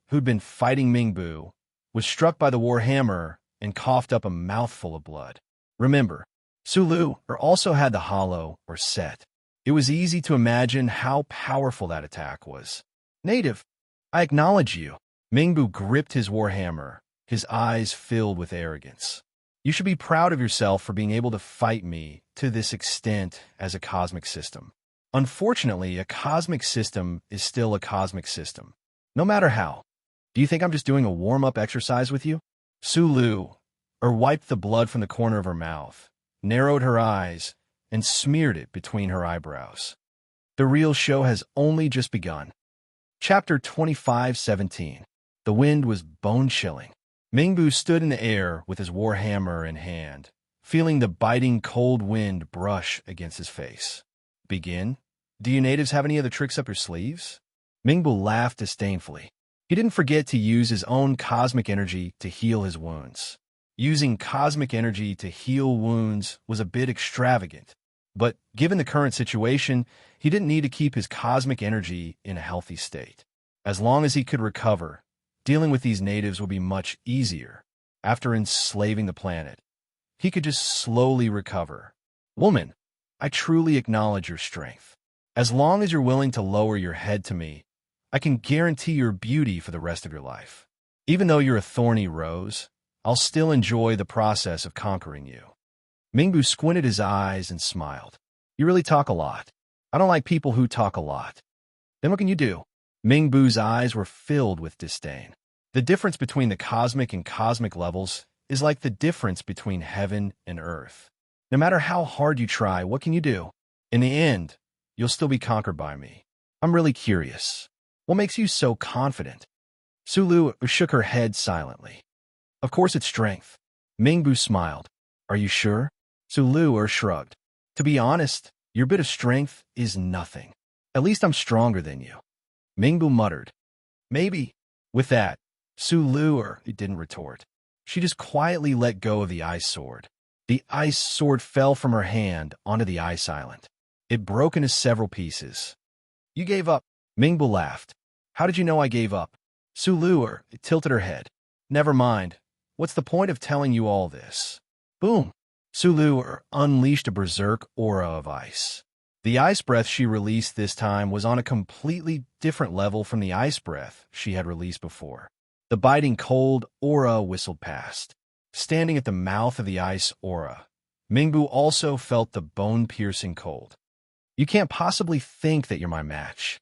who'd been fighting Mingbu, was struck by the war hammer and coughed up a mouthful of blood. Remember, Su Lu also had the hollow or set. It was easy to imagine how powerful that attack was. Native, I acknowledge you. Mingbu gripped his war hammer, his eyes filled with arrogance. You should be proud of yourself for being able to fight me to this extent as a cosmic system. Unfortunately, a cosmic system is still a cosmic system, no matter how. Do you think I'm just doing a warm-up exercise with you? Su Lu wiped the blood from the corner of her mouth, narrowed her eyes, and smeared it between her eyebrows. The real show has only just begun. Chapter 25:17. The wind was bone-chilling. Mingbu stood in the air with his war hammer in hand, feeling the biting cold wind brush against his face. Begin? Do you natives have any other tricks up your sleeves? Mingbu laughed disdainfully. He didn't forget to use his own cosmic energy to heal his wounds. Using cosmic energy to heal wounds was a bit extravagant, but given the current situation, he didn't need to keep his cosmic energy in a healthy state. As long as he could recover, dealing with these natives would be much easier. After enslaving the planet, he could just slowly recover. Woman, I truly acknowledge your strength. As long as you're willing to lower your head to me, I can guarantee your beauty for the rest of your life. Even though you're a thorny rose, I'll still enjoy the process of conquering you. Mingbu squinted his eyes and smiled. You really talk a lot. I don't like people who talk a lot. Then what can you do? Mingbu's eyes were filled with disdain. The difference between the cosmic and cosmic levels is like the difference between heaven and earth. No matter how hard you try, what can you do? In the end, you'll still be conquered by me. I'm really curious. What makes you so confident? Su Lu shook her head silently. Of course it's strength. Mingbu smiled. Are you sure? Su Lu shrugged. To be honest, your bit of strength is nothing. At least I'm stronger than you. Mingbu muttered. Maybe. With that, Su Lu didn't retort. She just quietly let go of the ice sword. The ice sword fell from her hand onto the ice island. It broke into several pieces. You gave up. Mingbu laughed. How did you know I gave up? Su Lu tilted her head. Never mind. What's the point of telling you all this? Boom. Su Lu unleashed a berserk aura of ice. The ice breath she released this time was on a completely different level from the ice breath she had released before. The biting cold aura whistled past. Standing at the mouth of the ice aura, Mingbu also felt the bone-piercing cold. You can't possibly think that you're my match.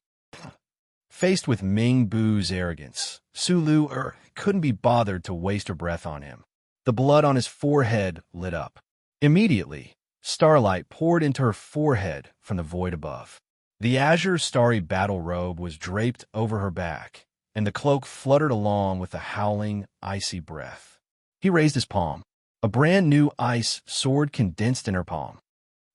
Faced with Mingbu's arrogance, Su Lu couldn't be bothered to waste her breath on him. The blood on his forehead lit up. Immediately, starlight poured into her forehead from the void above. The azure starry battle robe was draped over her back, and the cloak fluttered along with the howling, icy breath. He raised his palm. A brand new ice sword condensed in her palm.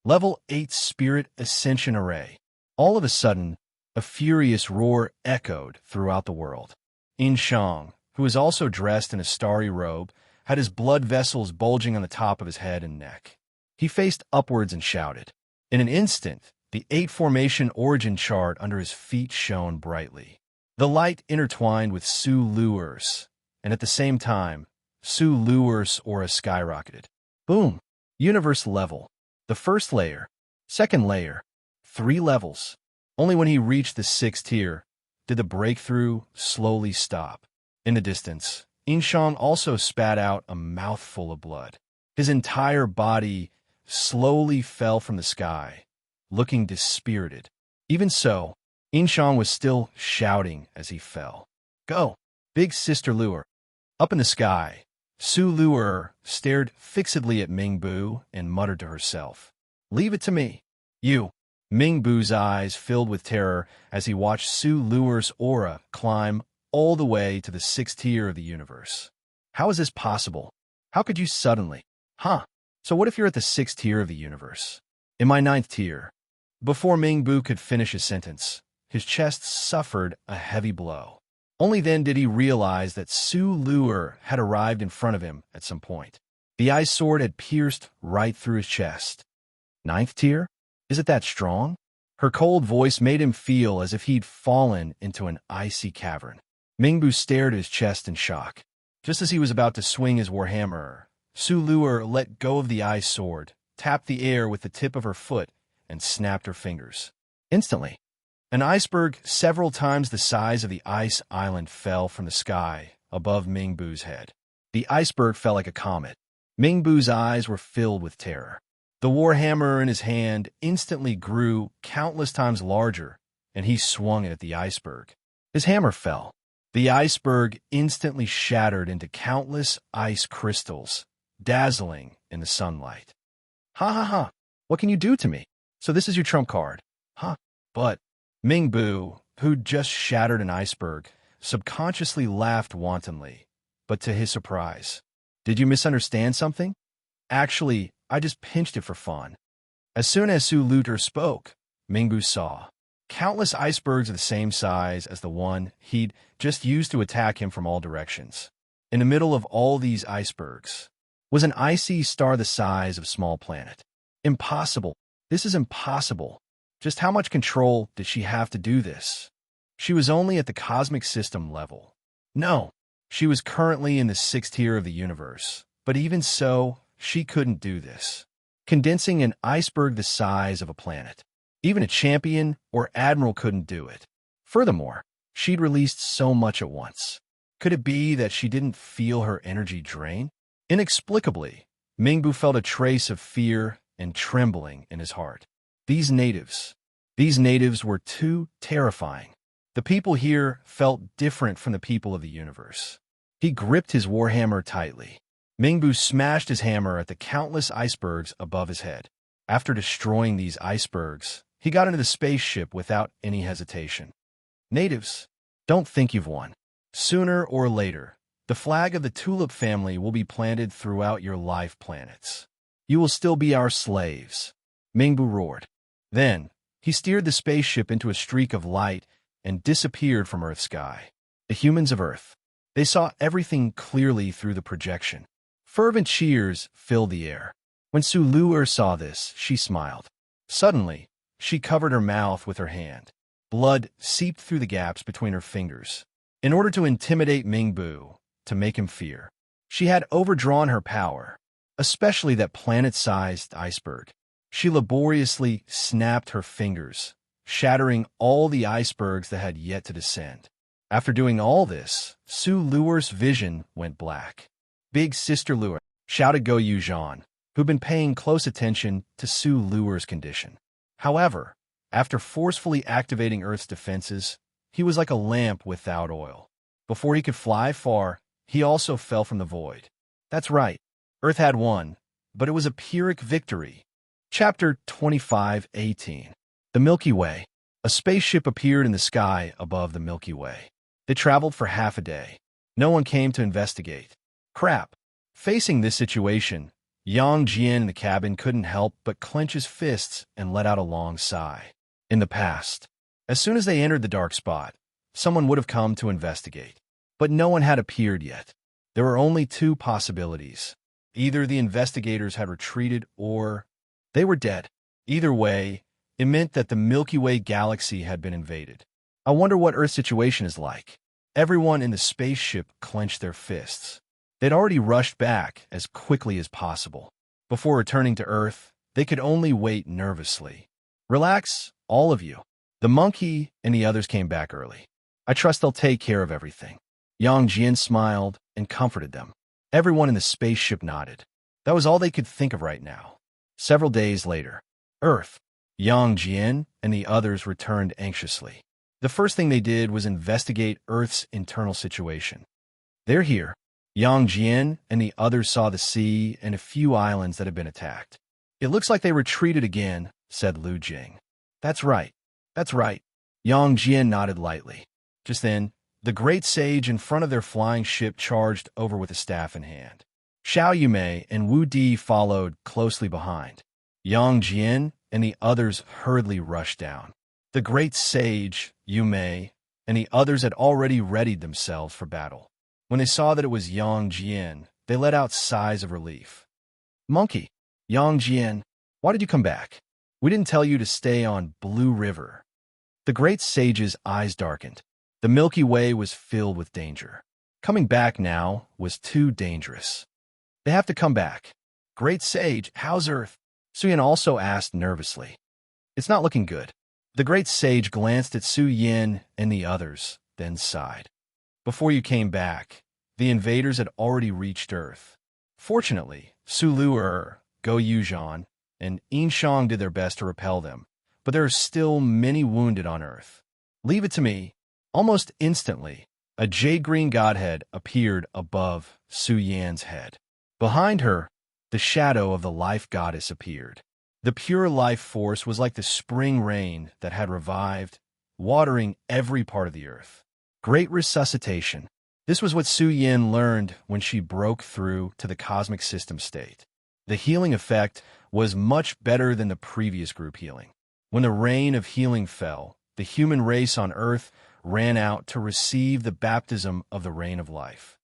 Level 8 Spirit Ascension Array. All of a sudden, a furious roar echoed throughout the world. Inshang, who was also dressed in a starry robe, had his blood vessels bulging on the top of his head and neck. He faced upwards and shouted. In an instant, the 8 formation origin chart under his feet shone brightly. The light intertwined with Su Lu's, and at the same time, Su Lu's aura skyrocketed. Boom! Universe level. The first layer. Second layer. 3 levels. Only when he reached the sixth tier did the breakthrough slowly stop. In the distance, Inshang also spat out a mouthful of blood. His entire body slowly fell from the sky, looking dispirited. Even so, Inshang was still shouting as he fell. "Go, big sister Luer!" Up in the sky, Su Luer stared fixedly at Mingbu and muttered to herself, "Leave it to me." "You." Mingbu's eyes filled with terror as he watched Su Luer's aura climb all the way to the sixth tier of the universe. "How is this possible? How could you suddenly?" "Huh. So what if you're at the sixth tier of the universe?" "In my ninth tier." Before Mingbu could finish his sentence, his chest suffered a heavy blow. Only then did he realize that Su Luer had arrived in front of him at some point. The ice sword had pierced right through his chest. "Ninth tier? Is it that strong?" Her cold voice made him feel as if he'd fallen into an icy cavern. Mingbu stared at his chest in shock. Just as he was about to swing his warhammer, Su Luer let go of the ice sword, tapped the air with the tip of her foot, and snapped her fingers. Instantly, an iceberg several times the size of the ice island fell from the sky above Mingbu's head. The iceberg fell like a comet. Mingbu's eyes were filled with terror. The warhammer in his hand instantly grew countless times larger, and he swung it at the iceberg. His hammer fell. The iceberg instantly shattered into countless ice crystals, dazzling in the sunlight. "Ha ha ha! What can you do to me? So this is your trump card, huh?" But Mingbu, who'd just shattered an iceberg, subconsciously laughed wantonly, but to his surprise. "Did you misunderstand something? Actually, I just pinched it for fun." As soon as Su Luer spoke, Mingbu saw countless icebergs of the same size as the one he'd just used to attack him from all directions. In the middle of all these icebergs was an icy star the size of a small planet. Impossible. This is impossible. Just how much control did she have to do this? She was only at the cosmic system level. No, she was currently in the sixth tier of the universe. But even so, she couldn't do this. Condensing an iceberg the size of a planet. Even a champion or admiral couldn't do it. Furthermore, she'd released so much at once. Could it be that she didn't feel her energy drain? Inexplicably, Mingbu felt a trace of fear and trembling in his heart. These natives were too terrifying. The people here felt different from the people of the universe. He gripped his warhammer tightly. Mingbu smashed his hammer at the countless icebergs above his head. After destroying these icebergs, he got into the spaceship without any hesitation. "Natives, don't think you've won. Sooner or later, the flag of the Tulip family will be planted throughout your life planets. You will still be our slaves," Mingbu roared. Then, he steered the spaceship into a streak of light and disappeared from Earth's sky. The humans of Earth, they saw everything clearly through the projection. Fervent cheers filled the air. When Su Luer saw this, she smiled. Suddenly, she covered her mouth with her hand. Blood seeped through the gaps between her fingers. In order to intimidate Mingbu, to make him fear, she had overdrawn her power, especially that planet-sized iceberg. She laboriously snapped her fingers, shattering all the icebergs that had yet to descend. After doing all this, Su Luer's vision went black. "Big Sister Luer," shouted Go Yuzhan, who'd been paying close attention to Su Luer's condition. However, after forcefully activating Earth's defenses, he was like a lamp without oil. Before he could fly far, he also fell from the void. That's right, Earth had won, but it was a Pyrrhic victory. Chapter 25:18. The Milky Way. A spaceship appeared in the sky above the Milky Way. They traveled for half a day. No one came to investigate. Crap. Facing this situation, Yang Jian in the cabin couldn't help but clench his fists and let out a long sigh. In the past, as soon as they entered the dark spot, someone would have come to investigate. But no one had appeared yet. There were only two possibilities. Either the investigators had retreated or they were dead. Either way, it meant that the Milky Way galaxy had been invaded. I wonder what Earth's situation is like. Everyone in the spaceship clenched their fists. They'd already rushed back as quickly as possible. Before returning to Earth, they could only wait nervously. "Relax, all of you. The monkey and the others came back early. I trust they'll take care of everything. Yang Jian smiled and comforted them. Everyone in the spaceship nodded. That was all they could think of right now. Several days later, Earth. Yang Jian and the others returned anxiously. The first thing they did was investigate Earth's internal situation. They're here. Yang Jian and the others saw the sea and a few islands that had been attacked. It looks like they retreated again, said Lu Jing. That's right. That's right. Yang Jian nodded lightly. Just then, the great sage in front of their flying ship charged over with a staff in hand. Xiao Yumei and Wu Di followed closely behind. Yang Jian and the others hurriedly rushed down. The great sage, Yumei, and the others had already readied themselves for battle. When they saw that it was Yang Jian, they let out sighs of relief. Monkey, Yang Jian, why did you come back? We didn't tell you to stay on Blue River. The great sage's eyes darkened. The Milky Way was filled with danger. Coming back now was too dangerous. They have to come back. Great sage, how's Earth? Su Yin also asked nervously. It's not looking good. The great sage glanced at Su Yin and the others, then sighed. Before you came back, the invaders had already reached Earth. Fortunately, Su Lu'er, Go Yuzhan, and Yin Shang did their best to repel them, but there are still many wounded on Earth. Leave it to me. Almost instantly, a jade-green godhead appeared above Su Yan's head. Behind her, the shadow of the life goddess appeared. The pure life force was like the spring rain that had revived, watering every part of the earth. Great resuscitation. This was what Su Yin learned when she broke through to the cosmic system state. The healing effect was much better than the previous group healing. When the rain of healing fell, the human race on Earth ran out to receive the baptism of the rain of life.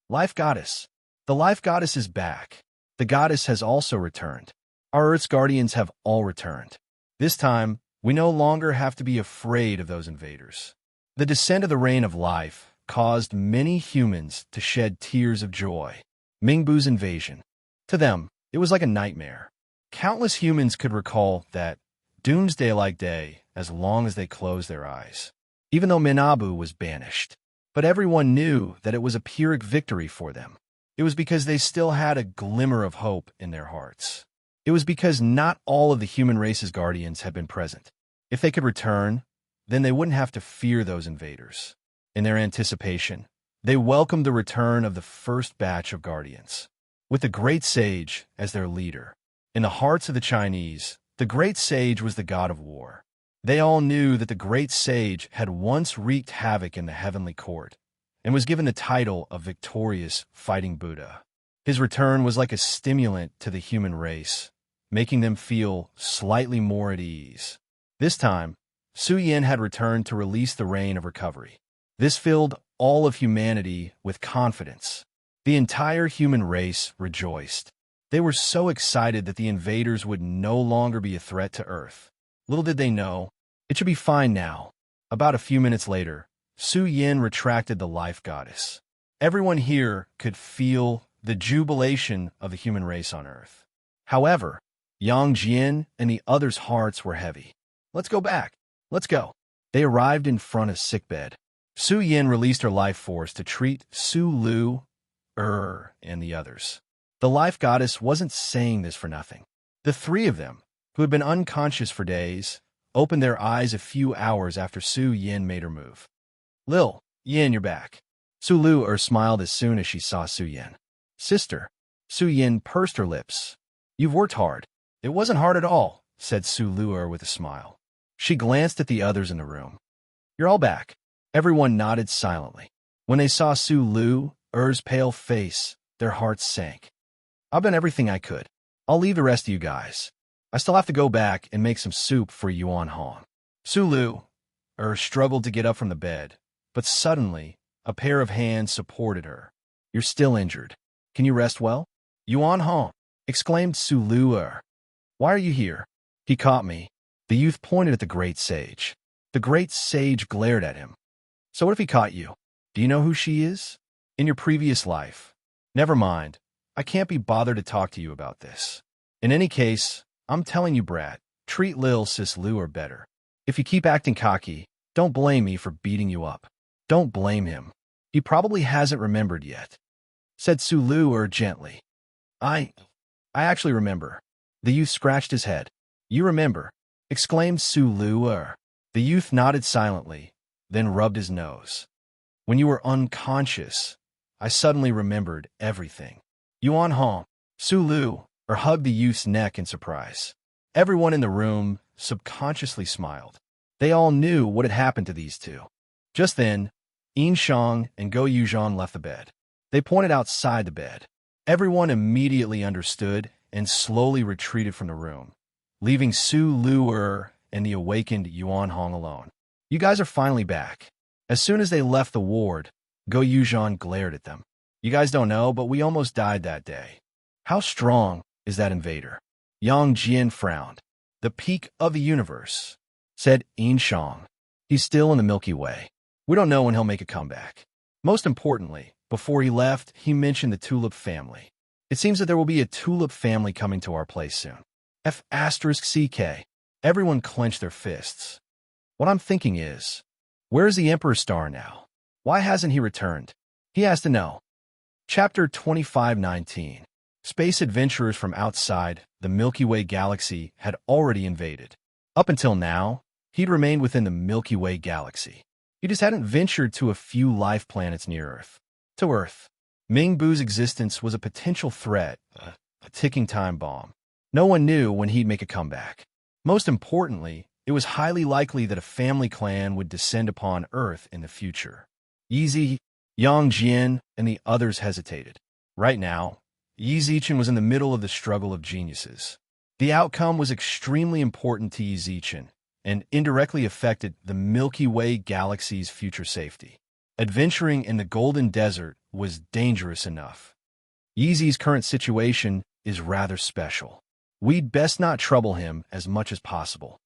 Life Goddess. The Life Goddess is back. The goddess has also returned. Our Earth's guardians have all returned. This time, we no longer have to be afraid of those invaders. The descent of the rain of life caused many humans to shed tears of joy. Mingbu's invasion. To them, it was like a nightmare. Countless humans could recall that doomsday-like day as long as they closed their eyes. Even though Minabu was banished. But everyone knew that it was a Pyrrhic victory for them. It was because they still had a glimmer of hope in their hearts. It was because not all of the human race's guardians had been present. If they could return, then they wouldn't have to fear those invaders. In their anticipation, they welcomed the return of the first batch of guardians, with the great sage as their leader. In the hearts of the Chinese, the great sage was the god of war. They all knew that the great sage had once wreaked havoc in the heavenly court and was given the title of victorious fighting Buddha. His return was like a stimulant to the human race, making them feel slightly more at ease. This time, Su Yin had returned to release the rain of recovery. This filled all of humanity with confidence. The entire human race rejoiced. They were so excited that the invaders would no longer be a threat to Earth. Little did they know, it should be fine now. About a few minutes later, Su Yin retracted the life goddess. Everyone here could feel the jubilation of the human race on Earth. However, Yang Jian and the others' hearts were heavy. Let's go back. Let's go. They arrived in front of sickbed. Su Yin released her life force to treat Su Lu, and the others. The life goddess wasn't saying this for nothing. The three of them, who had been unconscious for days, opened their eyes a few hours after Su Yin made her move. Lil, Yin, you're back. Su Lu smiled as soon as she saw Su Yin. Sister. Su Yin pursed her lips. You've worked hard. It wasn't hard at all, said Su Lu with a smile. She glanced at the others in the room. You're all back. Everyone nodded silently. When they saw Su Lu's pale face, their hearts sank. I've done everything I could. I'll leave the rest of you guys. I still have to go back and make some soup for Yuan Hong. Su Lu struggled to get up from the bed, but suddenly, a pair of hands supported her. You're still injured. Can you rest well? Yuan Hong, exclaimed Su Lu. Why are you here? He caught me. The youth pointed at the great sage. The great sage glared at him. So what if he caught you? Do you know who she is? In your previous life. Never mind. I can't be bothered to talk to you about this. In any case, I'm telling you, brat, treat Lil Sis Lu better. If you keep acting cocky, don't blame me for beating you up. Don't blame him. He probably hasn't remembered yet," said Sulu gently. I actually remember." The youth scratched his head. "You remember?" exclaimed Sulu. The youth nodded silently, then rubbed his nose. "When you were unconscious, I suddenly remembered everything." Yuan Hong, Sulu, hugged the youth's neck in surprise. Everyone in the room subconsciously smiled. They all knew what had happened to these two. Just then, Yin Shang and Go Yuzhan left the bed. They pointed outside the bed. Everyone immediately understood and slowly retreated from the room, leaving Su Lu and the awakened Yuan Hong alone. "You guys are finally back." As soon as they left the ward, Go Yuzhan glared at them. "You guys don't know, but we almost died that day." "How strong is that invader?" Yang Jian frowned. "The peak of the universe," said Yin Shang. "He's still in the Milky Way. We don't know when he'll make a comeback." Most importantly, before he left, he mentioned the Tulip family. "It seems that there will be a Tulip family coming to our place soon." F***CK. Everyone clenched their fists. "What I'm thinking is, where's the Emperor Star now? Why hasn't he returned?" He has to know. Chapter 2519. Space adventurers from outside the Milky Way galaxy had already invaded. Up until now, he'd remained within the Milky Way galaxy. He just hadn't ventured to a few life planets near Earth. To Earth, Ming Bu's existence was a potential threat, a ticking time bomb. No one knew when he'd make a comeback. Most importantly, it was highly likely that a family clan would descend upon Earth in the future. Yizi, Yang Jian, and the others hesitated. Right now, Yi Zichen was in the middle of the struggle of geniuses. The outcome was extremely important to Yi Zichen and indirectly affected the Milky Way galaxy's future safety. Adventuring in the Golden Desert was dangerous enough. Yizi's current situation is rather special. We'd best not trouble him as much as possible.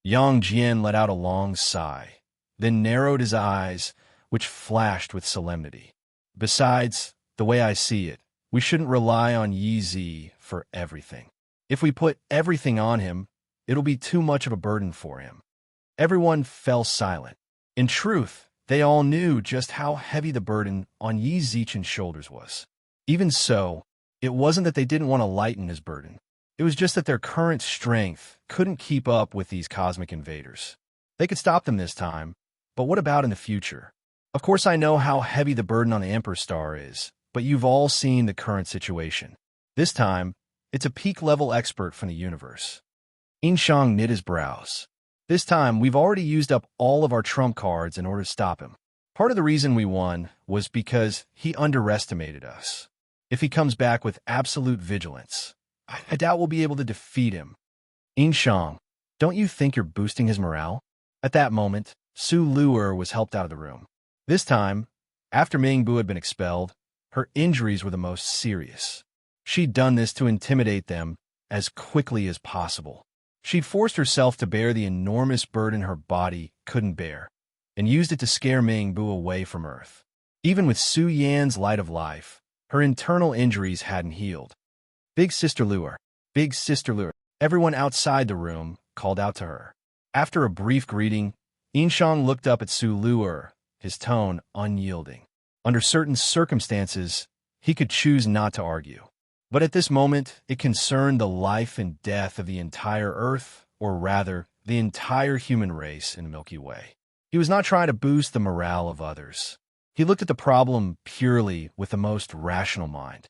Yang Jian let out a long sigh, then narrowed his eyes, which flashed with solemnity. "Besides, the way I see it, we shouldn't rely on Yi Zi for everything. If we put everything on him, it'll be too much of a burden for him." Everyone fell silent. In truth, they all knew just how heavy the burden on Yi Zichen's shoulders was. Even so, it wasn't that they didn't want to lighten his burden. It was just that their current strength couldn't keep up with these cosmic invaders. They could stop them this time, but what about in the future? Of course, I know how heavy the burden on the Emperor Star is, but you've all seen the current situation. This time, it's a peak-level expert from the universe. Yin Shang knit his brows. "This time, we've already used up all of our trump cards in order to stop him. Part of the reason we won was because he underestimated us. If he comes back with absolute vigilance, I doubt we'll be able to defeat him." "Yin Shang, don't you think you're boosting his morale?" At that moment, Su Luer was helped out of the room. This time, after Ming Bu had been expelled, her injuries were the most serious. She'd done this to intimidate them as quickly as possible. She'd forced herself to bear the enormous burden her body couldn't bear, and used it to scare Ming Bu away from Earth. Even with Su Yan's light of life, her internal injuries hadn't healed. Big Sister Luer, Big Sister Luer." Everyone outside the room called out to her. After a brief greeting, Yin Shang looked up at Su Luer, his tone unyielding. Under certain circumstances, he could choose not to argue. But at this moment, it concerned the life and death of the entire Earth, or rather, the entire human race in the Milky Way. He was not trying to boost the morale of others. He looked at the problem purely with the most rational mind.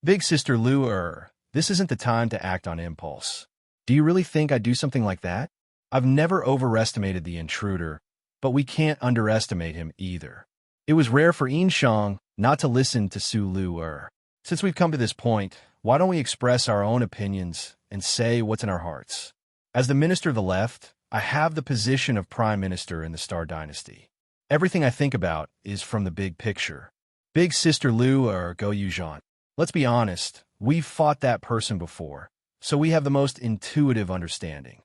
"Big Sister Luer, this isn't the time to act on impulse. Do you really think I'd do something like that? I've never overestimated the intruder, but we can't underestimate him either." It was rare for Yin Shang not to listen to Su Luer. "Since we've come to this point, why don't we express our own opinions and say what's in our hearts? As the Minister of the Left, I have the position of Prime Minister in the Star Dynasty. Everything I think about is from the big picture. Big Sister Luer, Go Yuzhan. Let's be honest, we've fought that person before, so we have the most intuitive understanding.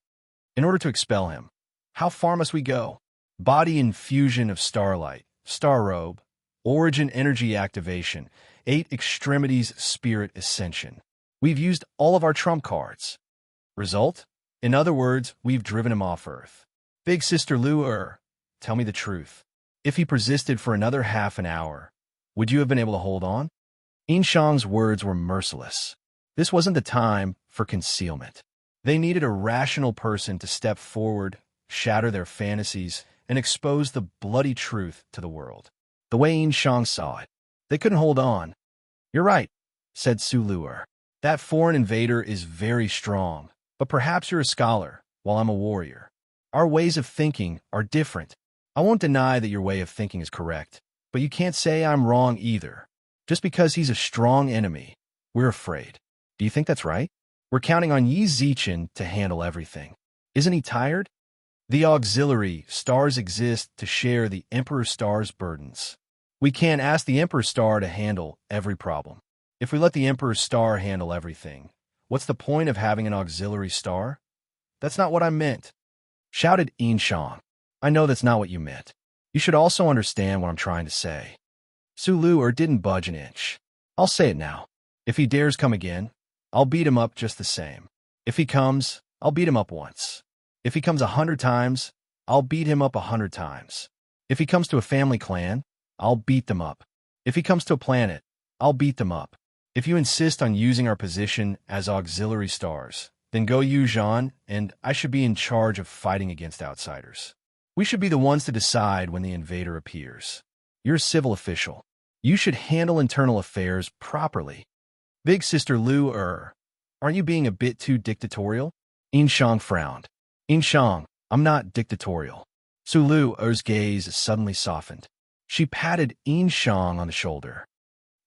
In order to expel him, how far must we go? Body infusion of starlight, star robe, origin energy activation, 8 extremities spirit ascension. We've used all of our trump cards. Result? In other words, we've driven him off Earth. Big Sister Lu, tell me the truth. If he persisted for another half an hour, would you have been able to hold on? Inshang's words were merciless. This wasn't the time for concealment. They needed a rational person to step forward, shatter their fantasies, and expose the bloody truth to the world. The way Inshang saw it, they couldn't hold on. You're right, said Su Lu'er. That foreign invader is very strong, but perhaps you're a scholar, while I'm a warrior. Our ways of thinking are different. I won't deny that your way of thinking is correct, but you can't say I'm wrong either. Just because he's a strong enemy, we're afraid. Do you think that's right? We're counting on Yi Zichen to handle everything. Isn't he tired? The auxiliary stars exist to share the Emperor Star's burdens. We can't ask the Emperor Star to handle every problem. If we let the Emperor Star handle everything, what's the point of having an auxiliary star? That's not what I meant, shouted Inshang. I know that's not what you meant. You should also understand what I'm trying to say. Su Lu'er didn't budge an inch. I'll say it now. If he dares come again, I'll beat him up just the same. If he comes, I'll beat him up once. If he comes 100 times, I'll beat him up 100 times. If he comes to a family clan, I'll beat them up. If he comes to a planet, I'll beat them up. If you insist on using our position as auxiliary stars, then go Yu Zhan, and I should be in charge of fighting against outsiders. We should be the ones to decide when the invader appears. You're a civil official. You should handle internal affairs properly. Big Sister Lu'er, aren't you being a bit too dictatorial? Inshang frowned. Inshang, I'm not dictatorial. Su Lu'er's gaze suddenly softened. She patted Inshang on the shoulder.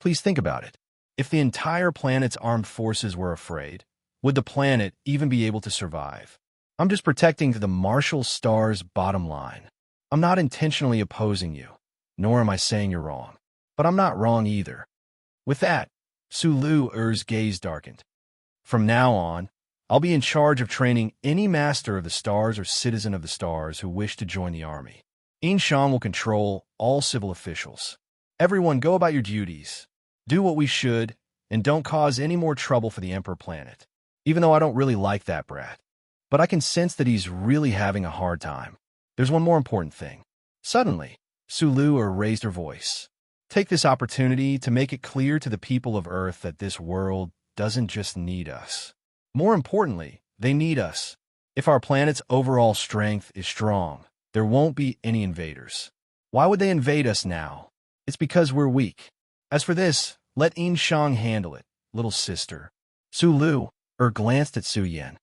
Please think about it. If the entire planet's armed forces were afraid, would the planet even be able to survive? I'm just protecting the Martial Star's bottom line. I'm not intentionally opposing you, nor am I saying you're wrong. But I'm not wrong either. With that, Su Lu'er's gaze darkened. From now on, I'll be in charge of training any master of the stars or citizen of the stars who wish to join the army. Inshang will control all civil officials. Everyone go about your duties. Do what we should, and don't cause any more trouble for the Emperor planet. Even though I don't really like that brat. But I can sense that he's really having a hard time. There's one more important thing. Suddenly, Su Lu'er raised her voice. Take this opportunity to make it clear to the people of Earth that this world doesn't just need us. More importantly, they need us. If our planet's overall strength is strong, there won't be any invaders. Why would they invade us now? It's because we're weak. As for this, let Inshang handle it, little sister. Su Lu'er glanced at Su Yan.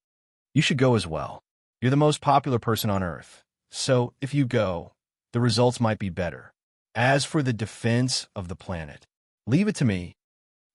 You should go as well. You're the most popular person on Earth. So, if you go, the results might be better. As for the defense of the planet, leave it to me.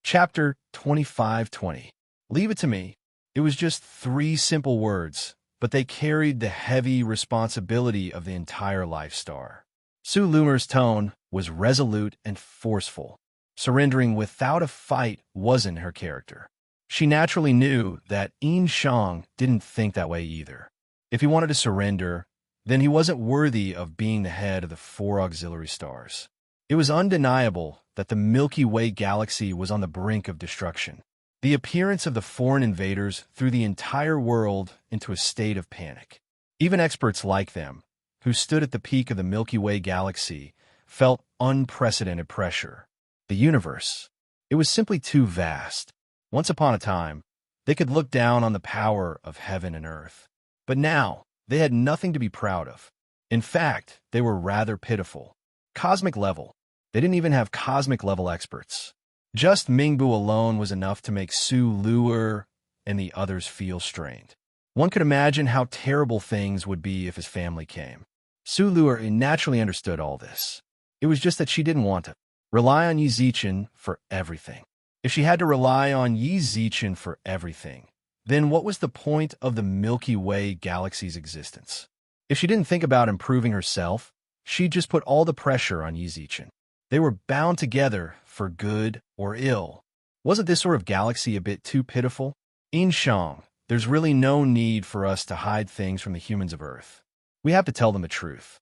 Chapter 25:20. Leave it to me. It was just 3 simple words, but they carried the heavy responsibility of the entire life star. Su Lu'er's tone was resolute and forceful. Surrendering without a fight wasn't her character. She naturally knew that Inshang didn't think that way either. If he wanted to surrender, then he wasn't worthy of being the head of the 4 auxiliary stars. It was undeniable that the Milky Way galaxy was on the brink of destruction. The appearance of the foreign invaders threw the entire world into a state of panic. Even experts like them, who stood at the peak of the Milky Way galaxy, felt unprecedented pressure. The universe, it was simply too vast. Once upon a time, they could look down on the power of heaven and earth. But now, they had nothing to be proud of. In fact, they were rather pitiful. Cosmic level. They didn't even have cosmic level experts. Just Mingbu alone was enough to make Su Lu'er and the others feel strained. One could imagine how terrible things would be if his family came. Su Lu'er naturally understood all this. It was just that she didn't want to rely on Yi Zichen for everything. If she had to rely on Yi Zichen for everything, then what was the point of the Milky Way galaxy's existence? If she didn't think about improving herself, she'd just put all the pressure on Yi Zichen. They were bound together for good or ill. Wasn't this sort of galaxy a bit too pitiful? Inshang, there's really no need for us to hide things from the humans of Earth. We have to tell them the truth.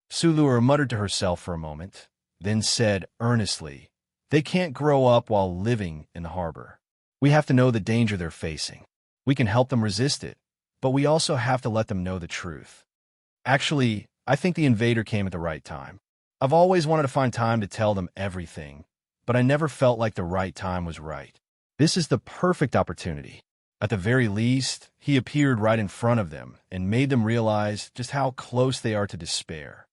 Su Lu'er muttered to herself for a moment, then said earnestly, they can't grow up while living in the harbor. We have to know the danger they're facing. We can help them resist it, but we also have to let them know the truth. Actually, I think the invader came at the right time. I've always wanted to find time to tell them everything, but I never felt like the right time was right. This is the perfect opportunity. At the very least, he appeared right in front of them and made them realize just how close they are to despair.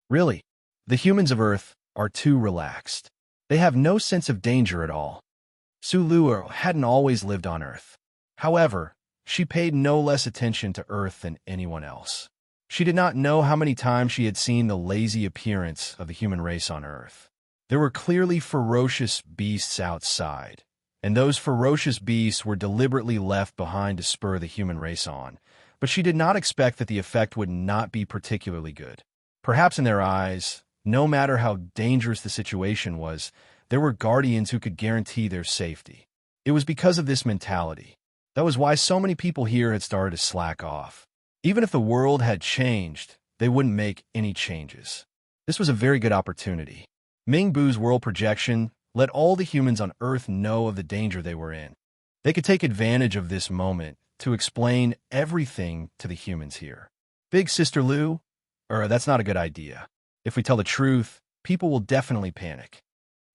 Really, the humans of Earth are too relaxed. They have no sense of danger at all. Sulu hadn't always lived on Earth. However, she paid no less attention to Earth than anyone else. She did not know how many times she had seen the lazy appearance of the human race on Earth. There were clearly ferocious beasts outside, and those ferocious beasts were deliberately left behind to spur the human race on, but she did not expect that the effect would not be particularly good. Perhaps in their eyes, no matter how dangerous the situation was, there were guardians who could guarantee their safety. It was because of this mentality. That was why so many people here had started to slack off. Even if the world had changed, they wouldn't make any changes. This was a very good opportunity. Ming Bu's world projection let all the humans on Earth know of the danger they were in. They could take advantage of this moment to explain everything to the humans here. Big Sister Lu? That's not a good idea. If we tell the truth, people will definitely panic.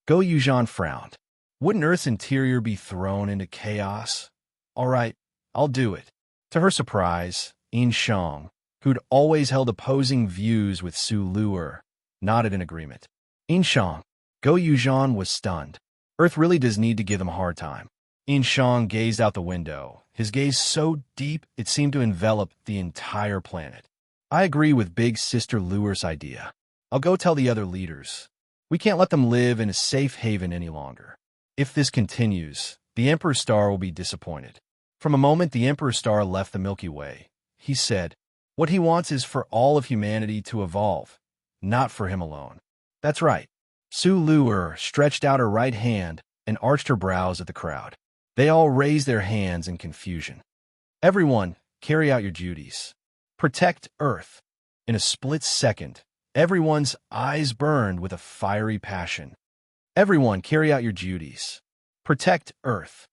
Go Yuzhan frowned. Wouldn't Earth's interior be thrown into chaos? All right, I'll do it. To her surprise, Yin Shang, who'd always held opposing views with Su Luer, nodded in agreement. Yin Shang, Go Yuzhan was stunned. Earth really does need to give them a hard time. Yin Shang gazed out the window, his gaze so deep it seemed to envelop the entire planet. I agree with Big Sister Luer's idea. I'll go tell the other leaders. We can't let them live in a safe haven any longer. If this continues, the Emperor Star will be disappointed. From a moment the Emperor Star left the Milky Way, he said, what he wants is for all of humanity to evolve, not for him alone. That's right. Su Luer stretched out her right hand and arched her brows at the crowd. They all raised their hands in confusion. Everyone, carry out your duties. Protect Earth. In a split second, everyone's eyes burned with a fiery passion. Everyone, carry out your duties. Protect Earth.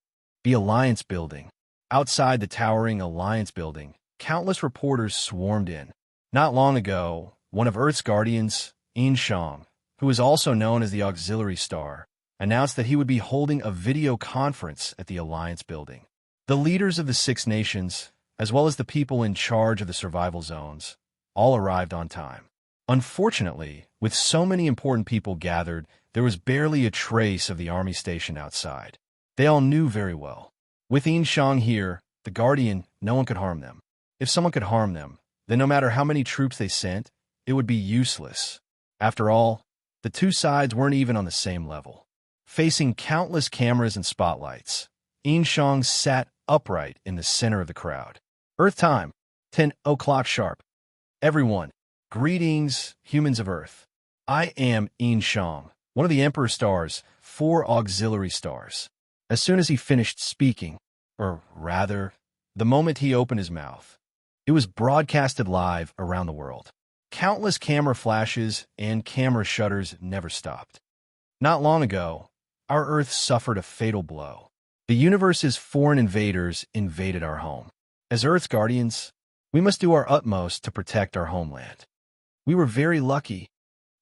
The Alliance Building. Outside the towering Alliance Building, countless reporters swarmed in. Not long ago, one of Earth's guardians, Yin Shang, who is also known as the Auxiliary Star, announced that he would be holding a video conference at the Alliance Building. The leaders of the 6 nations, as well as the people in charge of the survival zones, all arrived on time. Unfortunately, with so many important people gathered, there was barely a trace of the army stationed outside. They all knew very well. With Yin Shang here, the Guardian, no one could harm them. If someone could harm them, then no matter how many troops they sent, it would be useless. After all, the two sides weren't even on the same level. Facing countless cameras and spotlights, Yin Shang sat upright in the center of the crowd. Earth time, 10 o'clock sharp. Everyone, greetings, humans of Earth. I am Yin Shang, one of the Emperor Star's 4 auxiliary stars. As soon as he finished speaking, or rather, the moment he opened his mouth, it was broadcasted live around the world. Countless camera flashes and camera shutters never stopped. Not long ago, our Earth suffered a fatal blow. The universe's foreign invaders invaded our home. As Earth's guardians, we must do our utmost to protect our homeland. We were very lucky.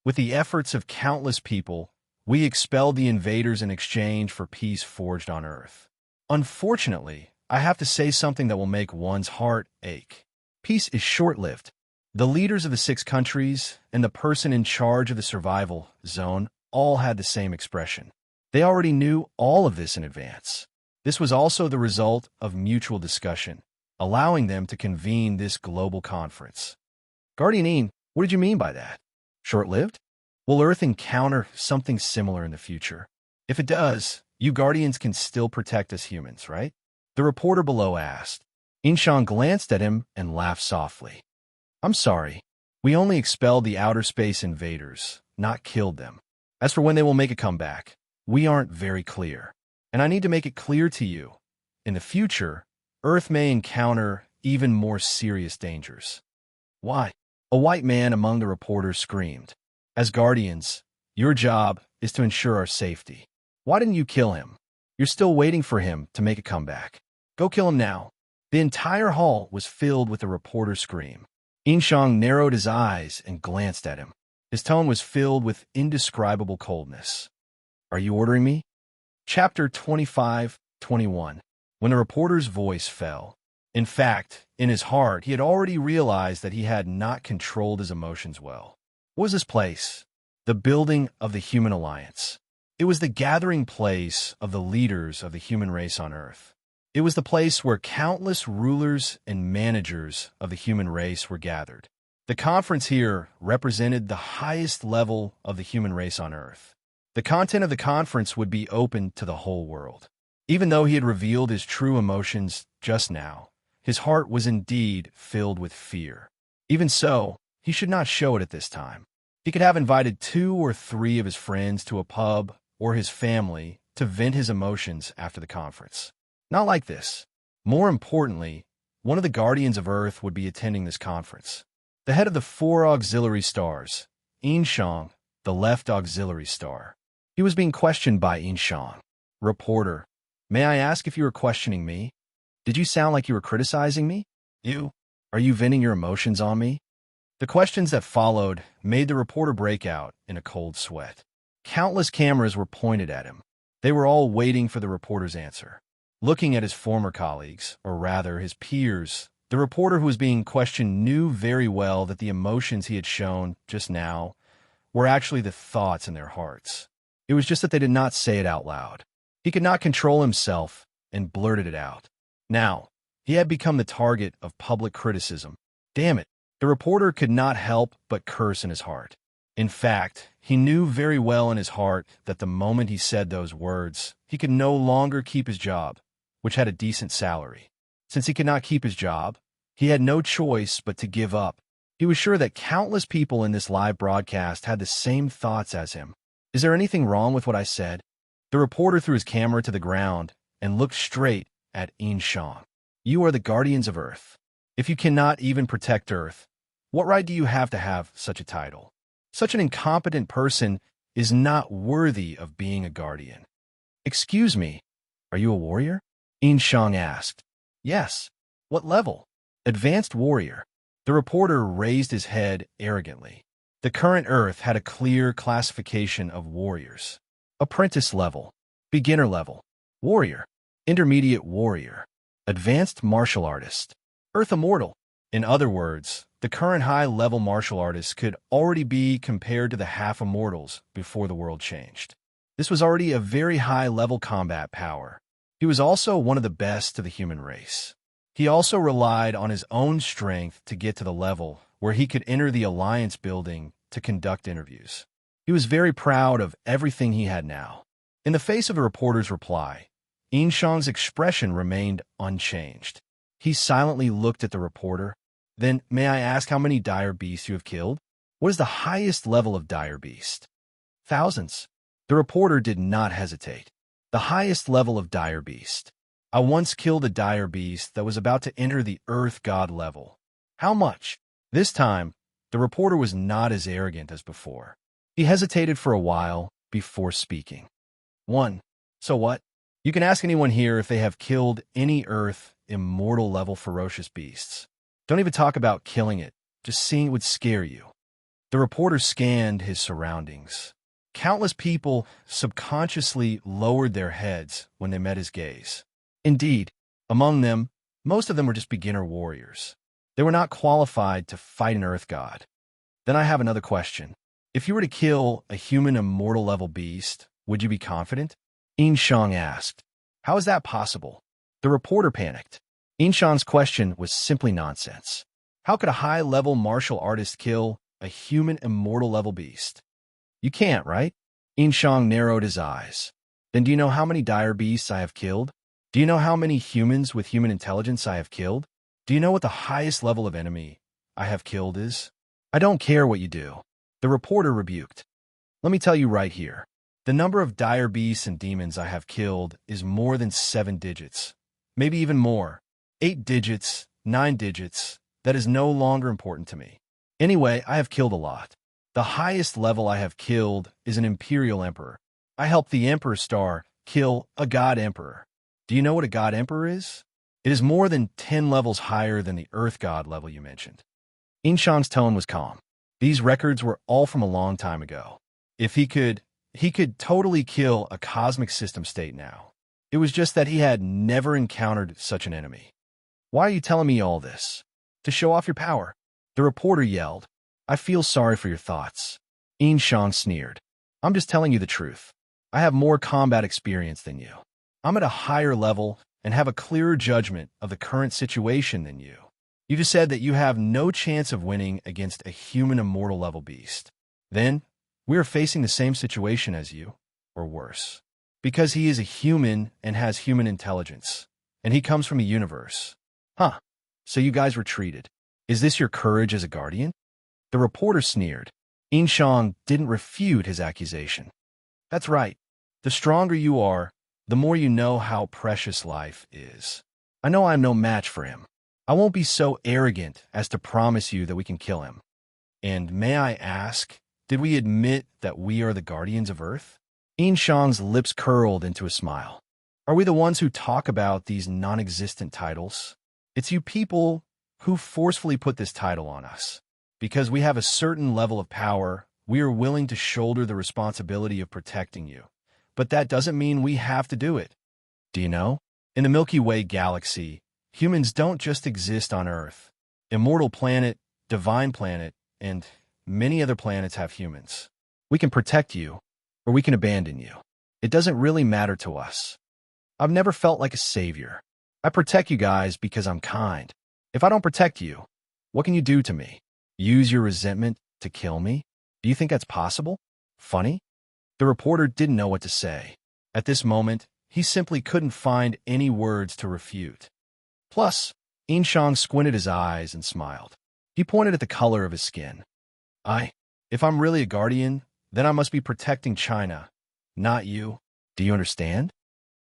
With the efforts of countless people, we expelled the invaders in exchange for peace forged on Earth. Unfortunately, I have to say something that will make one's heart ache. Peace is short-lived. The leaders of the 6 countries and the person in charge of the survival zone all had the same expression. They already knew all of this in advance. This was also the result of mutual discussion, allowing them to convene this global conference. Guardian Yin, what did you mean by that? Short-lived? Will Earth encounter something similar in the future? If it does, you Guardians can still protect us humans, right? The reporter below asked. Yin Shang glanced at him and laughed softly. I'm sorry. We only expelled the outer space invaders, not killed them. As for when they will make a comeback, we aren't very clear. And I need to make it clear to you. In the future, Earth may encounter even more serious dangers. Why? A white man among the reporters screamed. As Guardians, your job is to ensure our safety. Why didn't you kill him? You're still waiting for him to make a comeback. Go kill him now. The entire hall was filled with a reporter scream. Inshang narrowed his eyes and glanced at him. His tone was filled with indescribable coldness. Are you ordering me? Chapter 25-21. When the reporter's voice fell. In fact, in his heart, he had already realized that he had not controlled his emotions well. What was this place? The building of the Human Alliance. It was the gathering place of the leaders of the human race on Earth. It was the place where countless rulers and managers of the human race were gathered. The conference here represented the highest level of the human race on Earth. The content of the conference would be open to the whole world. Even though he had revealed his true emotions just now, his heart was indeed filled with fear. Even so, he should not show it at this time. He could have invited 2 or 3 of his friends to a pub or his family to vent his emotions after the conference. Not like this. More importantly, one of the Guardians of Earth would be attending this conference. The head of the 4 auxiliary stars, Inshang, the left auxiliary star. He was being questioned by Inshang. Reporter, may I ask if you were questioning me? Did you sound like you were criticizing me? Are you venting your emotions on me? The questions that followed made the reporter break out in a cold sweat. Countless cameras were pointed at him. They were all waiting for the reporter's answer. Looking at his former colleagues, or rather his peers, the reporter who was being questioned knew very well that the emotions he had shown just now were actually the thoughts in their hearts. It was just that they did not say it out loud. He could not control himself and blurted it out. Now, he had become the target of public criticism. Damn it, the reporter could not help but curse in his heart. In fact, he knew very well in his heart that the moment he said those words, he could no longer keep his job, which had a decent salary. Since he could not keep his job, he had no choice but to give up. He was sure that countless people in this live broadcast had the same thoughts as him. Is there anything wrong with what I said? The reporter threw his camera to the ground and looked straight at Inshang. You are the Guardians of Earth. If you cannot even protect Earth, what right do you have such a title? Such an incompetent person is not worthy of being a guardian. Excuse me, are you a warrior? Inshang asked. Yes. What level? Advanced warrior. The reporter raised his head arrogantly. The current Earth had a clear classification of warriors. Apprentice level, beginner level, warrior, intermediate warrior, advanced martial artist, Earth immortal. In other words, the current high-level martial artist could already be compared to the half-immortals before the world changed. This was already a very high-level combat power. He was also one of the best of the human race. He also relied on his own strength to get to the level where he could enter the Alliance building to conduct interviews. He was very proud of everything he had now. In the face of the reporter's reply, Inshang's expression remained unchanged. He silently looked at the reporter. Then, may I ask how many dire beasts you have killed? What is the highest level of dire beast? Thousands. The reporter did not hesitate. The highest level of dire beast. I once killed a dire beast that was about to enter the Earth God level. How much? This time, the reporter was not as arrogant as before. He hesitated for a while before speaking. 1. So what? You can ask anyone here if they have killed any Earth immortal level ferocious beasts. Don't even talk about killing it. Just seeing it would scare you. The reporter scanned his surroundings. Countless people subconsciously lowered their heads when they met his gaze. Indeed, among them, most of them were just beginner warriors. They were not qualified to fight an Earth God. Then I have another question. If you were to kill a human immortal level beast, would you be confident? Inshang asked. How is that possible? The reporter panicked. Inshang's question was simply nonsense. How could a high-level martial artist kill a human immortal level beast? You can't, right? Inshang narrowed his eyes. Then do you know how many dire beasts I have killed? Do you know how many humans with human intelligence I have killed? Do you know what the highest level of enemy I have killed is? I don't care what you do. The reporter rebuked. Let me tell you right here. The number of dire beasts and demons I have killed is more than 7 digits. Maybe even more. 8 digits, 9 digits. That is no longer important to me. Anyway, I have killed a lot. The highest level I have killed is an Imperial Emperor. I helped the Emperor Star kill a God Emperor. Do you know what a God Emperor is? It is more than 10 levels higher than the Earth God level you mentioned. Inshang's tone was calm. These records were all from a long time ago. If he could totally kill a cosmic system state now. It was just that he had never encountered such an enemy. Why are you telling me all this? To show off your power? The reporter yelled. I feel sorry for your thoughts. Inshang sneered. I'm just telling you the truth. I have more combat experience than you. I'm at a higher level and have a clearer judgment of the current situation than you. You just said that you have no chance of winning against a human immortal level beast. Then, we are facing the same situation as you, or worse. Because he is a human and has human intelligence, and he comes from a universe. Huh, so you guys retreated. Is this your courage as a guardian? The reporter sneered. Inshang didn't refute his accusation. That's right. The stronger you are, the more you know how precious life is. I know I'm no match for him. I won't be so arrogant as to promise you that we can kill him. And may I ask, did we admit that we are the guardians of Earth? Inshang's lips curled into a smile. Are we the ones who talk about these non-existent titles? It's you people who forcefully put this title on us. Because we have a certain level of power, we are willing to shoulder the responsibility of protecting you. But that doesn't mean we have to do it. Do you know? In the Milky Way galaxy, humans don't just exist on Earth. Immortal Planet, Divine Planet, and many other planets have humans. We can protect you, or we can abandon you. It doesn't really matter to us. I've never felt like a savior. I protect you guys because I'm kind. If I don't protect you, what can you do to me? Use your resentment to kill me? Do you think that's possible? Funny? The reporter didn't know what to say. At this moment, he simply couldn't find any words to refute. Plus, Inshang squinted his eyes and smiled. He pointed at the color of his skin. If I'm really a guardian, then I must be protecting China, not you. Do you understand?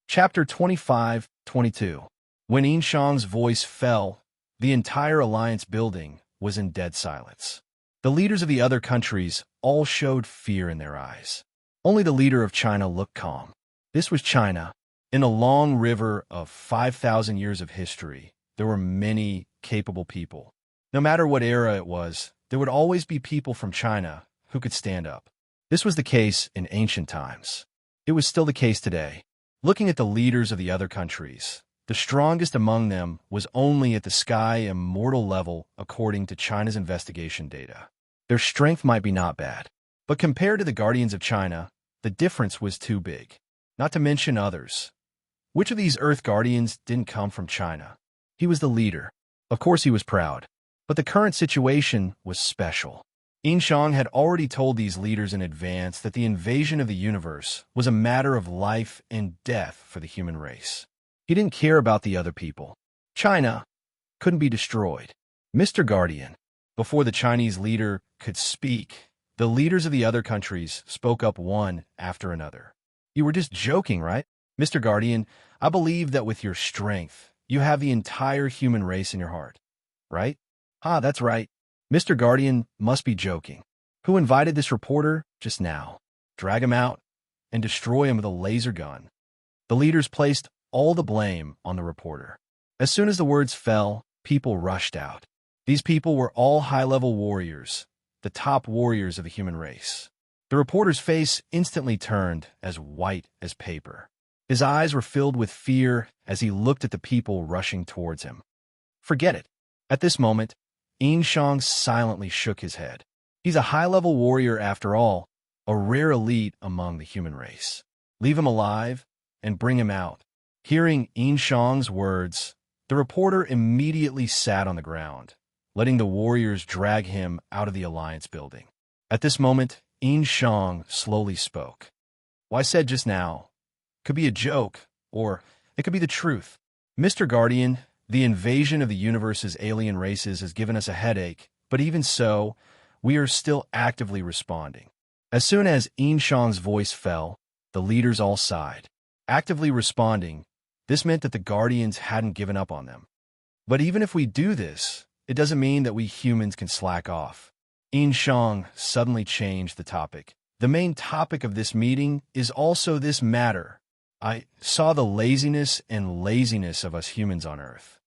Chapter 25-22. When Inshang's voice fell, the entire alliance building was in dead silence. The leaders of the other countries all showed fear in their eyes. Only the leader of China looked calm. This was China. In a long river of 5,000 years of history, there were many capable people. No matter what era it was, there would always be people from China who could stand up. This was the case in ancient times. It was still the case today. Looking at the leaders of the other countries, the strongest among them was only at the sky immortal level according to China's investigation data. Their strength might be not bad, but compared to the guardians of China, the difference was too big. Not to mention others. Which of these Earth guardians didn't come from China? He was the leader. Of course he was proud. But the current situation was special. Inshang had already told these leaders in advance that the invasion of the universe was a matter of life and death for the human race. He didn't care about the other people. China couldn't be destroyed. Mr. Guardian, before the Chinese leader could speak, the leaders of the other countries spoke up one after another. You were just joking, right? Mr. Guardian, I believe that with your strength, you have the entire human race in your heart, right? That's right. Mr. Guardian must be joking. Who invited this reporter just now? Drag him out and destroy him with a laser gun. The leaders placed all the blame on the reporter. As soon as the words fell, people rushed out. These people were all high-level warriors, the top warriors of the human race. The reporter's face instantly turned as white as paper. His eyes were filled with fear as he looked at the people rushing towards him. Forget it. At this moment, Inshang silently shook his head. He's a high-level warrior after all, a rare elite among the human race. Leave him alive and bring him out. Hearing Inshang's words, the reporter immediately sat on the ground, letting the warriors drag him out of the alliance building. At this moment, Inshang slowly spoke. What I said just now could be a joke, or it could be the truth. Mr. Guardian, the invasion of the universe's alien races has given us a headache, but even so, we are still actively responding. As soon as Inshang's voice fell, the leaders all sighed. Actively responding, this meant that the Guardians hadn't given up on them. But even if we do this, it doesn't mean that we humans can slack off. Inshang suddenly changed the topic. The main topic of this meeting is also this matter. I saw the laziness of us humans on Earth.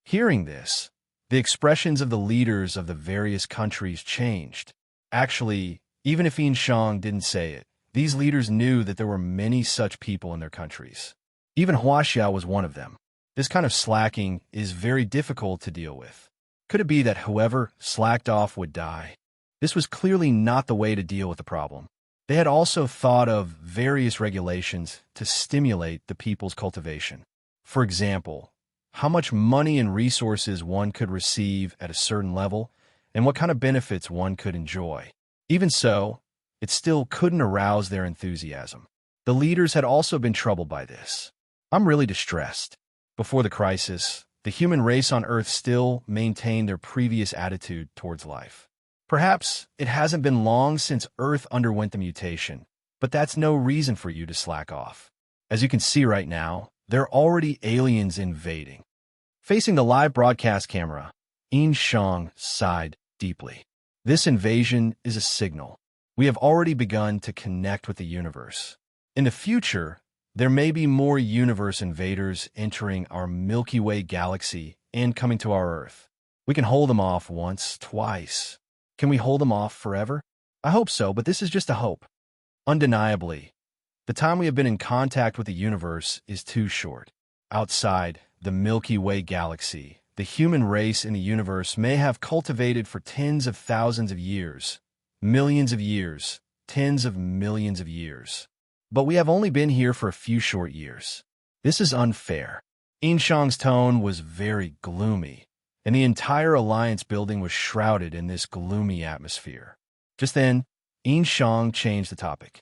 Hearing this, The expressions of the leaders of the various countries changed. Actually, even if Yin Shang didn't say it, these leaders knew that there were many such people in their countries. Even Huaxia was one of them. This kind of slacking is very difficult to deal with. Could it be that whoever slacked off would die? This was clearly not the way to deal with the problem. They had also thought of various regulations to stimulate the people's cultivation. For example, how much money and resources one could receive at a certain level, and what kind of benefits one could enjoy. Even so, it still couldn't arouse their enthusiasm. The leaders had also been troubled by this. I'm really distressed. Before the crisis, the human race on Earth still maintained their previous attitude towards life. Perhaps it hasn't been long since Earth underwent the mutation, but that's no reason for you to slack off. As you can see right now, there are already aliens invading. Facing the live broadcast camera, Yin Shang sighed deeply. This invasion is a signal. We have already begun to connect with the universe. In the future, there may be more universe invaders entering our Milky Way galaxy and coming to our Earth. We can hold them off once, twice. Can we hold them off forever? I hope so, but this is just a hope. Undeniably, the time we have been in contact with the universe is too short. Outside the Milky Way galaxy, the human race in the universe may have cultivated for tens of thousands of years, millions of years, tens of millions of years. But we have only been here for a few short years. This is unfair. Yin Shang's tone was very gloomy, and the entire Alliance building was shrouded in this gloomy atmosphere. Just then, Yin Shang changed the topic.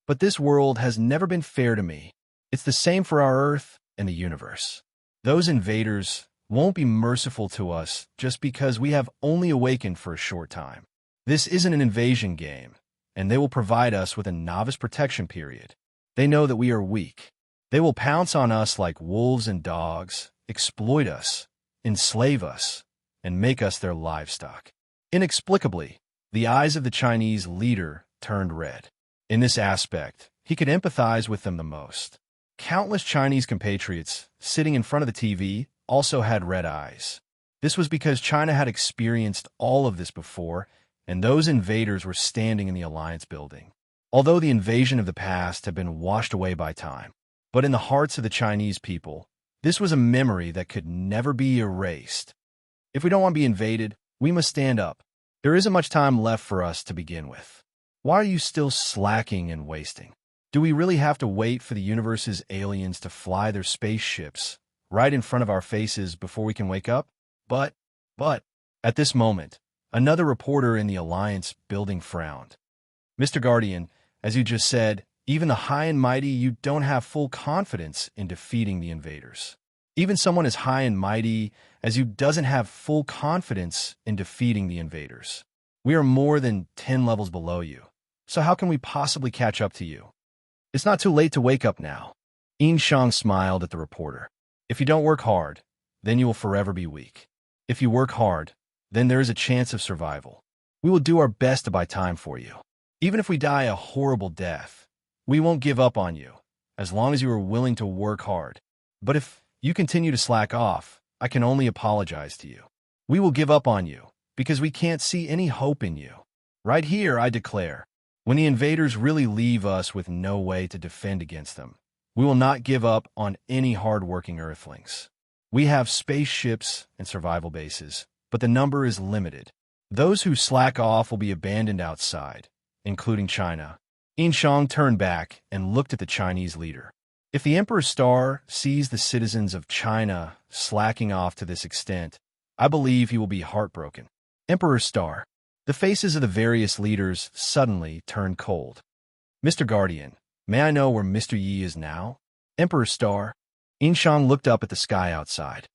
But this world has never been fair to me. It's the same for our Earth and the universe. Those invaders won't be merciful to us just because we have only awakened for a short time. This isn't an invasion game, and they will provide us with a novice protection period. They know that we are weak. They will pounce on us like wolves and dogs, exploit us, enslave us, and make us their livestock. Inexplicably, the eyes of the Chinese leader turned red. In this aspect, he could empathize with them the most. Countless Chinese compatriots sitting in front of the TV also had red eyes. This was because China had experienced all of this before, and those invaders were standing in the Alliance building. Although the invasion of the past had been washed away by time, but in the hearts of the Chinese people, this was a memory that could never be erased. If we don't want to be invaded, we must stand up. There isn't much time left for us to begin with. Why are you still slacking and wasting? Do we really have to wait for the universe's aliens to fly their spaceships right in front of our faces before we can wake up? But, at this moment, another reporter in the Alliance building frowned. Mr. Guardian, as you just said, even the high and mighty, you don't have full confidence in defeating the invaders. Even someone as high and mighty as you doesn't have full confidence in defeating the invaders. We are more than 10 levels below you. So how can we possibly catch up to you? It's not too late to wake up now. Yin Shang smiled at the reporter. If you don't work hard, then you will forever be weak. If you work hard, then there is a chance of survival. We will do our best to buy time for you. Even if we die a horrible death, we won't give up on you, as long as you are willing to work hard. But if you continue to slack off, I can only apologize to you. We will give up on you, because we can't see any hope in you. Right here, I declare, when the invaders really leave us with no way to defend against them, we will not give up on any hard-working Earthlings. We have spaceships and survival bases, but the number is limited. Those who slack off will be abandoned outside, including China. Yin Shang turned back and looked at the Chinese leader. If the Emperor's star sees the citizens of China slacking off to this extent, I believe he will be heartbroken. Emperor's star. The faces of the various leaders suddenly turned cold. Mr. Guardian, may I know where Mr. Yi is now? Emperor's star. Yin Shang looked up at the sky outside.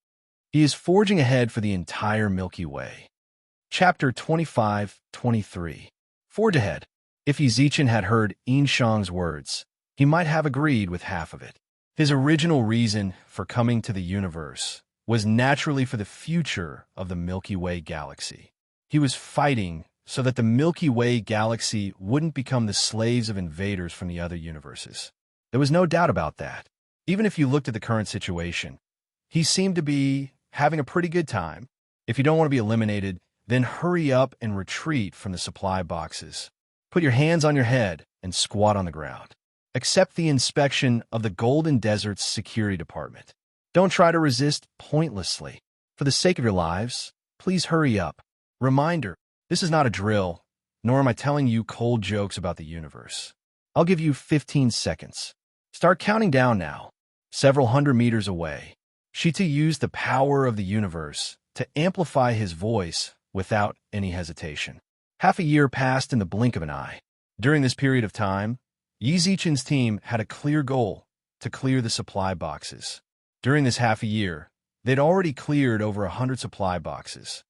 He is forging ahead for the entire Milky Way. Chapter 25-23. Forge ahead. If Yi Zichen had heard Yin Shang's words, he might have agreed with half of it. His original reason for coming to the universe was naturally for the future of the Milky Way galaxy. He was fighting so that the Milky Way galaxy wouldn't become the slaves of invaders from the other universes. There was no doubt about that. Even if you looked at the current situation, he seemed to be having a pretty good time. If you don't want to be eliminated, then hurry up and retreat from the supply boxes. Put your hands on your head and squat on the ground. Accept the inspection of the Golden Desert's security department. Don't try to resist pointlessly. For the sake of your lives, please hurry up. Reminder, this is not a drill, nor am I telling you cold jokes about the universe. I'll give you 15 seconds. Start counting down now. Several hundred meters away, Shita used the power of the universe to amplify his voice without any hesitation. Half a year passed in the blink of an eye. During this period of time, Yi Zichen's team had a clear goal to clear the supply boxes. During this half a year, they'd already cleared over 100 supply boxes.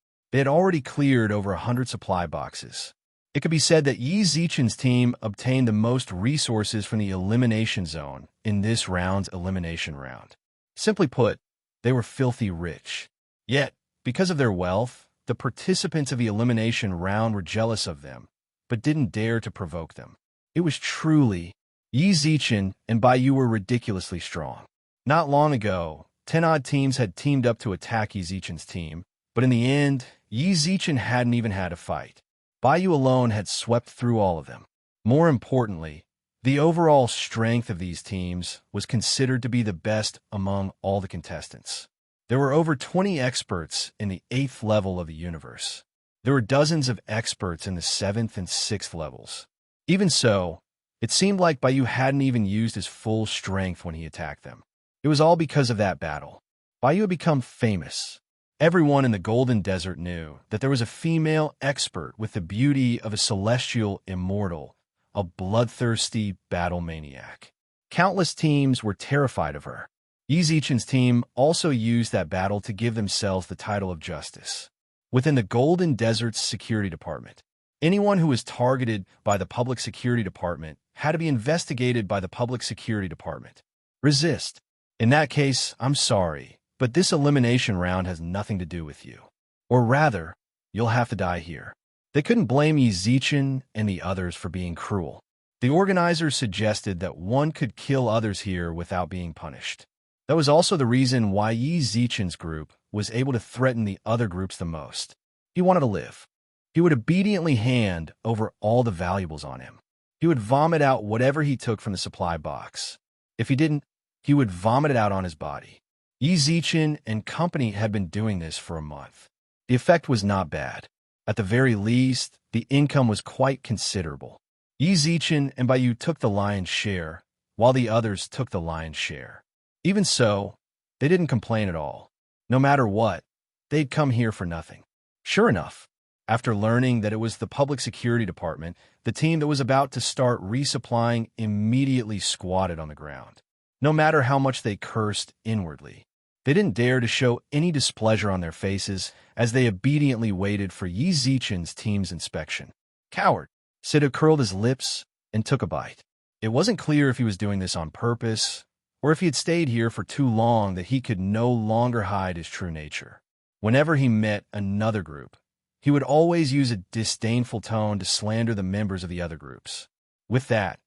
It could be said that Yi Zichen's team obtained the most resources from the elimination zone in this round's elimination round. Simply put, they were filthy rich. Yet, because of their wealth, the participants of the elimination round were jealous of them, but didn't dare to provoke them. It was truly Yi Zichen and Baiyu were ridiculously strong. Not long ago, 10 odd teams had teamed up to attack Yi Zichen's team, but in the end, Yi Zichen hadn't even had a fight. Baiyu alone had swept through all of them. More importantly, the overall strength of these teams was considered to be the best among all the contestants. There were over 20 experts in the 8th level of the universe. There were dozens of experts in the 7th and 6th levels. Even so, it seemed like Baiyu hadn't even used his full strength when he attacked them. It was all because of that battle. Baiyu had become famous. Everyone in the Golden Desert knew that there was a female expert with the beauty of a celestial immortal, a bloodthirsty battle maniac. Countless teams were terrified of her. Yi Zichen's team also used that battle to give themselves the title of Justice. Within the Golden Desert's security department, anyone who was targeted by the Public Security Department had to be investigated by the Public Security Department. Resist. In that case, I'm sorry, but this elimination round has nothing to do with you. Or rather, you'll have to die here. They couldn't blame Yi Zichen and the others for being cruel. The organizers suggested that one could kill others here without being punished. That was also the reason why Yi Zichen's group was able to threaten the other groups the most. He wanted to live. He would obediently hand over all the valuables on him. He would vomit out whatever he took from the supply box. If he didn't, he would vomit it out on his body. Yi Zichen and company had been doing this for a month. The effect was not bad. At the very least, the income was quite considerable. Yi Zichen and Baiyu took the lion's share, while the others took the lion's share. Even so, they didn't complain at all. No matter what, they'd come here for nothing. Sure enough, after learning that it was the Public Security Department, the team that was about to start resupplying immediately squatted on the ground. No matter how much they cursed inwardly, they didn't dare to show any displeasure on their faces as they obediently waited for Yi Zichen's team's inspection. Coward! Sito curled his lips and took a bite. It wasn't clear if he was doing this on purpose, or if he had stayed here for too long that he could no longer hide his true nature. Whenever he met another group, he would always use a disdainful tone to slander the members of the other groups. With that,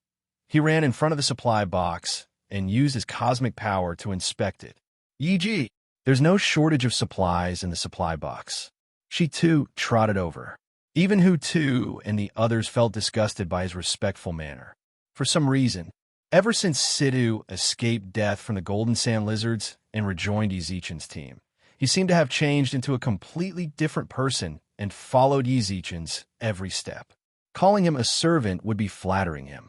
he ran in front of the supply box and used his cosmic power to inspect it. E.g., there's no shortage of supplies in the supply box. She too trotted over. Even Hu Tu and the others felt disgusted by his respectful manner. For some reason, ever since Sidhu escaped death from the Golden Sand Lizards and rejoined Yi Zichen's team, he seemed to have changed into a completely different person and followed Yi Zichen's every step. Calling him a servant would be flattering him.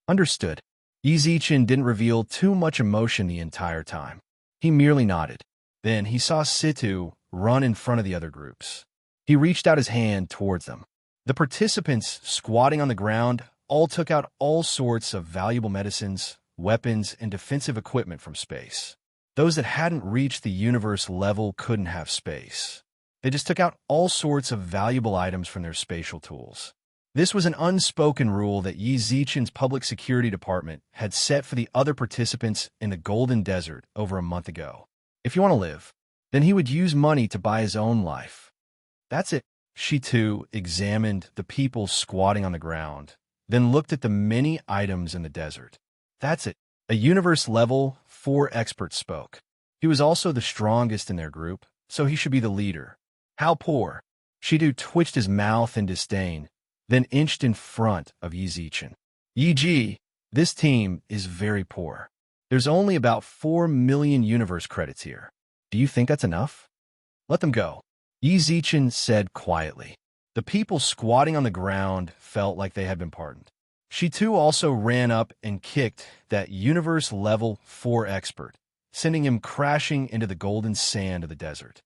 Understood. Yi Zichen didn't reveal too much emotion the entire time. He merely nodded. Then he saw Sidhu run in front of the other groups. He reached out his hand towards them. The participants squatting on the ground all took out all sorts of valuable medicines, weapons, and defensive equipment from space. Those that hadn't reached the universe level couldn't have space. They just took out all sorts of valuable items from their spatial tools. This was an unspoken rule that Yi Zichen's Public Security Department had set for the other participants in the Golden Desert over a month ago. If you want to live, then he would use money to buy his own life. That's it. She too examined the people squatting on the ground, then looked at the many items in the desert. That's it. A universe level 4 expert spoke. He was also the strongest in their group, so he should be the leader. How poor? Shitu twitched his mouth in disdain, then inched in front of Yi Zichen. Yi Ji, this team is very poor. There's only about 4 million universe credits here. Do you think that's enough? Let them go, Yi Zichen said quietly. The people squatting on the ground felt like they had been pardoned. She too also ran up and kicked that universe level 4 expert, sending him crashing into the golden sand of the desert.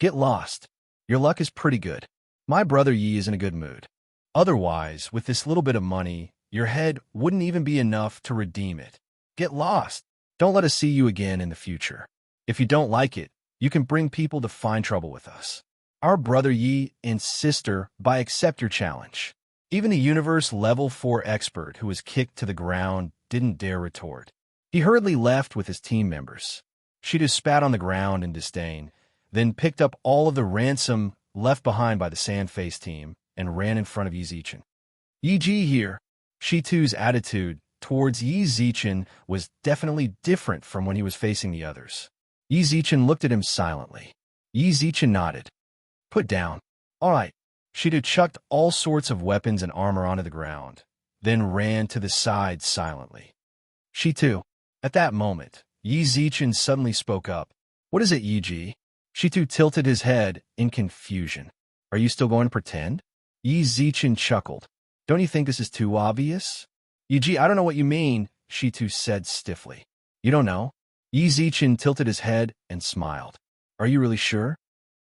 Get lost. Your luck is pretty good. My brother Yi is in a good mood. Otherwise, with this little bit of money, your head wouldn't even be enough to redeem it. Get lost. Don't let us see you again in the future. If you don't like it, you can bring people to find trouble with us. Our brother Yi and sister by accept your challenge. Even a universe level 4 expert who was kicked to the ground didn't dare retort. He hurriedly left with his team members. She just spat on the ground in disdain, then picked up all of the ransom left behind by the sand-faced team and ran in front of Yi Zichen. Yi Ji here. Shitu's attitude towards Yi Zichen was definitely different from when he was facing the others. Yi Zichen looked at him silently. Yi Zichen nodded. Put down. All right. Shitu chucked all sorts of weapons and armor onto the ground, then ran to the side silently. Shitu. At that moment, Yi Zichen suddenly spoke up. What is it, Yi Ji? Shitu tilted his head in confusion. Are you still going to pretend? Yi Zichen chuckled. Don't you think this is too obvious? Yi Ji, I don't know what you mean, Shitu said stiffly. You don't know? Yi Zichen tilted his head and smiled. Are you really sure?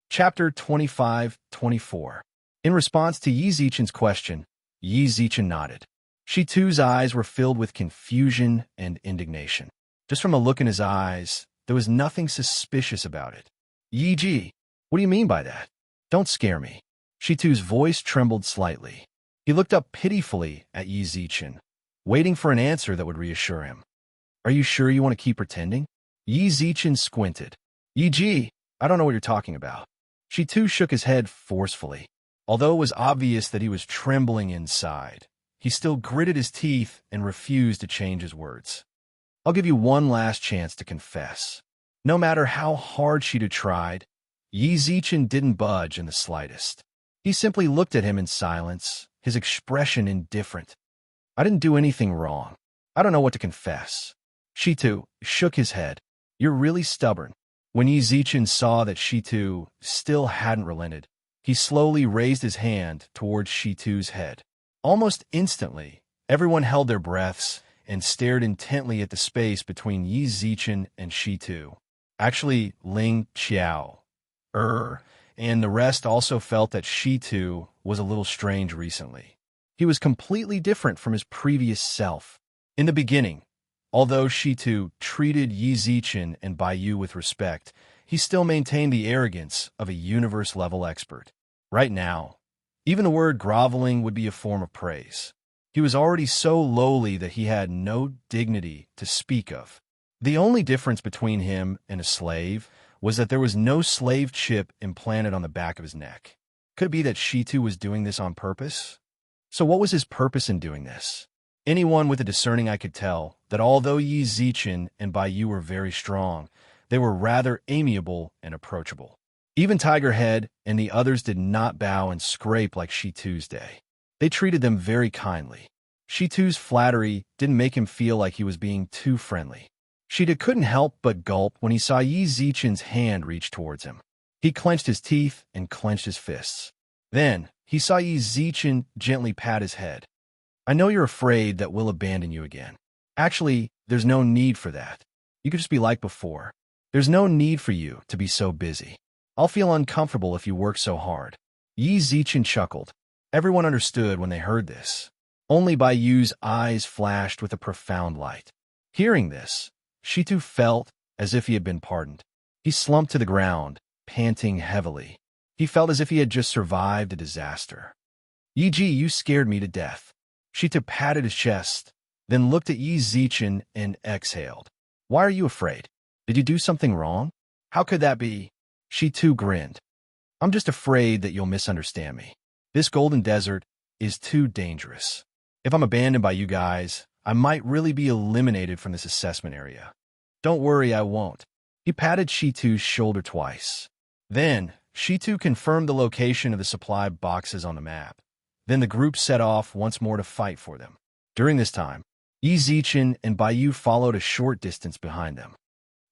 Chapter 25-24. In response to Yi Zichen's question, Yi Zichen nodded. Shitu's eyes were filled with confusion and indignation. Just from a look in his eyes, there was nothing suspicious about it. Yi Ji, what do you mean by that? Don't scare me. Shitu's voice trembled slightly. He looked up pitifully at Yi Zichen, waiting for an answer that would reassure him. Are you sure you want to keep pretending? Yi Zichen squinted. Yi Ji, I don't know what you're talking about. Shitu shook his head forcefully. Although it was obvious that he was trembling inside, he still gritted his teeth and refused to change his words. I'll give you one last chance to confess. No matter how hard Shitu tried, Yi Zichen didn't budge in the slightest. He simply looked at him in silence, his expression indifferent. I didn't do anything wrong. I don't know what to confess. Shitu shook his head. You're really stubborn. When Yi Zichen saw that Shitu still hadn't relented, he slowly raised his hand towards Shitu's head. Almost instantly, everyone held their breaths and stared intently at the space between Yi Zichen and Shitu. Actually, Ling Qiao, and the rest also felt that Shitu was a little strange recently. He was completely different from his previous self. In the beginning, although Shitu treated Yi Zichen and Baiyu with respect, he still maintained the arrogance of a universe-level expert. Right now, even the word groveling would be a form of praise. He was already so lowly that he had no dignity to speak of. The only difference between him and a slave was that there was no slave chip implanted on the back of his neck. Could it be that Shitu was doing this on purpose? So what was his purpose in doing this? Anyone with a discerning eye could tell that although Yi Zichen and Baiyu were very strong, they were rather amiable and approachable. Even Tigerhead and the others did not bow and scrape like Shitu's day. They treated them very kindly. Shitu's flattery didn't make him feel like he was being too friendly. Shitu couldn't help but gulp when he saw Yi Zichen's hand reach towards him. He clenched his teeth and clenched his fists. Then, he saw Yi Zichen gently pat his head. I know you're afraid that we'll abandon you again. Actually, there's no need for that. You could just be like before. There's no need for you to be so busy. I'll feel uncomfortable if you work so hard. Yi Zichen chuckled. Everyone understood when they heard this. Only Baiyu's eyes flashed with a profound light. Hearing this, Shitu felt as if he had been pardoned. He slumped to the ground, panting heavily. He felt as if he had just survived a disaster. Yi Ji, you scared me to death. Shitu patted his chest, then looked at Yi Zichen and exhaled. Why are you afraid? Did you do something wrong? How could that be? Shitu grinned. I'm just afraid that you'll misunderstand me. This golden desert is too dangerous. If I'm abandoned by you guys, I might really be eliminated from this assessment area. Don't worry, I won't. He patted Shitu's shoulder twice. Then, Shitu confirmed the location of the supply boxes on the map. Then the group set off once more to fight for them. During this time, Yi Zichen and Baiyu followed a short distance behind them.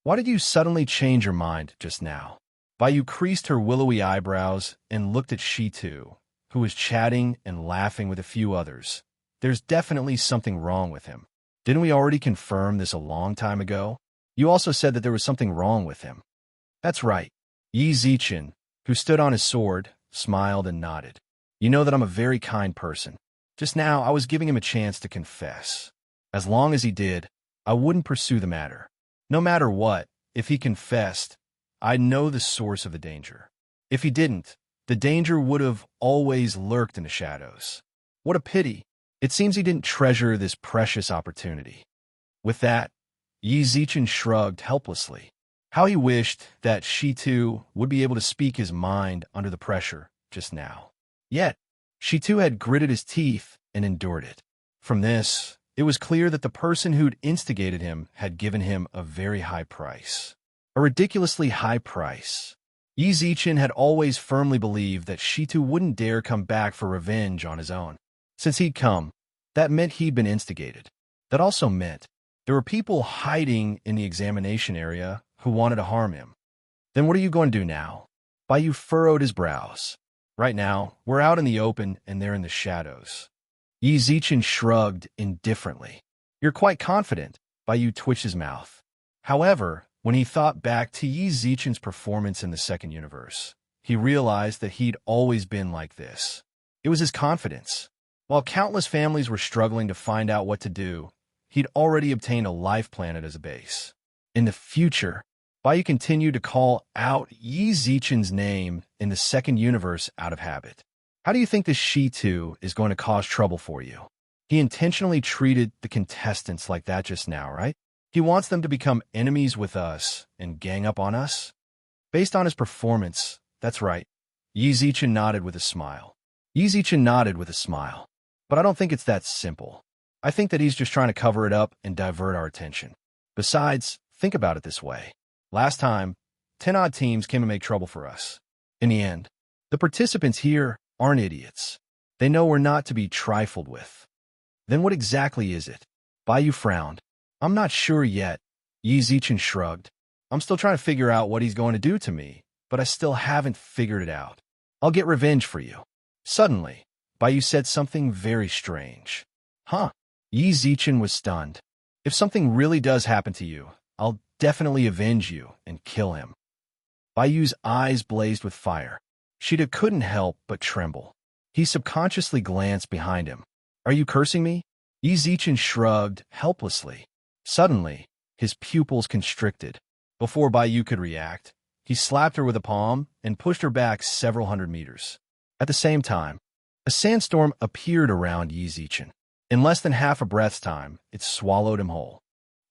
Why did you suddenly change your mind just now? Baiyu creased her willowy eyebrows and looked at Shitu, who was chatting and laughing with a few others. There's definitely something wrong with him. Didn't we already confirm this a long time ago? You also said that there was something wrong with him. That's right. Yi Zichen, who stood on his sword, smiled and nodded. You know that I'm a very kind person. Just now, I was giving him a chance to confess. As long as he did, I wouldn't pursue the matter. No matter what, if he confessed, I'd know the source of the danger. If he didn't, the danger would have always lurked in the shadows. What a pity. It seems he didn't treasure this precious opportunity. With that, Yi Zichen shrugged helplessly. How he wished that Shitu would be able to speak his mind under the pressure just now. Yet, Shitu had gritted his teeth and endured it. From this, it was clear that the person who'd instigated him had given him a very high price. A ridiculously high price. Yi Zichen had always firmly believed that Shitu wouldn't dare come back for revenge on his own. Since he'd come, that meant he'd been instigated. That also meant there were people hiding in the examination area who wanted to harm him. Then what are you going to do now? Baiyu furrowed his brows. Right now, we're out in the open and they're in the shadows. Yi Zichen shrugged indifferently. You're quite confident, Baiyu twitched his mouth. However, when he thought back to Yi Zichen's performance in the second universe, he realized that he'd always been like this. It was his confidence. While countless families were struggling to find out what to do, he'd already obtained a life planet as a base. In the future, Baiyu continued to call out Yi Zichen's name in the second universe out of habit. How do you think this Shitu is going to cause trouble for you? He intentionally treated the contestants like that just now, right? He wants them to become enemies with us and gang up on us? Based on his performance, that's right. Yi Zichen nodded with a smile. But I don't think it's that simple. I think that he's just trying to cover it up and divert our attention. Besides, think about it this way. Last time, 10 odd teams came to make trouble for us. In the end, the participants here aren't idiots. They know we're not to be trifled with. Then what exactly is it? Baiyu frowned. I'm not sure yet. Yi Zichen shrugged. I'm still trying to figure out what he's going to do to me, but I still haven't figured it out. I'll get revenge for you. Suddenly, Baiyu said something very strange. Huh? Yi Zichen was stunned. If something really does happen to you, I'll definitely avenge you and kill him. Baiyu's eyes blazed with fire. Shitu couldn't help but tremble. He subconsciously glanced behind him. Are you cursing me? Yi Zichen shrugged helplessly. Suddenly, his pupils constricted. Before Baiyu could react, he slapped her with a palm and pushed her back several hundred meters. At the same time, a sandstorm appeared around Yi Zichen. In less than half a breath's time, it swallowed him whole.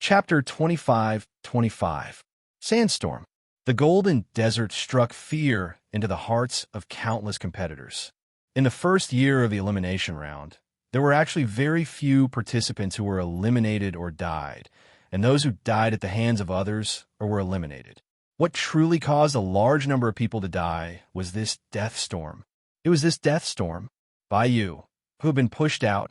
Chapter 25:25. Sandstorm. The golden desert struck fear into the hearts of countless competitors. In the first year of the elimination round, there were actually very few participants who were eliminated or died, and those who died at the hands of others or were eliminated. What truly caused a large number of people to die was this death storm. It was this death storm. Baiyu, who had been pushed out,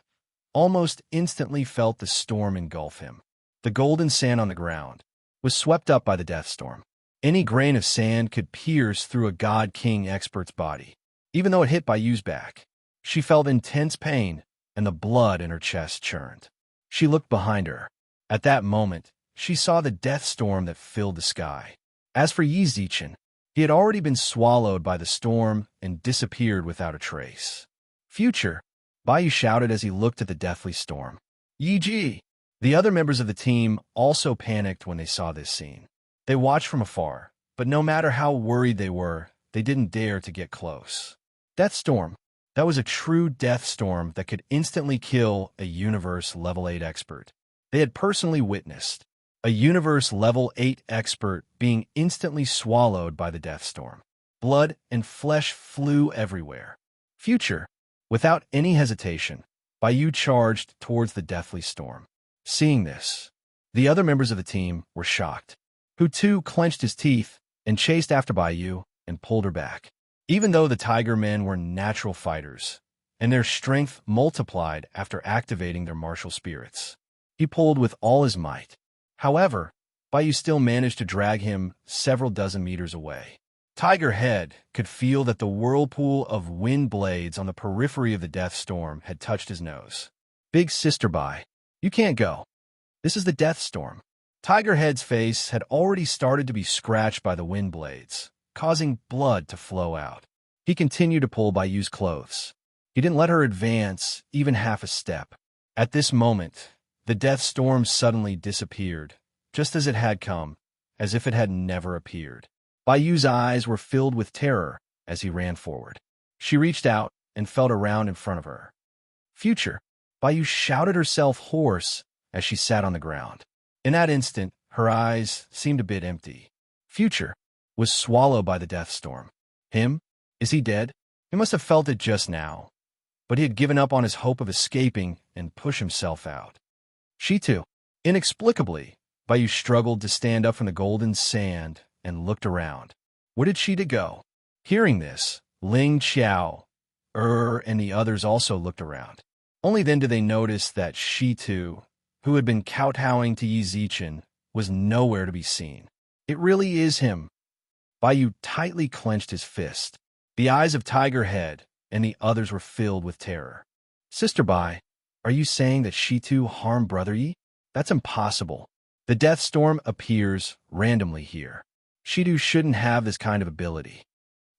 almost instantly felt the storm engulf him. The golden sand on the ground was swept up by the death storm. Any grain of sand could pierce through a God King expert's body. Even though it hit Baiyu's back, she felt intense pain and the blood in her chest churned. She looked behind her. At that moment, she saw the death storm that filled the sky. As for Yi Zichen, he had already been swallowed by the storm and disappeared without a trace. Future, Baiyu shouted as he looked at the deathly storm. Yi Ji! The other members of the team also panicked when they saw this scene. They watched from afar, but no matter how worried they were, they didn't dare to get close. Death storm. That was a true death storm that could instantly kill a Universe Level 8 expert. They had personally witnessed a Universe Level 8 expert being instantly swallowed by the death storm. Blood and flesh flew everywhere. Future. Without any hesitation, Baiyu charged towards the deathly storm. Seeing this, the other members of the team were shocked. Hu too clenched his teeth and chased after Baiyu and pulled her back. Even though the tiger men were natural fighters, and their strength multiplied after activating their martial spirits, he pulled with all his might. However, Baiyu still managed to drag him several dozen meters away. Tiger Head could feel that the whirlpool of wind blades on the periphery of the death storm had touched his nose. Big sister Bai, you can't go. This is the death storm. Tiger Head's face had already started to be scratched by the wind blades, causing blood to flow out. He continued to pull Baiyu's clothes. He didn't let her advance even half a step. At this moment, the death storm suddenly disappeared, just as it had come, as if it had never appeared. Baiyu's eyes were filled with terror as he ran forward. She reached out and felt around in front of her. Future, Baiyu shouted herself hoarse as she sat on the ground. In that instant, her eyes seemed a bit empty. Future was swallowed by the death storm. Him? Is he dead? He must have felt it just now, but he had given up on his hope of escaping and pushed himself out. She too. Inexplicably, Baiyu struggled to stand up from the golden sand and looked around. Where did she to go? Hearing this, Ling Qiao, and the others also looked around. Only then did they notice that she too, who had been kowtowing to Yi Zichen, was nowhere to be seen. It really is him. Baiyu tightly clenched his fist. The eyes of Tiger Head and the others were filled with terror. Sister Bai, are you saying that she too harmed Brother Yi? That's impossible. The death storm appears randomly here. Shidu shouldn't have this kind of ability.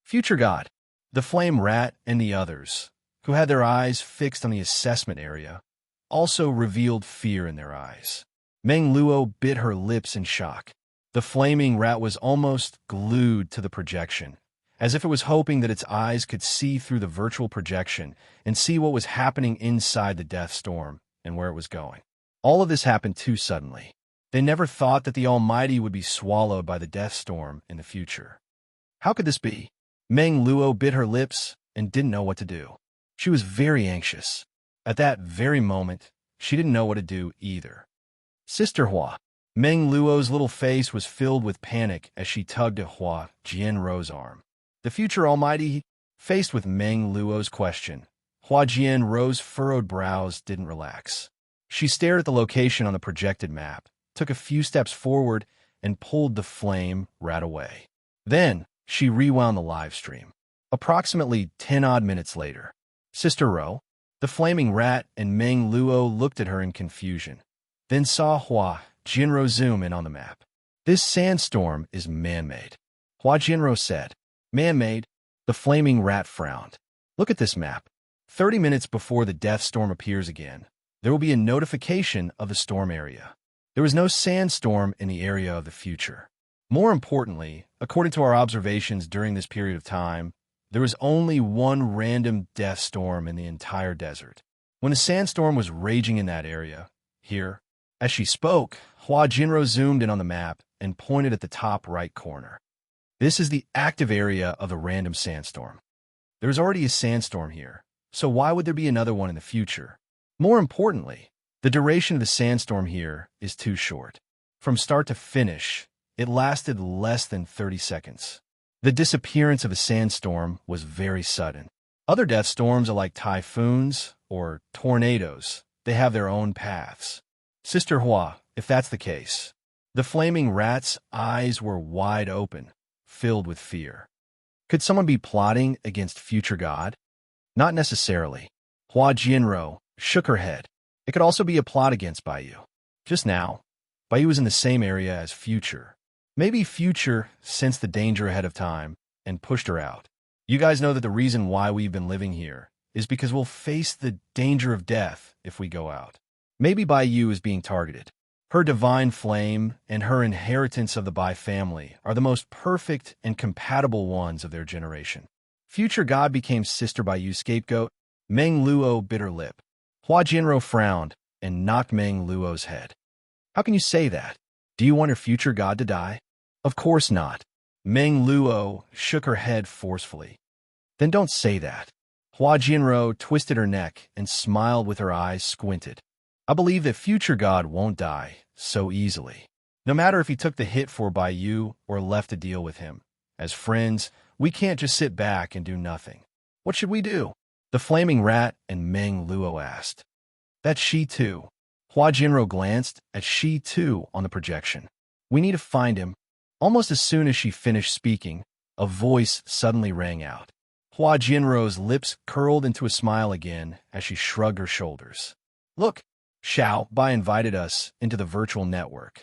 Future God, the flame rat and the others, who had their eyes fixed on the assessment area, also revealed fear in their eyes. Meng Luo bit her lips in shock. The flaming rat was almost glued to the projection, as if it was hoping that its eyes could see through the virtual projection and see what was happening inside the death storm and where it was going. All of this happened too suddenly. They never thought that the Almighty would be swallowed by the death storm in the future. How could this be? Meng Luo bit her lips and didn't know what to do. She was very anxious. At that very moment, she didn't know what to do either. Sister Hua. Meng Luo's little face was filled with panic as she tugged at Hua Jianrou's arm. The future Almighty, faced with Meng Luo's question, Hua Jianrou's furrowed brows didn't relax. She stared at the location on the projected map, took a few steps forward, and pulled the flame rat away. Then, she rewound the live stream. Approximately 10-odd minutes later, Sister Ro, the flaming rat, and Meng Luo looked at her in confusion, then saw Hua Jianrou zoom in on the map. This sandstorm is man-made. Hua Jianrou said. Man-made? The flaming rat frowned. Look at this map. 30 minutes before the death storm appears again, there will be a notification of the storm area. There was no sandstorm in the area of the future. More importantly, according to our observations during this period of time, there was only one random death storm in the entire desert. When a sandstorm was raging in that area, here, as she spoke, Hua Jinrou zoomed in on the map and pointed at the top right corner. This is the active area of the random sandstorm. There's already a sandstorm here, so why would there be another one in the future? More importantly, the duration of the sandstorm here is too short. From start to finish, it lasted less than 30 seconds. The disappearance of a sandstorm was very sudden. Other death storms are like typhoons or tornadoes. They have their own paths. Sister Hua, if that's the case. The flaming rat's eyes were wide open, filled with fear. Could someone be plotting against future God? Not necessarily. Hua Jianrou shook her head. It could also be a plot against Baiyu. Just now, Baiyu was in the same area as Future. Maybe Future sensed the danger ahead of time and pushed her out. You guys know that the reason why we've been living here is because we'll face the danger of death if we go out. Maybe Baiyu is being targeted. Her divine flame and her inheritance of the Bai family are the most perfect and compatible ones of their generation. Future God became Sister Baiyu's scapegoat. Meng Luo bit her lip. Hua Jianrou frowned and knocked Meng Luo's head. How can you say that? Do you want your future God to die? Of course not. Meng Luo shook her head forcefully. Then don't say that. Hua Jianrou twisted her neck and smiled with her eyes squinted. I believe that future God won't die so easily. No matter if he took the hit for Baiyu or left to deal with him, As friends, we can't just sit back and do nothing. What should we do? The Flaming Rat and Meng Luo asked. That's she too. Hua Jinro glanced at she too on the projection. We need to find him. Almost as soon as she finished speaking, a voice suddenly rang out. Hua Jinro's lips curled into a smile again as she shrugged her shoulders. Look, Xiao Bai invited us into the virtual network.